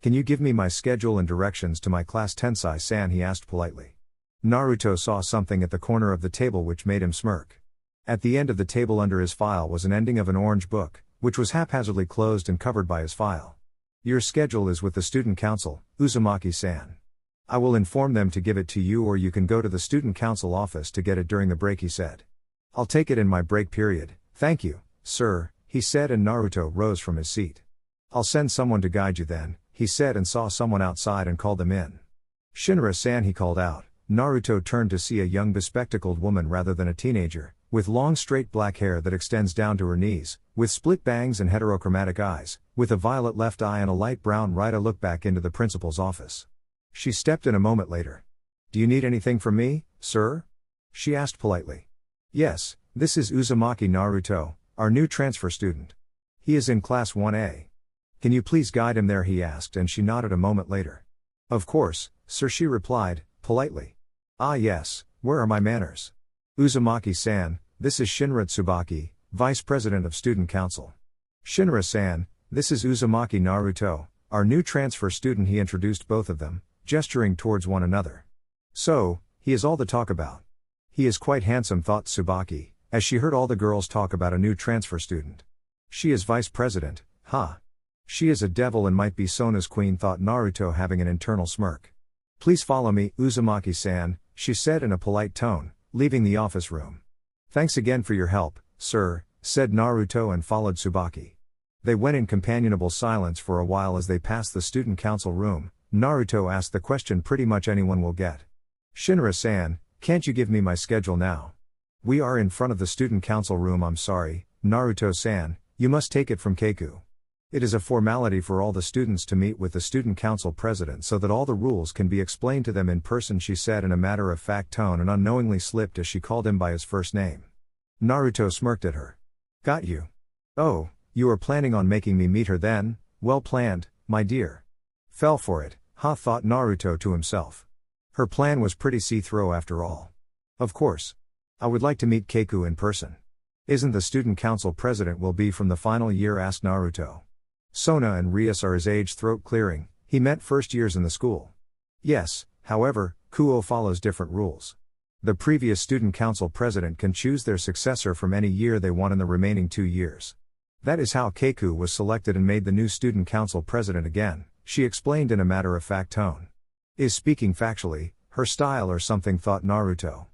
Can you give me my schedule and directions to my class, Tensai-san? He asked politely. Naruto saw something at the corner of the table which made him smirk. At the end of the table under his file was an ending of an orange book, which was haphazardly closed and covered by his file. Your schedule is with the student council, Uzumaki-san. I will inform them to give it to you, or you can go to the student council office to get it during the break, he said. I'll take it in my break period, thank you, sir, he said, and Naruto rose from his seat. I'll send someone to guide you then, he said, and saw someone outside and called them in. Shinra-san, he called out. Naruto turned to see a young bespectacled woman rather than a teenager, with long straight black hair that extends down to her knees, with split bangs and heterochromatic eyes, with a violet left eye and a light brown right eye. Looked back into the principal's office. She stepped in a moment later. Do you need anything from me, sir? She asked politely. Yes, this is Uzumaki Naruto, our new transfer student. He is in class 1A. Can you please guide him there, he asked, and she nodded a moment later. Of course, sir, she replied, politely. Ah yes, where are my manners? Uzumaki-san, this is Shinra Tsubaki, Vice President of Student Council. Shinra-san, this is Uzumaki Naruto, our new transfer student. He introduced both of them, gesturing towards one another. So, he is all the talk about. He is quite handsome, thought Tsubaki, as she heard all the girls talk about a new transfer student. She is Vice President, huh? She is a devil and might be Sona's queen, thought Naruto, having an internal smirk. Please follow me, Uzumaki-san, she said in a polite tone, leaving the office room. Thanks again for your help, sir, said Naruto and followed Tsubaki. They went in companionable silence for a while. As they passed the student council room, Naruto asked the question pretty much anyone will get. Shinra-san, can't you give me my schedule now? We are in front of the student council room. I'm sorry, Naruto-san, you must take it from Keiku. It is a formality for all the students to meet with the student council president so that all the rules can be explained to them in person, she said in a matter-of-fact tone and unknowingly slipped as she called him by his first name. Naruto smirked at her. Got you. Oh, you are planning on making me meet her then? Well planned, my dear. Fell for it, ha, thought Naruto to himself. Her plan was pretty see-through after all. Of course. I would like to meet Keiku in person. Isn't the student council president will be from the final year? Asked Naruto. Sona and Rias are his age. Throat clearing, he meant first years in the school. Yes, however, Kuo follows different rules. The previous student council president can choose their successor from any year they want in the remaining 2 years. That is how Keiku was selected and made the new student council president again, she explained in a matter-of-fact tone. Is speaking factually, her style or something, thought Naruto.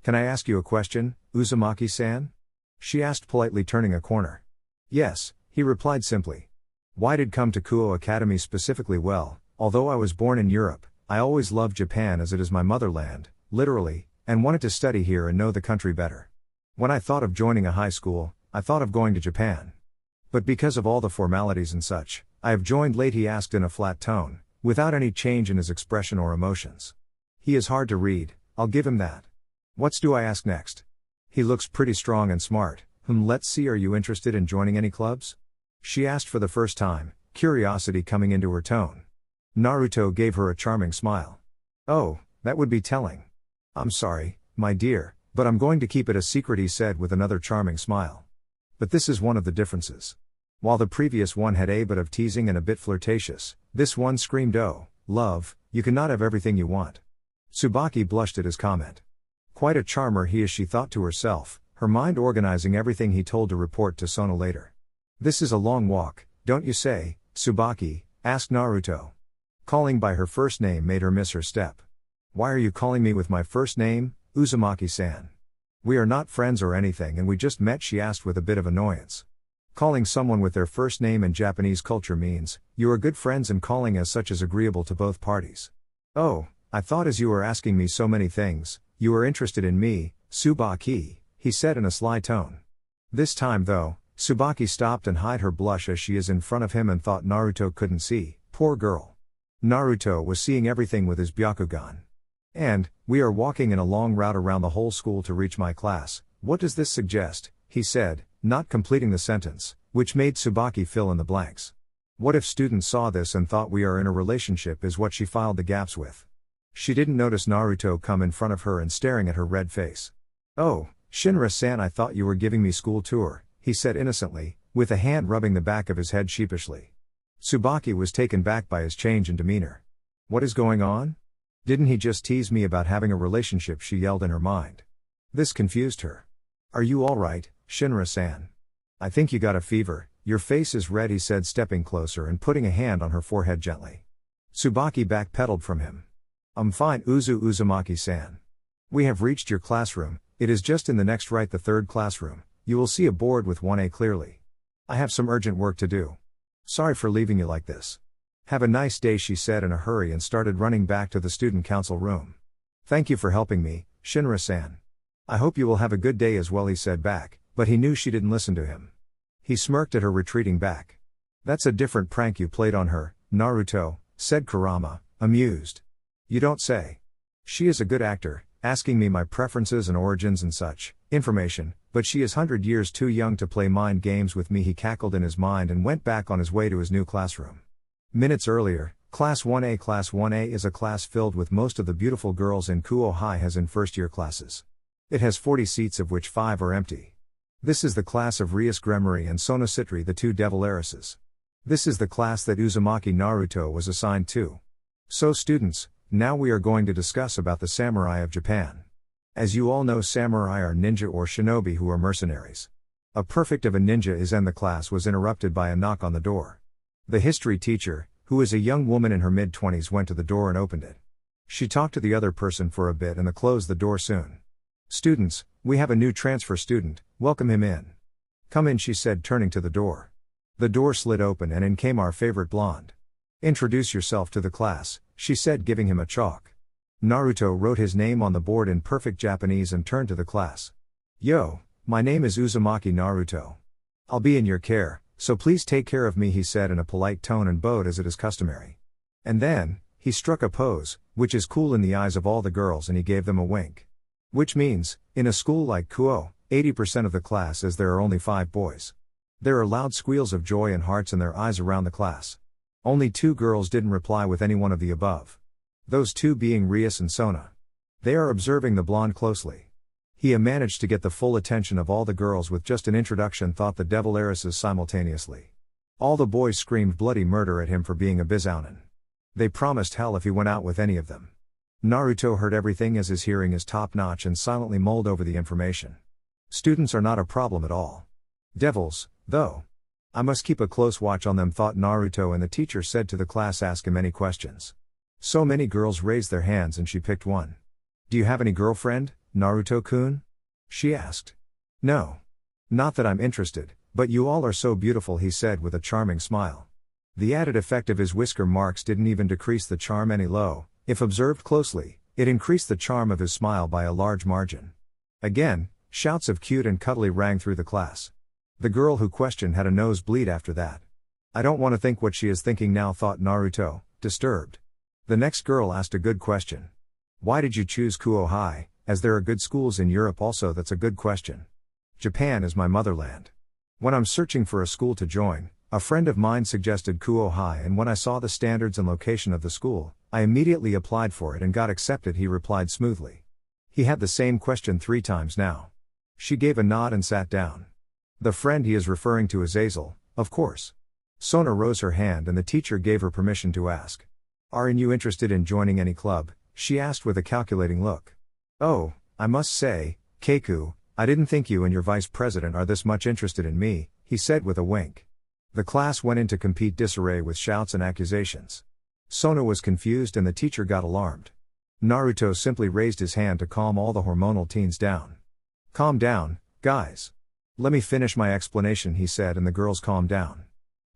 Can I ask you a question, Uzumaki-san? She asked politely, turning a corner. Yes, he replied simply. Why did come to Kuo Academy specifically? Well, although I was born in Europe, I always loved Japan as it is my motherland, literally, and wanted to study here and know the country better. When I thought of joining a high school, I thought of going to Japan. But because of all the formalities and such, I have joined late, he asked in a flat tone, without any change in his expression or emotions. He is hard to read, I'll give him that. What's do I ask next? He looks pretty strong and smart. Let's see, are you interested in joining any clubs? She asked for the first time, curiosity coming into her tone. Naruto gave her a charming smile. Oh, that would be telling. I'm sorry, my dear, but I'm going to keep it a secret, he said with another charming smile. But this is one of the differences. While the previous one had a bit of teasing and a bit flirtatious, this one screamed, oh, love, you cannot have everything you want. Tsubaki blushed at his comment. Quite a charmer he is, she thought to herself, her mind organizing everything he told to report to Sona later. This is a long walk, don't you say, Tsubaki? Asked Naruto. Calling by her first name made her miss her step. Why are you calling me with my first name, Uzumaki-san? We are not friends or anything and we just met, she asked with a bit of annoyance. Calling someone with their first name in Japanese culture means, you are good friends, and calling as such is agreeable to both parties. Oh, I thought as you were asking me so many things, you were interested in me, Tsubaki, he said in a sly tone. This time though, Tsubaki stopped and hid her blush as she is in front of him and thought Naruto couldn't see, poor girl. Naruto was seeing everything with his Byakugan. And, we are walking in a long route around the whole school to reach my class, what does this suggest, he said, not completing the sentence, which made Tsubaki fill in the blanks. What if students saw this and thought we are in a relationship, is what she filed the gaps with. She didn't notice Naruto come in front of her and staring at her red face. Oh, Shinra-san, I thought you were giving me school tour, he said innocently, with a hand rubbing the back of his head sheepishly. Tsubaki was taken back by his change in demeanor. What is going on? Didn't he just tease me about having a relationship, she yelled in her mind. This confused her. Are you alright, Shinra-san? I think you got a fever, your face is red, he said, stepping closer and putting a hand on her forehead gently. Tsubaki backpedaled from him. I'm fine, Uzumaki-san. We have reached your classroom, it is just in the next right, the third classroom. You will see a board with 1A clearly. I have some urgent work to do. Sorry for leaving you like this. Have a nice day, she said in a hurry and started running back to the student council room. Thank you for helping me, Shinra-san. I hope you will have a good day as well, he said back, but he knew she didn't listen to him. He smirked at her retreating back. That's a different prank you played on her, Naruto, said Kurama, amused. You don't say. She is a good actor, asking me my preferences and origins and such information, but she is 100 years too young to play mind games with me, he cackled in his mind and went back on his way to his new classroom. Minutes earlier, Class 1A. Class 1A is a class filled with most of the beautiful girls in Kuo High has in first-year classes. It has 40 seats, of which 5 are empty. This is the class of Rias Gremory and Sona Citri, the 2 devil heiresses. This is the class that Uzumaki Naruto was assigned to. So students, now we are going to discuss about the samurai of Japan. As you all know, samurai are ninja or shinobi who are mercenaries. A perfect of a ninja is, and the class was interrupted by a knock on the door. The history teacher, who is a young woman in her mid-20s, went to the door and opened it. She talked to the other person for a bit and closed the door soon. Students, we have a new transfer student, welcome him in. Come in, she said, turning to the door. The door slid open and in came our favorite blonde. Introduce yourself to the class, she said, giving him a chalk. Naruto wrote his name on the board in perfect Japanese and turned to the class. Yo, my name is Uzumaki Naruto. I'll be in your care, so please take care of me, he said in a polite tone and bowed as it is customary. And then, he struck a pose, which is cool in the eyes of all the girls, and he gave them a wink. Which means, in a school like Kuo, 80% of the class, as there are only 5 boys. There are loud squeals of joy and hearts in their eyes around the class. Only 2 girls didn't reply with any one of the above. Those 2 being Rias and Sona. They are observing the blonde closely. He managed to get the full attention of all the girls with just an introduction, thought the devil heiresses simultaneously. All the boys screamed bloody murder at him for being a bizounin. They promised hell if he went out with any of them. Naruto heard everything as his hearing is top-notch and silently mulled over the information. Students are not a problem at all. Devils, though. I must keep a close watch on them, thought Naruto, and the teacher said to the class, ask him any questions. So many girls raised their hands and she picked one. Do you have any girlfriend, Naruto-kun? She asked. No. Not that I'm interested, but you all are so beautiful, he said with a charming smile. The added effect of his whisker marks didn't even decrease the charm any low. If observed closely, it increased the charm of his smile by a large margin. Again, shouts of cute and cuddly rang through the class. The girl who questioned had a nosebleed after that. I don't want to think what she is thinking now, thought Naruto, disturbed. The next girl asked a good question. Why did you choose Kuo High, as there are good schools in Europe also? That's a good question. Japan is my motherland. When I'm searching for a school to join, a friend of mine suggested Kuo High, and when I saw the standards and location of the school, I immediately applied for it and got accepted, he replied smoothly. He had the same question 3 times now. She gave a nod and sat down. The friend he is referring to is Azazel, of course. Sona rose her hand and the teacher gave her permission to ask. Aren't you interested in joining any club? She asked with a calculating look. Oh, I must say, Keiku, I didn't think you and your vice president are this much interested in me, he said with a wink. The class went into complete disarray with shouts and accusations. Sona was confused and the teacher got alarmed. Naruto simply raised his hand to calm all the hormonal teens down. Calm down, guys. Let me finish my explanation, he said, and the girls calmed down.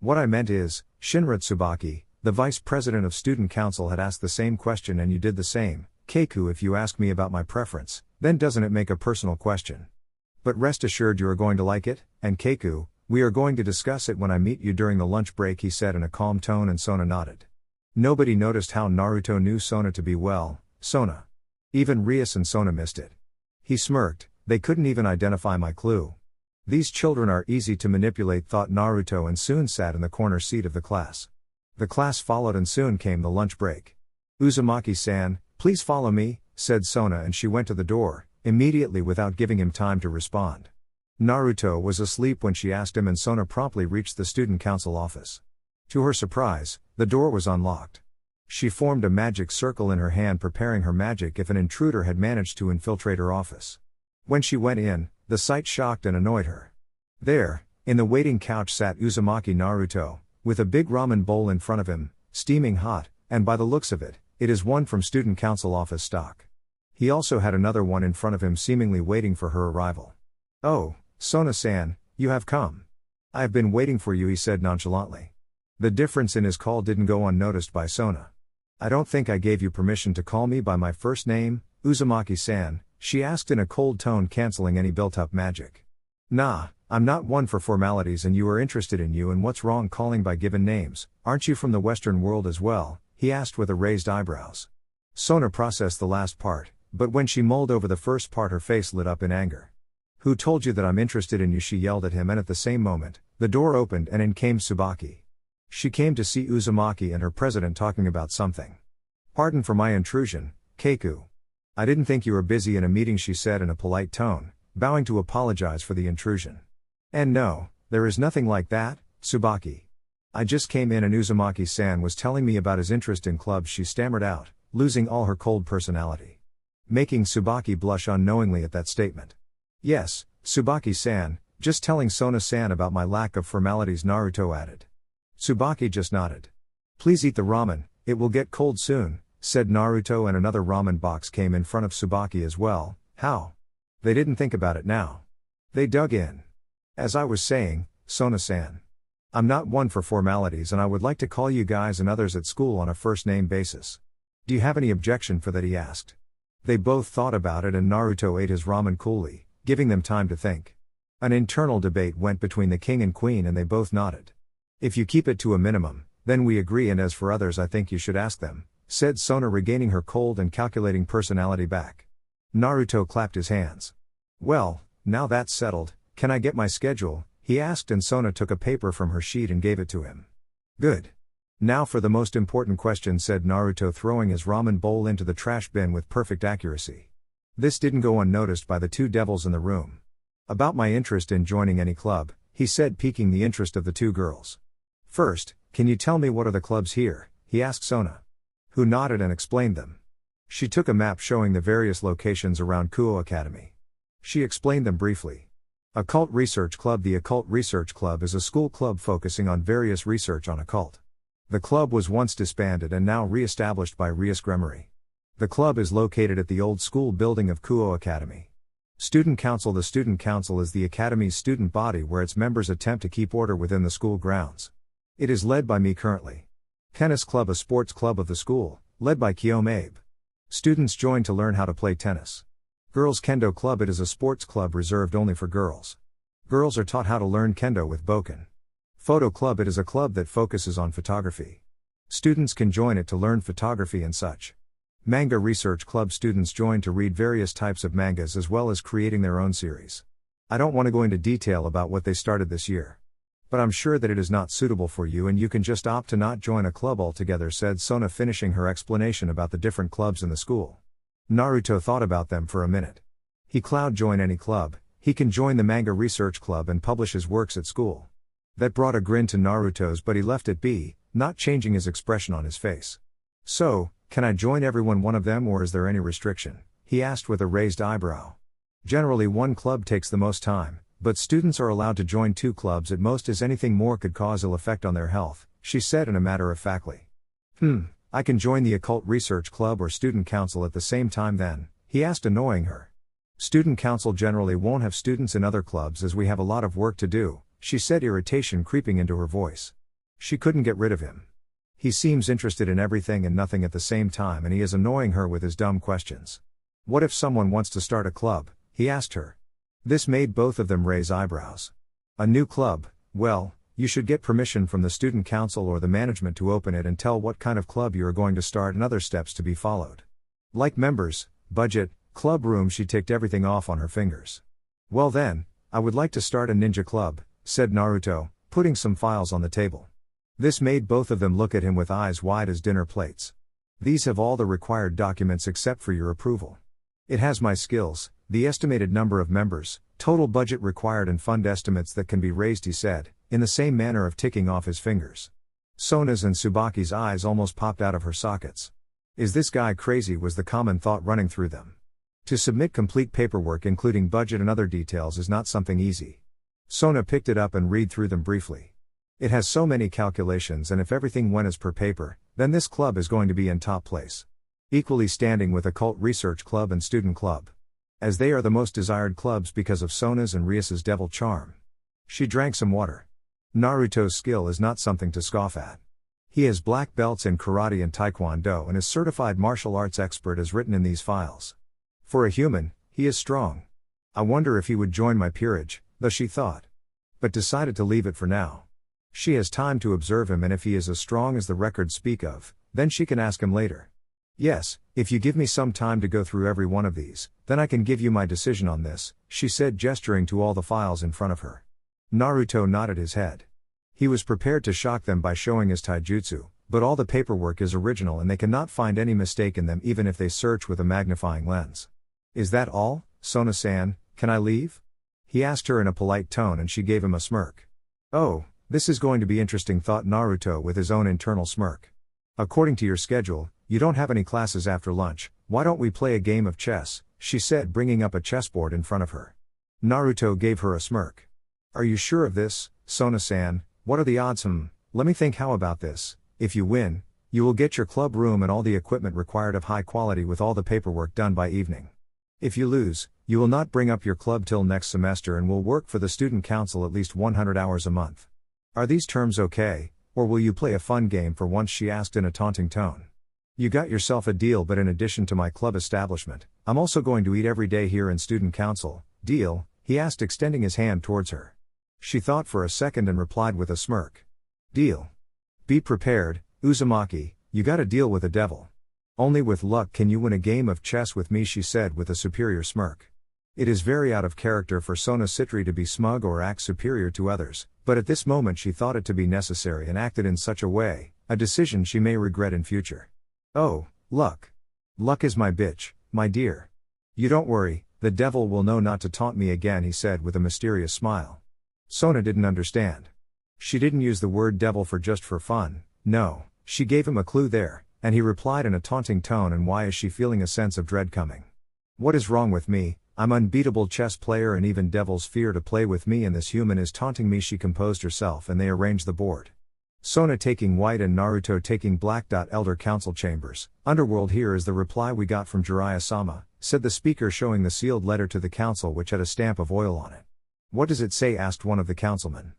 What I meant is, Shinra Tsubaki, the vice president of student council, had asked the same question and you did the same. Keiku, if you ask me about my preference, then doesn't it make a personal question? But rest assured you are going to like it, and Keiku, we are going to discuss it when I meet you during the lunch break, he said in a calm tone, and Sona nodded. Nobody noticed how Naruto knew Sona to be Sona. Even Rias and Sona missed it. He smirked, they couldn't even identify my clue. These children are easy to manipulate, thought Naruto, and soon sat in the corner seat of the class. The class followed and soon came the lunch break. Uzumaki-san, please follow me, said Sona, and she went to the door, immediately without giving him time to respond. Naruto was asleep when she asked him, and Sona promptly reached the student council office. To her surprise, the door was unlocked. She formed a magic circle in her hand, preparing her magic if an intruder had managed to infiltrate her office. When she went in, the sight shocked and annoyed her. There, in the waiting couch, sat Uzumaki Naruto, with a big ramen bowl in front of him, steaming hot, and by the looks of it, it is one from student council office stock. He also had another one in front of him, seemingly waiting for her arrival. Oh, Sona-san, you have come. I have been waiting for you, he said nonchalantly. The difference in his call didn't go unnoticed by Sona. I don't think I gave you permission to call me by my first name, Uzumaki-san, she asked in a cold tone, canceling any built-up magic. Nah, I'm not one for formalities, and you are interested in you, and what's wrong calling by given names? Aren't you from the Western world as well? He asked with a raised eyebrows. Sona processed the last part, but when she mulled over the first part, her face lit up in anger. Who told you that I'm interested in you? She yelled at him, and at the same moment, the door opened and in came Tsubaki. She came to see Uzumaki and her president talking about something. Pardon for my intrusion, Keiku. I didn't think you were busy in a meeting, she said in a polite tone, bowing to apologize for the intrusion. And no, there is nothing like that, Tsubaki. I just came in and Uzumaki-san was telling me about his interest in clubs, she stammered out, losing all her cold personality. Making Tsubaki blush unknowingly at that statement. Yes, Tsubaki-san, just telling Sona-san about my lack of formalities, Naruto added. Tsubaki just nodded. Please eat the ramen, it will get cold soon, said Naruto, and another ramen box came in front of Tsubaki as well. How? They didn't think about it now. They dug in. As I was saying, Sona-san. I'm not one for formalities, and I would like to call you guys and others at school on a first name basis. Do you have any objection for that, he asked. They both thought about it and Naruto ate his ramen coolly, giving them time to think. An internal debate went between the king and queen and they both nodded. If you keep it to a minimum, then we agree, and as for others I think you should ask them, said Sona, regaining her cold and calculating personality back. Naruto clapped his hands. Well, now that's settled, can I get my schedule, he asked, and Sona took a paper from her sheet and gave it to him. Good. Now for the most important question, said Naruto, throwing his ramen bowl into the trash bin with perfect accuracy. This didn't go unnoticed by the two devils in the room. About my interest in joining any club, he said, piquing the interest of the two girls. First, can you tell me what are the clubs here, he asked Sona. Who nodded and explained them. She took a map showing the various locations around Kuo Academy. She explained them briefly. Occult Research Club. The Occult Research Club is a school club focusing on various research on occult. The club was once disbanded and now re-established by Rias Gremory. The club is located at the old school building of Kuo Academy. Student Council. The Student Council is the Academy's student body where its members attempt to keep order within the school grounds. It is led by me currently. Tennis Club. A sports club of the school, led by Kiyomabe. Students join to learn how to play tennis. Girls Kendo Club. It is a sports club reserved only for girls. Girls are taught how to learn kendo with bokken. Photo Club. It is a club that focuses on photography. Students can join it to learn photography and such. Manga Research Club. Students join to read various types of mangas as well as creating their own series. I don't want to go into detail about what they started this year. But I'm sure that it is not suitable for you and you can just opt to not join a club altogether, said Sona, finishing her explanation about the different clubs in the school. Naruto thought about them for a minute. He cloud join any club, he can join the Manga Research Club and publish his works at school. That brought a grin to Naruto's, but he left it be, not changing his expression on his face. So, can I join everyone one of them or is there any restriction? He asked with a raised eyebrow. Generally one club takes the most time, but students are allowed to join 2 clubs at most as anything more could cause ill effect on their health, she said in a matter-of-factly. I can join the Occult Research Club or Student Council at the same time then, he asked, annoying her. Student Council generally won't have students in other clubs as we have a lot of work to do, she said, irritation creeping into her voice. She couldn't get rid of him. He seems interested in everything and nothing at the same time and he is annoying her with his dumb questions. What if someone wants to start a club, he asked her. This made both of them raise eyebrows. A new club, well, you should get permission from the student council or the management to open it and tell what kind of club you are going to start and other steps to be followed. Like members, budget, club room. She ticked everything off on her fingers. Well then, I would like to start a ninja club, said Naruto, putting some files on the table. This made both of them look at him with eyes wide as dinner plates. These have all the required documents except for your approval. It has my skills, the estimated number of members, total budget required and fund estimates that can be raised, he said, in the same manner of ticking off his fingers. Sona's and Tsubaki's eyes almost popped out of her sockets. Is this guy crazy, was the common thought running through them. To submit complete paperwork including budget and other details is not something easy. Sona picked it up and read through them briefly. It has so many calculations and if everything went as per paper, then this club is going to be in top place. Equally standing with Occult Research Club and Student Club. As they are the most desired clubs because of Sona's and Rias's devil charm. She drank some water. Naruto's skill is not something to scoff at. He has black belts in karate and taekwondo and is certified martial arts expert as written in these files. For a human, he is strong. I wonder if he would join my peerage, though she thought. But decided to leave it for now. She has time to observe him and if he is as strong as the records speak of, then she can ask him later. Yes, if you give me some time to go through every one of these, then I can give you my decision on this, she said, gesturing to all the files in front of her. Naruto nodded his head. He was prepared to shock them by showing his taijutsu, but all the paperwork is original and they cannot find any mistake in them even if they search with a magnifying lens. Is that all, Sona-san, can I leave? He asked her in a polite tone and she gave him a smirk. Oh, this is going to be interesting, thought Naruto with his own internal smirk. According to your schedule, you don't have any classes after lunch, why don't we play a game of chess, she said, bringing up a chessboard in front of her. Naruto gave her a smirk. Are you sure of this, Sona-san? What are the odds? Let me think. How about this? If you win, you will get your club room and all the equipment required of high quality with all the paperwork done by evening. If you lose, you will not bring up your club till next semester and will work for the student council at least 100 hours a month. Are these terms okay, or will you play a fun game for once, she asked in a taunting tone. You got yourself a deal, but in addition to my club establishment, I'm also going to eat every day here in student council. Deal? He asked, extending his hand towards her. She thought for a second and replied with a smirk. Deal. Be prepared, Uzumaki, you got a deal with a devil. Only with luck can you win a game of chess with me, she said with a superior smirk. It is very out of character for Sona Citri to be smug or act superior to others, but at this moment she thought it to be necessary and acted in such a way, a decision she may regret in future. Oh, luck. Luck is my bitch, my dear. You don't worry, the devil will know not to taunt me again, he said with a mysterious smile. Sona didn't understand. She didn't use the word devil just for fun, no, she gave him a clue there, and he replied in a taunting tone, and why is she feeling a sense of dread coming? What is wrong with me? I'm unbeatable chess player and even devils fear to play with me, and this human is taunting me, she composed herself, and they arranged the board. Sona taking white and Naruto taking black. Elder Council Chambers, Underworld. Here is the reply we got from Jiraiya-sama, said the speaker, showing the sealed letter to the council which had a stamp of oil on it. What does it say? Asked one of the councilmen.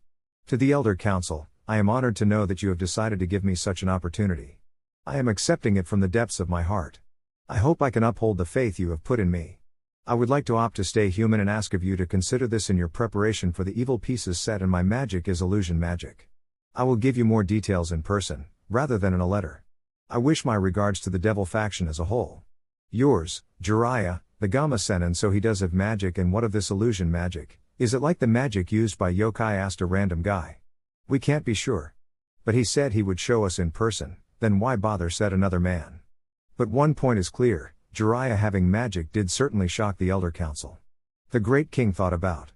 To the Elder Council, I am honored to know that you have decided to give me such an opportunity. I am accepting it from the depths of my heart. I hope I can uphold the faith you have put in me. I would like to opt to stay human and ask of you to consider this in your preparation for the evil pieces set, and my magic is illusion magic. I will give you more details in person, rather than in a letter. I wish my regards to the devil faction as a whole. Yours, Jiraiya, the Gama-sen. And so he does have magic, and what of this illusion magic? Is it like the magic used by yokai? Asked a random guy. We can't be sure. But he said he would show us in person, then why bother, said another man. But one point is clear, Jiraiya having magic did certainly shock the Elder Council. The great king thought about.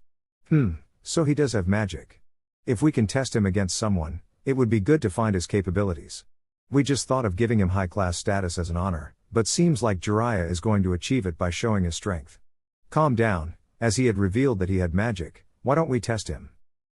So he does have magic. If we can test him against someone, it would be good to find his capabilities. We just thought of giving him high-class status as an honor, but seems like Jiraiya is going to achieve it by showing his strength. Calm down, as he had revealed that he had magic, why don't we test him?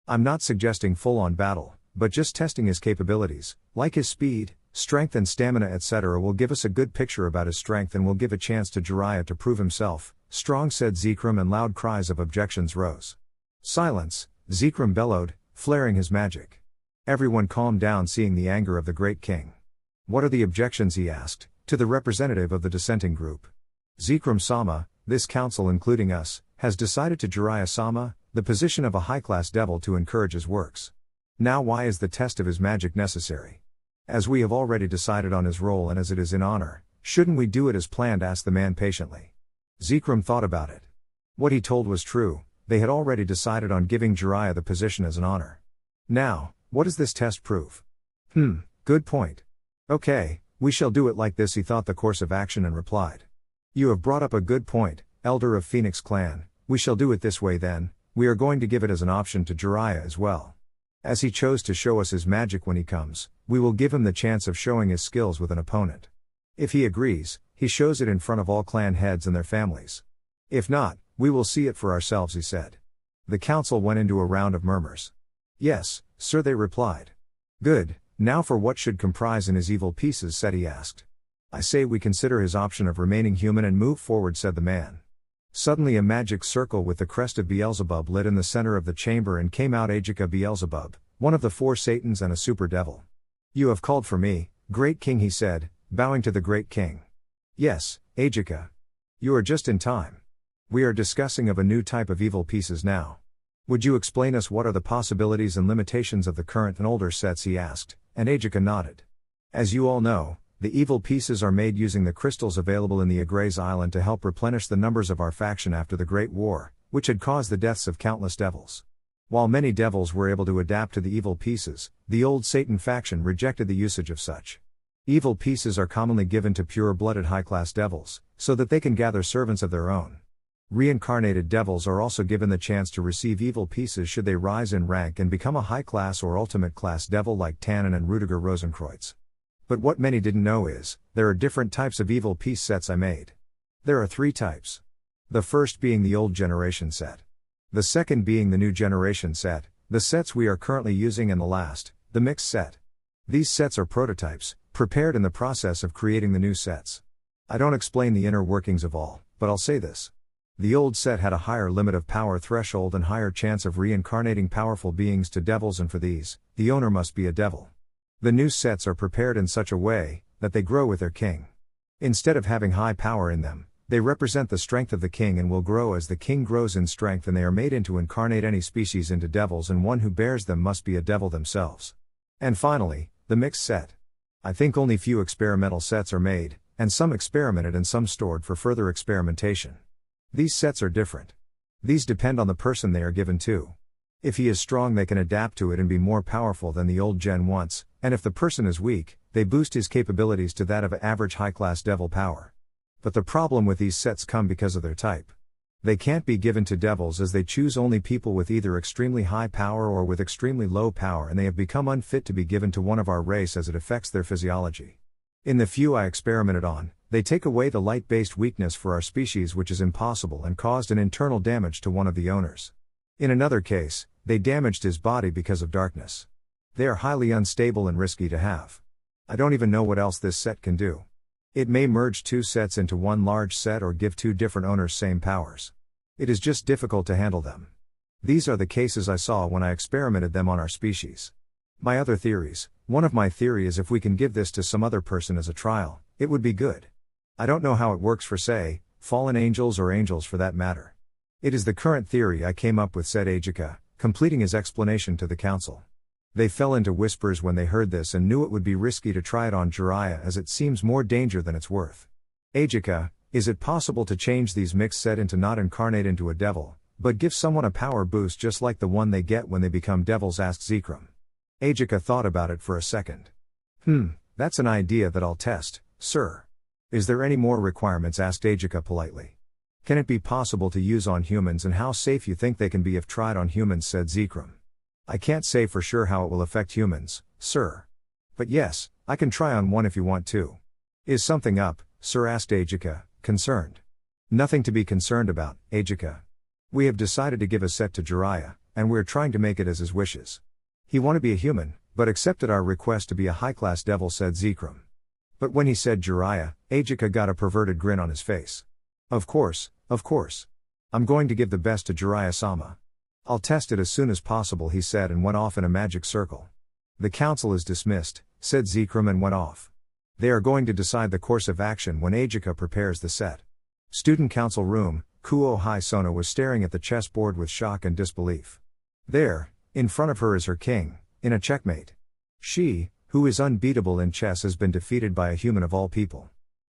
I'm not suggesting full-on battle, but just testing his capabilities, like his speed, strength and stamina etc. will give us a good picture about his strength and will give a chance to Jiraiya to prove himself, strong, said Zekrom, and loud cries of objections rose. Silence, Zekrom bellowed, flaring his magic. Everyone calmed down, seeing the anger of the great king. What are the objections? He asked, to the representative of the dissenting group. Zekrom-sama, this council including us, has decided to Jiraiya-sama, the position of a high-class devil to encourage his works. Now why is the test of his magic necessary? As we have already decided on his role and as it is in honor, shouldn't we do it as planned? Asked the man patiently. Zekrom thought about it. What he told was true, they had already decided on giving Jiraiya the position as an honor. Now, what does this test prove? Good point. Okay, we shall do it like this, he thought the course of action and replied. You have brought up a good point, Elder of Phoenix Clan, we shall do it this way then, we are going to give it as an option to Jiraiya as well. As he chose to show us his magic when he comes, we will give him the chance of showing his skills with an opponent. If he agrees, he shows it in front of all clan heads and their families. If not, we will see it for ourselves, he said. The council went into a round of murmurs. Yes, sir, they replied. Good, now for what should comprise in his evil pieces set, he asked. I say we consider his option of remaining human and move forward, said the man. Suddenly a magic circle with the crest of Beelzebub lit in the center of the chamber and came out Ajika Beelzebub, one of the 4 Satans and a super devil. You have called for me, great king, he said, bowing to the great king. Yes, Ajika. You are just in time. We are discussing of a new type of evil pieces now. Would you explain us what are the possibilities and limitations of the current and older sets, he asked, and Ajika nodded. As you all know, the evil pieces are made using the crystals available in the Agraze Island to help replenish the numbers of our faction after the Great War, which had caused the deaths of countless devils. While many devils were able to adapt to the evil pieces, the old Satan faction rejected the usage of such. Evil pieces are commonly given to pure-blooded high-class devils, so that they can gather servants of their own. Reincarnated devils are also given the chance to receive evil pieces should they rise in rank and become a high-class or ultimate-class devil like Tannen and Rudiger Rosenkreutz. But what many didn't know is, there are different types of evil piece sets I made. There are 3 types. The first being the old generation set. The second being the new generation set, the sets we are currently using, and the last, the mixed set. These sets are prototypes, prepared in the process of creating the new sets. I don't explain the inner workings of all, but I'll say this. The old set had a higher limit of power threshold and higher chance of reincarnating powerful beings to devils, and for these, the owner must be a devil. The new sets are prepared in such a way that they grow with their king. Instead of having high power in them, they represent the strength of the king and will grow as the king grows in strength, and they are made into incarnate any species into devils, and one who bears them must be a devil themselves. And finally, the mixed set. I think only few experimental sets are made, and some experimented and some stored for further experimentation. These sets are different. These depend on the person they are given to. If he is strong, they can adapt to it and be more powerful than the old gen wants, and if the person is weak, they boost his capabilities to that of average high-class devil power. But the problem with these sets come because of their type. They can't be given to devils as they choose only people with either extremely high power or with extremely low power, and they have become unfit to be given to one of our race as it affects their physiology. In the few I experimented on, they take away the light-based weakness for our species, which is impossible, and caused an internal damage to one of the owners. In another case, they damaged his body because of darkness. They are highly unstable and risky to have. I don't even know what else this set can do. It may merge two sets into one large set or give two different owners same powers. It is just difficult to handle them. These are the cases I saw when I experimented them on our species. My other theories, one of my theory is if we can give this to some other person as a trial, it would be good. I don't know how it works for, say, fallen angels or angels for that matter. It is the current theory I came up with, said Ajika, completing his explanation to the council. They fell into whispers when they heard this and knew it would be risky to try it on Jiraiya, as it seems more danger than it's worth. Ajika, is it possible to change these mixed set into not incarnate into a devil, but give someone a power boost just like the one they get when they become devils, asked Zekrom. Ajika thought about it for a second. That's an idea that I'll test, sir. Is there any more requirements, asked Ajika politely. Can it be possible to use on humans, and how safe you think they can be if tried on humans, said Zekrom. I can't say for sure how it will affect humans, sir. But yes, I can try on one if you want to. Is something up, sir, asked Ajika, concerned. Nothing to be concerned about, Ajika. We have decided to give a set to Jiraiya, and we're trying to make it as his wishes. He want to be a human, but accepted our request to be a high-class devil, said Zekrom. But when he said Jiraiya, Ajika got a perverted grin on his face. Of course. I'm going to give the best to Jiraiya-sama. I'll test it as soon as possible, he said, and went off in a magic circle. The council is dismissed, said Zekrom, and went off. They are going to decide the course of action when Ajika prepares the set. Student council room. Kuo Sona was staring at the chessboard with shock and disbelief. There, in front of her is her king, in a checkmate. She, who is unbeatable in chess, has been defeated by a human of all people.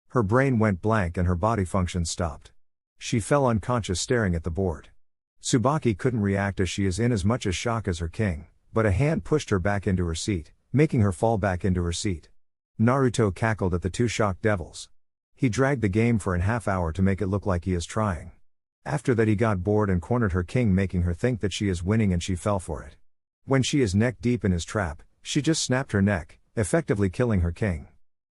Her brain went blank and her body functions stopped. She fell unconscious staring at the board. Tsubaki couldn't react as she is in as much as shock as her king, but a hand pushed her back into her seat, making her fall back into her seat. Naruto cackled at the two shocked devils. He dragged the game for an half hour to make it look like he is trying. After that he got bored and cornered her king, making her think that she is winning, and she fell for it. When she is neck deep in his trap, she just snapped her neck, effectively killing her king.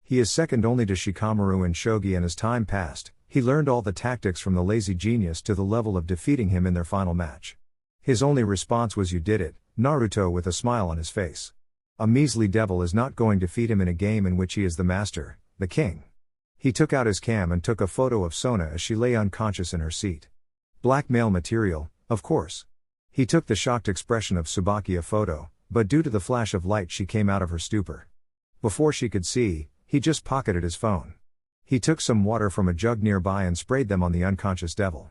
He is second only to Shikamaru in shogi, and as time passed, he learned all the tactics from the lazy genius to the level of defeating him in their final match. His only response was, "You did it, Naruto," with a smile on his face. A measly devil is not going to defeat him in a game in which he is the master, the king. He took out his cam and took a photo of Sona as she lay unconscious in her seat. Blackmail material, of course. He took the shocked expression of Tsubaki a photo, but due to the flash of light she came out of her stupor. Before she could see, he just pocketed his phone. He took some water from a jug nearby and sprayed them on the unconscious devil.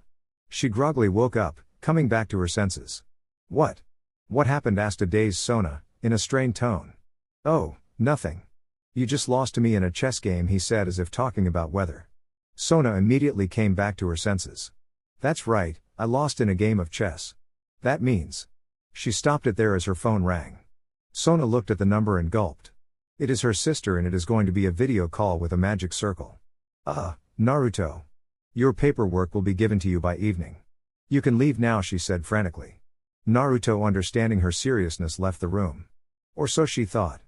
She groggily woke up, coming back to her senses. What happened?" asked a dazed Sona, in a strained tone. "Oh, nothing. You just lost to me in a chess game," he said, as if talking about weather. Sona immediately came back to her senses. "That's right, I lost in a game of chess. That means..." She stopped it there as her phone rang. Sona looked at the number and gulped. It is her sister, and it is going to be a video call with a magic circle. Naruto. Your paperwork will be given to you by evening. You can leave now," she said frantically. Naruto, understanding her seriousness, left the room. Or so she thought.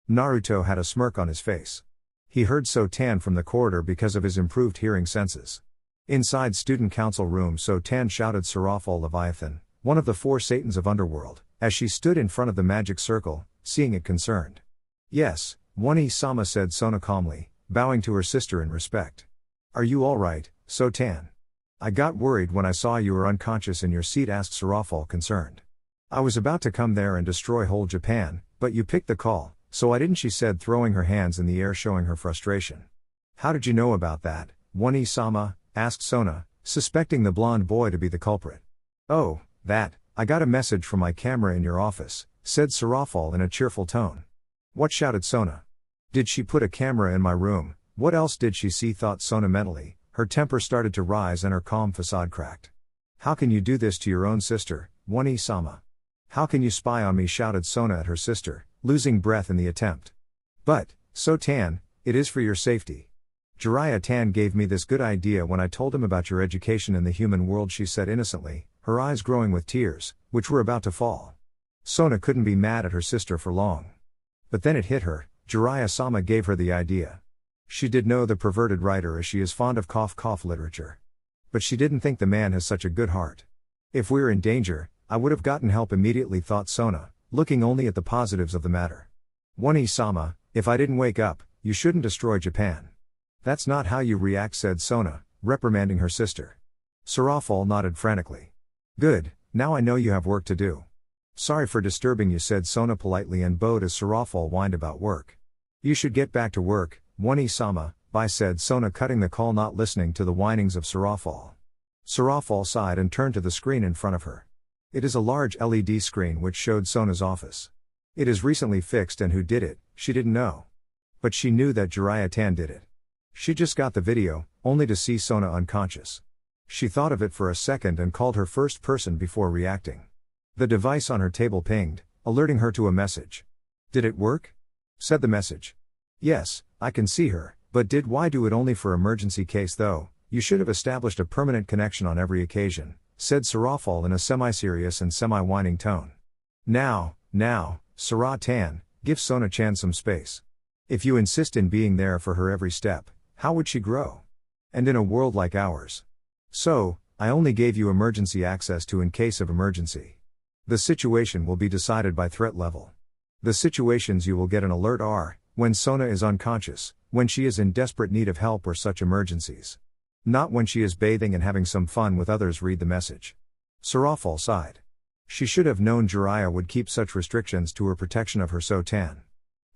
Naruto had a smirk on his face. He heard Sotan from the corridor because of his improved hearing senses. Inside student council room, Sotan shouted Seraph Leviathan, one of the four Satans of Underworld, as she stood in front of the magic circle, seeing it concerned. "Yes, One-sama," said Sona calmly, bowing to her sister in respect. "Are you all right, Sotan? I got worried when I saw you were unconscious in your seat," asked Seraph, concerned. "I was about to come there and destroy whole Japan, but you picked the call, so why didn't she said, throwing her hands in the air showing her frustration. How did you know about that, One-sama? Asked Sona, suspecting the blonde boy to be the culprit. Oh, that, I got a message from my camera in your office, said Sarafal in a cheerful tone. What? Shouted Sona. Did she put a camera in my room? What else did she see? Thought Sona mentally. Her temper started to rise and her calm facade cracked. How can you do this to your own sister, One-sama? How can you spy on me? Shouted Sona at her sister, losing breath in the attempt. But, So-tan, it is for your safety. Jiraiya-tan gave me this good idea when I told him about your education in the human world, she said innocently, her eyes growing with tears, which were about to fall. Sona couldn't be mad at her sister for long. But then it hit her, Jiraiya-sama gave her the idea. She did know the perverted writer as she is fond of cough literature. But she didn't think the man has such a good heart. If we're in danger, I would have gotten help immediately, thought Sona, looking only at the positives of the matter. One-sama, if I didn't wake up, you shouldn't destroy Japan. That's not how you react, said Sona, reprimanding her sister. Sarafal nodded frantically. Good, now I know you have work to do. Sorry for disturbing you, said Sona politely and bowed as Sarafal whined about work. You should get back to work, One-sama, bye, said Sona, cutting the call, not listening to the whinings of Sarafal. Sarafal sighed and turned to the screen in front of her. It is a large LED screen which showed Sona's office. It is recently fixed, and who did it, she didn't know. But she knew that Jiraiya-tan did it. She just got the video, only to see Sona unconscious. She thought of it for a second and called her first person before reacting. The device on her table pinged, alerting her to a message. Did it work? Said the message. Yes, I can see her, but why do it only for emergency case though? You should have established a permanent connection on every occasion, said Sarafal in a semi-serious and semi-whining tone. Now, Sara-tan, give Sona-chan some space. If you insist in being there for her every step, how would she grow? And in a world like ours. So, I only gave you emergency access to in case of emergency. The situation will be decided by threat level. The situations you will get an alert are, when Sona is unconscious, when she is in desperate need of help or such emergencies. Not when she is bathing and having some fun with others. Read the message. Sarafal sighed. She should have known Jiraiya would keep such restrictions to her protection of her So-tan.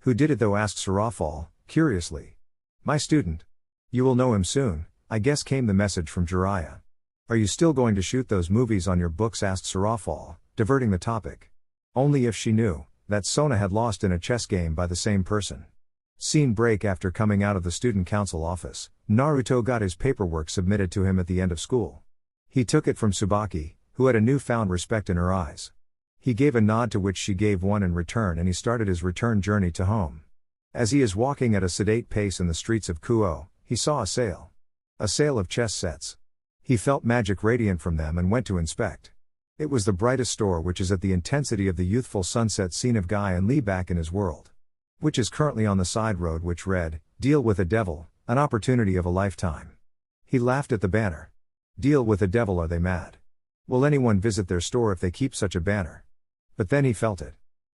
Who did it though? Asked Sarafal, curiously. My student. You will know him soon, I guess, came the message from Jiraiya. Are you still going to shoot those movies on your books? Asked Sarafal, diverting the topic. Only if she knew that Sona had lost in a chess game by the same person. Scene break. After coming out of the student council office, Naruto got his paperwork submitted to him at the end of school. He took it from Tsubaki, who had a newfound respect in her eyes. He gave a nod to which she gave one in return, and he started his return journey to home. As he is walking at a sedate pace in the streets of Kuo, he saw a sale. A sale of chess sets. He felt magic radiant from them and went to inspect. It was the brightest store, which is at the intensity of the youthful sunset scene of Guy and Lee back in his world. Which is currently on the side road, which read, Deal with a Devil, an opportunity of a lifetime. He laughed at the banner. Deal with a devil, are they mad? Will anyone visit their store if they keep such a banner? But then he felt it.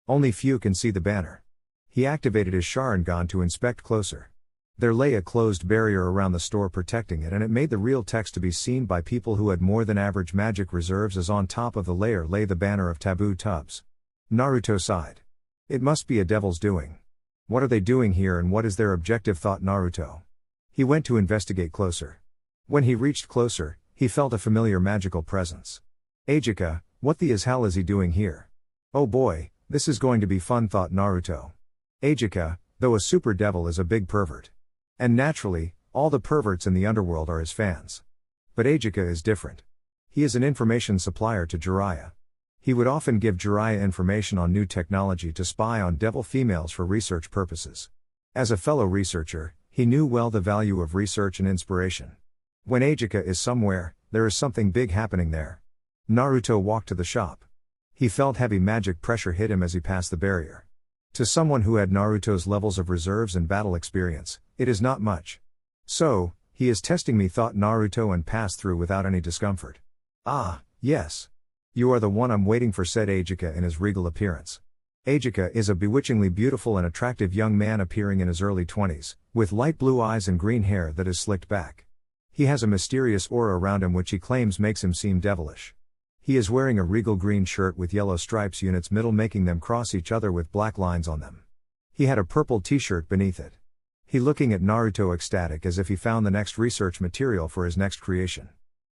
Only few can see the banner. He activated his Sharingan to inspect closer. There lay a closed barrier around the store protecting it, and it made the real text to be seen by people who had more than average magic reserves, as on top of the layer lay the banner of taboo tubs. Naruto sighed. It must be a devil's doing. What are they doing here and what is their objective, thought Naruto. He went to investigate closer. When he reached closer, he felt a familiar magical presence. Ajika, what the hell is he doing here? Oh boy, this is going to be fun, thought Naruto. Ajika, though a super devil, is a big pervert. And naturally, all the perverts in the underworld are his fans. But Ajika is different. He is an information supplier to Jiraiya. He would often give Jiraiya information on new technology to spy on devil females for research purposes. As a fellow researcher, he knew well the value of research and inspiration. When Ajika is somewhere, there is something big happening there. Naruto walked to the shop. He felt heavy magic pressure hit him as he passed the barrier. To someone who had Naruto's levels of reserves and battle experience, it is not much. So, he is testing me, thought Naruto, and passed through without any discomfort. Ah, yes. You are the one I'm waiting for, said Ajika in his regal appearance. Ajika is a bewitchingly beautiful and attractive young man appearing in his early 20s, with light blue eyes and green hair that is slicked back. He has a mysterious aura around him which he claims makes him seem devilish. He is wearing a regal green shirt with yellow stripes units middle, making them cross each other with black lines on them. He had a purple t-shirt beneath it. He looking at Naruto ecstatic as if he found the next research material for his next creation.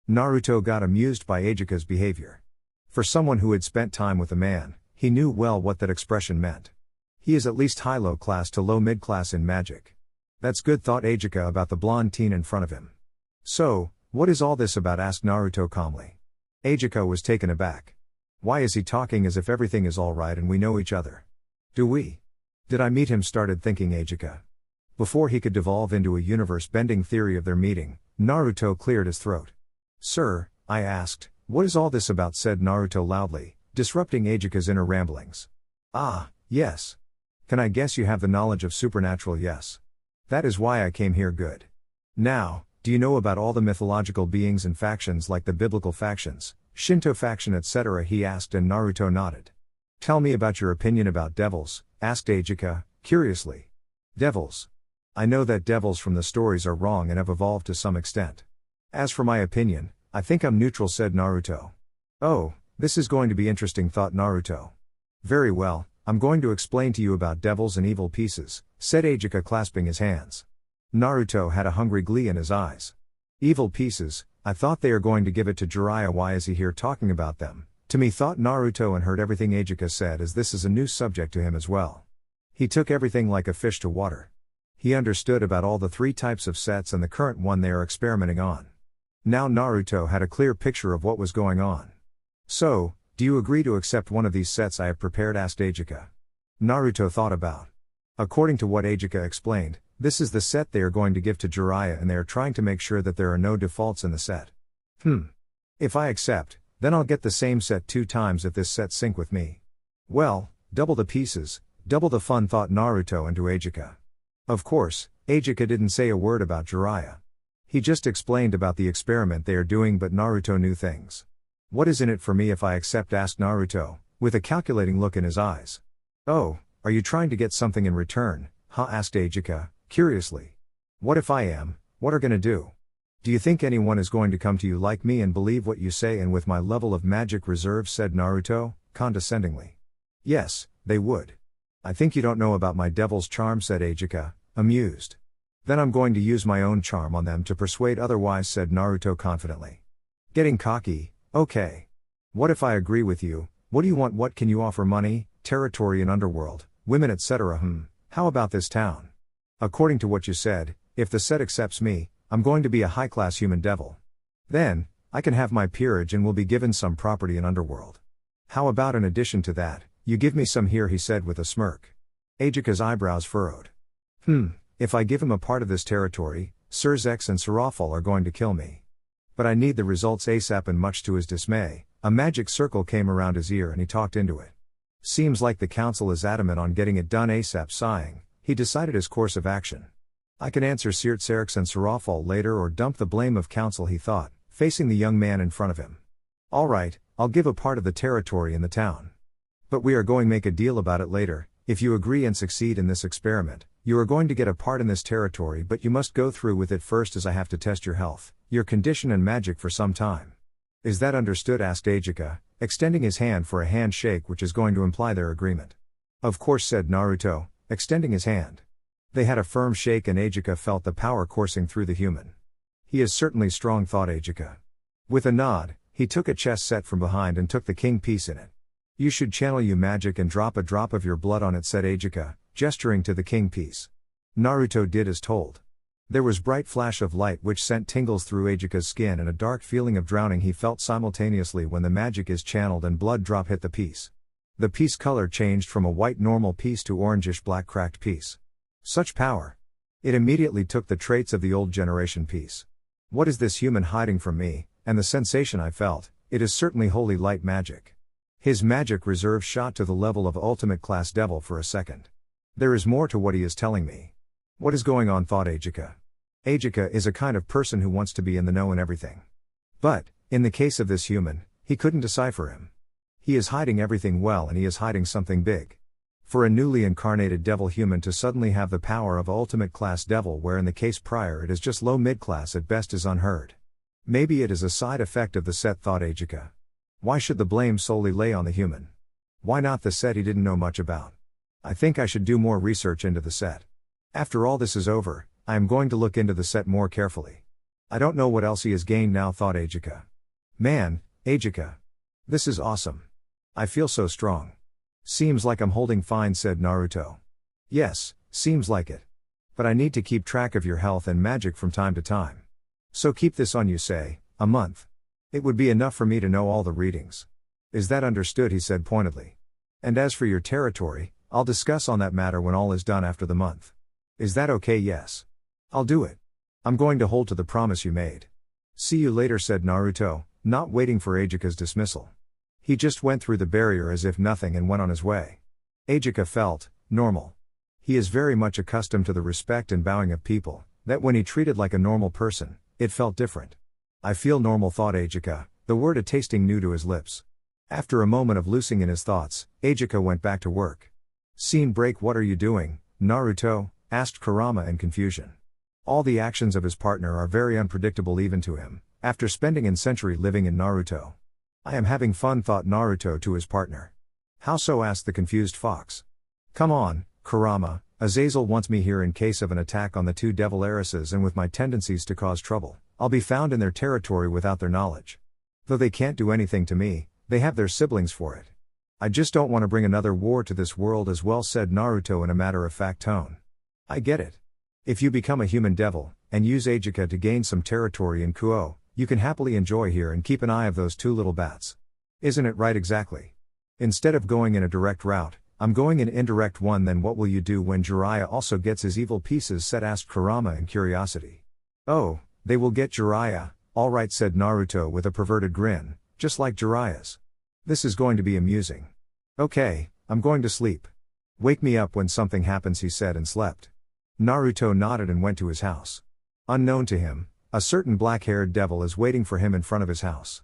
Naruto got amused by Ajika's behavior. For someone who had spent time with a man, he knew well what that expression meant. He is at least high-low class to low-mid class in magic. That's good, thought Ajika about the blonde teen in front of him. So, what is all this about? Asked Naruto calmly. Ajika was taken aback. Why is he talking as if everything is alright and we know each other? Do we? Did I meet him? Started thinking Ajika. Before he could devolve into a universe-bending theory of their meeting, Naruto cleared his throat. Sir, I asked, what is all this about? Said Naruto loudly, disrupting Ajika's inner ramblings. Ah, yes. Can I guess you have the knowledge of supernatural? Yes. That is why I came here. Good. Now, do you know about all the mythological beings and factions like the biblical factions, Shinto faction etc.? He asked and Naruto nodded. Tell me about your opinion about devils, asked Ajika, curiously. Devils. I know that devils from the stories are wrong and have evolved to some extent. As for my opinion, I think I'm neutral, said Naruto. Oh, this is going to be interesting, thought Naruto. Very well, I'm going to explain to you about devils and evil pieces, said Ajika clasping his hands. Naruto had a hungry glee in his eyes. Evil pieces, I thought they are going to give it to Jiraiya. Why is he here talking about them? To me, thought Naruto, and heard everything Ajika said, as this is a new subject to him as well. He took everything like a fish to water. He understood about all the 3 types of sets and the current one they are experimenting on. Now Naruto had a clear picture of what was going on. So, do you agree to accept one of these sets I have prepared? Asked Ajika. Naruto thought about. According to what Ajika explained, this is the set they are going to give to Jiraiya and they are trying to make sure that there are no defaults in the set. If I accept, then I'll get the same set 2 times if this set sync with me. Well, double the pieces, double the fun, thought Naruto and to Ajika. Of course, Ajika didn't say a word about Jiraiya. He just explained about the experiment they are doing, but Naruto knew things. What is in it for me if I accept? Asked Naruto, with a calculating look in his eyes. Oh, are you trying to get something in return, huh? Asked Ajika, curiously. What if I am? What are gonna do? Do you think anyone is going to come to you like me and believe what you say and with my level of magic reserve? Said Naruto, condescendingly. Yes, they would. I think you don't know about my devil's charm, said Ajika, amused. Then I'm going to use my own charm on them to persuade otherwise, said Naruto confidently. Getting cocky, okay. What if I agree with you? What do you want? What can you offer? Money, territory in underworld, women etc. How about this town? According to what you said, if the set accepts me, I'm going to be a high-class human devil. Then, I can have my peerage and will be given some property in underworld. How about in addition to that, you give me some here? He said with a smirk. Ajika's eyebrows furrowed. If I give him a part of this territory, Sir Zex and Sarafal are going to kill me. But I need the results ASAP, and much to his dismay, a magic circle came around his ear and he talked into it. Seems like the council is adamant on getting it done ASAP. Sighing, he decided his course of action. I can answer Search and Sarafal later or dump the blame of council, he thought, facing the young man in front of him. Alright, I'll give a part of the territory in the town. But we are going to make a deal about it later. If you agree and succeed in this experiment, you are going to get a part in this territory, but you must go through with it first, as I have to test your health, your condition and magic for some time. Is that understood? Asked Ajika, extending his hand for a handshake, which is going to imply their agreement. Of course, said Naruto, extending his hand. They had a firm shake and Ajika felt the power coursing through the human. He is certainly strong, thought Ajika. With a nod, he took a chess set from behind and took the king piece in it. You should channel your magic and drop a drop of your blood on it, said Ajika, gesturing to the king piece. Naruto did as told. There was bright flash of light which sent tingles through Ajika's skin and a dark feeling of drowning he felt simultaneously when the magic is channeled and blood drop hit the piece. The piece color changed from a white normal piece to orangish black cracked piece. Such power! It immediately took the traits of the old generation piece. What is this human hiding from me, and the sensation I felt? It is certainly holy light magic. His magic reserve shot to the level of ultimate class devil for a second. There is more to what he is telling me. What is going on, thought Ajika. Ajika is a kind of person who wants to be in the know in everything. But, in the case of this human, he couldn't decipher him. He is hiding everything well, and he is hiding something big. For a newly incarnated devil human to suddenly have the power of ultimate class devil, where in the case prior it is just low mid-class at best, is unheard. Maybe it is a side effect of the set, thought Ajika. Why should the blame solely lay on the human? Why not the set he didn't know much about? I think I should do more research into the set. After all this is over, I am going to look into the set more carefully. I don't know what else he has gained now, thought Ajika. Man, Ajika. This is awesome. I feel so strong. Seems like I'm holding fine, said Naruto. Yes, seems like it. But I need to keep track of your health and magic from time to time. So keep this on you, say, a month. It would be enough for me to know all the readings. Is that understood, he said pointedly. And as for your territory, I'll discuss on that matter when all is done after the month. Is that okay? Yes. I'll do it. I'm going to hold to the promise you made. See you later, said Naruto, not waiting for Ajika's dismissal. He just went through the barrier as if nothing and went on his way. Ajika felt normal. He is very much accustomed to the respect and bowing of people, that when he treated like a normal person, it felt different. I feel normal, thought Ajika, the word a tasting new to his lips. After a moment of loosing in his thoughts, Ajika went back to work. Scene break. What are you doing, Naruto? Asked Kurama in confusion. All the actions of his partner are very unpredictable even to him, after spending a century living in Naruto. I am having fun, thought Naruto to his partner. How so? Asked the confused fox. Come on, Kurama, Azazel wants me here in case of an attack on the two devil heiresses, and with my tendencies to cause trouble, I'll be found in their territory without their knowledge. Though they can't do anything to me, they have their siblings for it. I just don't want to bring another war to this world as well, said Naruto in a matter-of-fact tone. I get it. If you become a human devil, and use Ajika to gain some territory in Kuo, you can happily enjoy here and keep an eye of those two little bats. Isn't it right? Exactly. Instead of going in a direct route, I'm going an indirect one. Then what will you do when Jiraiya also gets his evil pieces set? Asked Kurama in curiosity. Oh, they will get Jiraiya, alright, said Naruto with a perverted grin, just like Jiraiya's. This is going to be amusing. Okay, I'm going to sleep. Wake me up when something happens, he said, and slept. Naruto nodded and went to his house. Unknown to him, a certain black-haired devil is waiting for him in front of his house.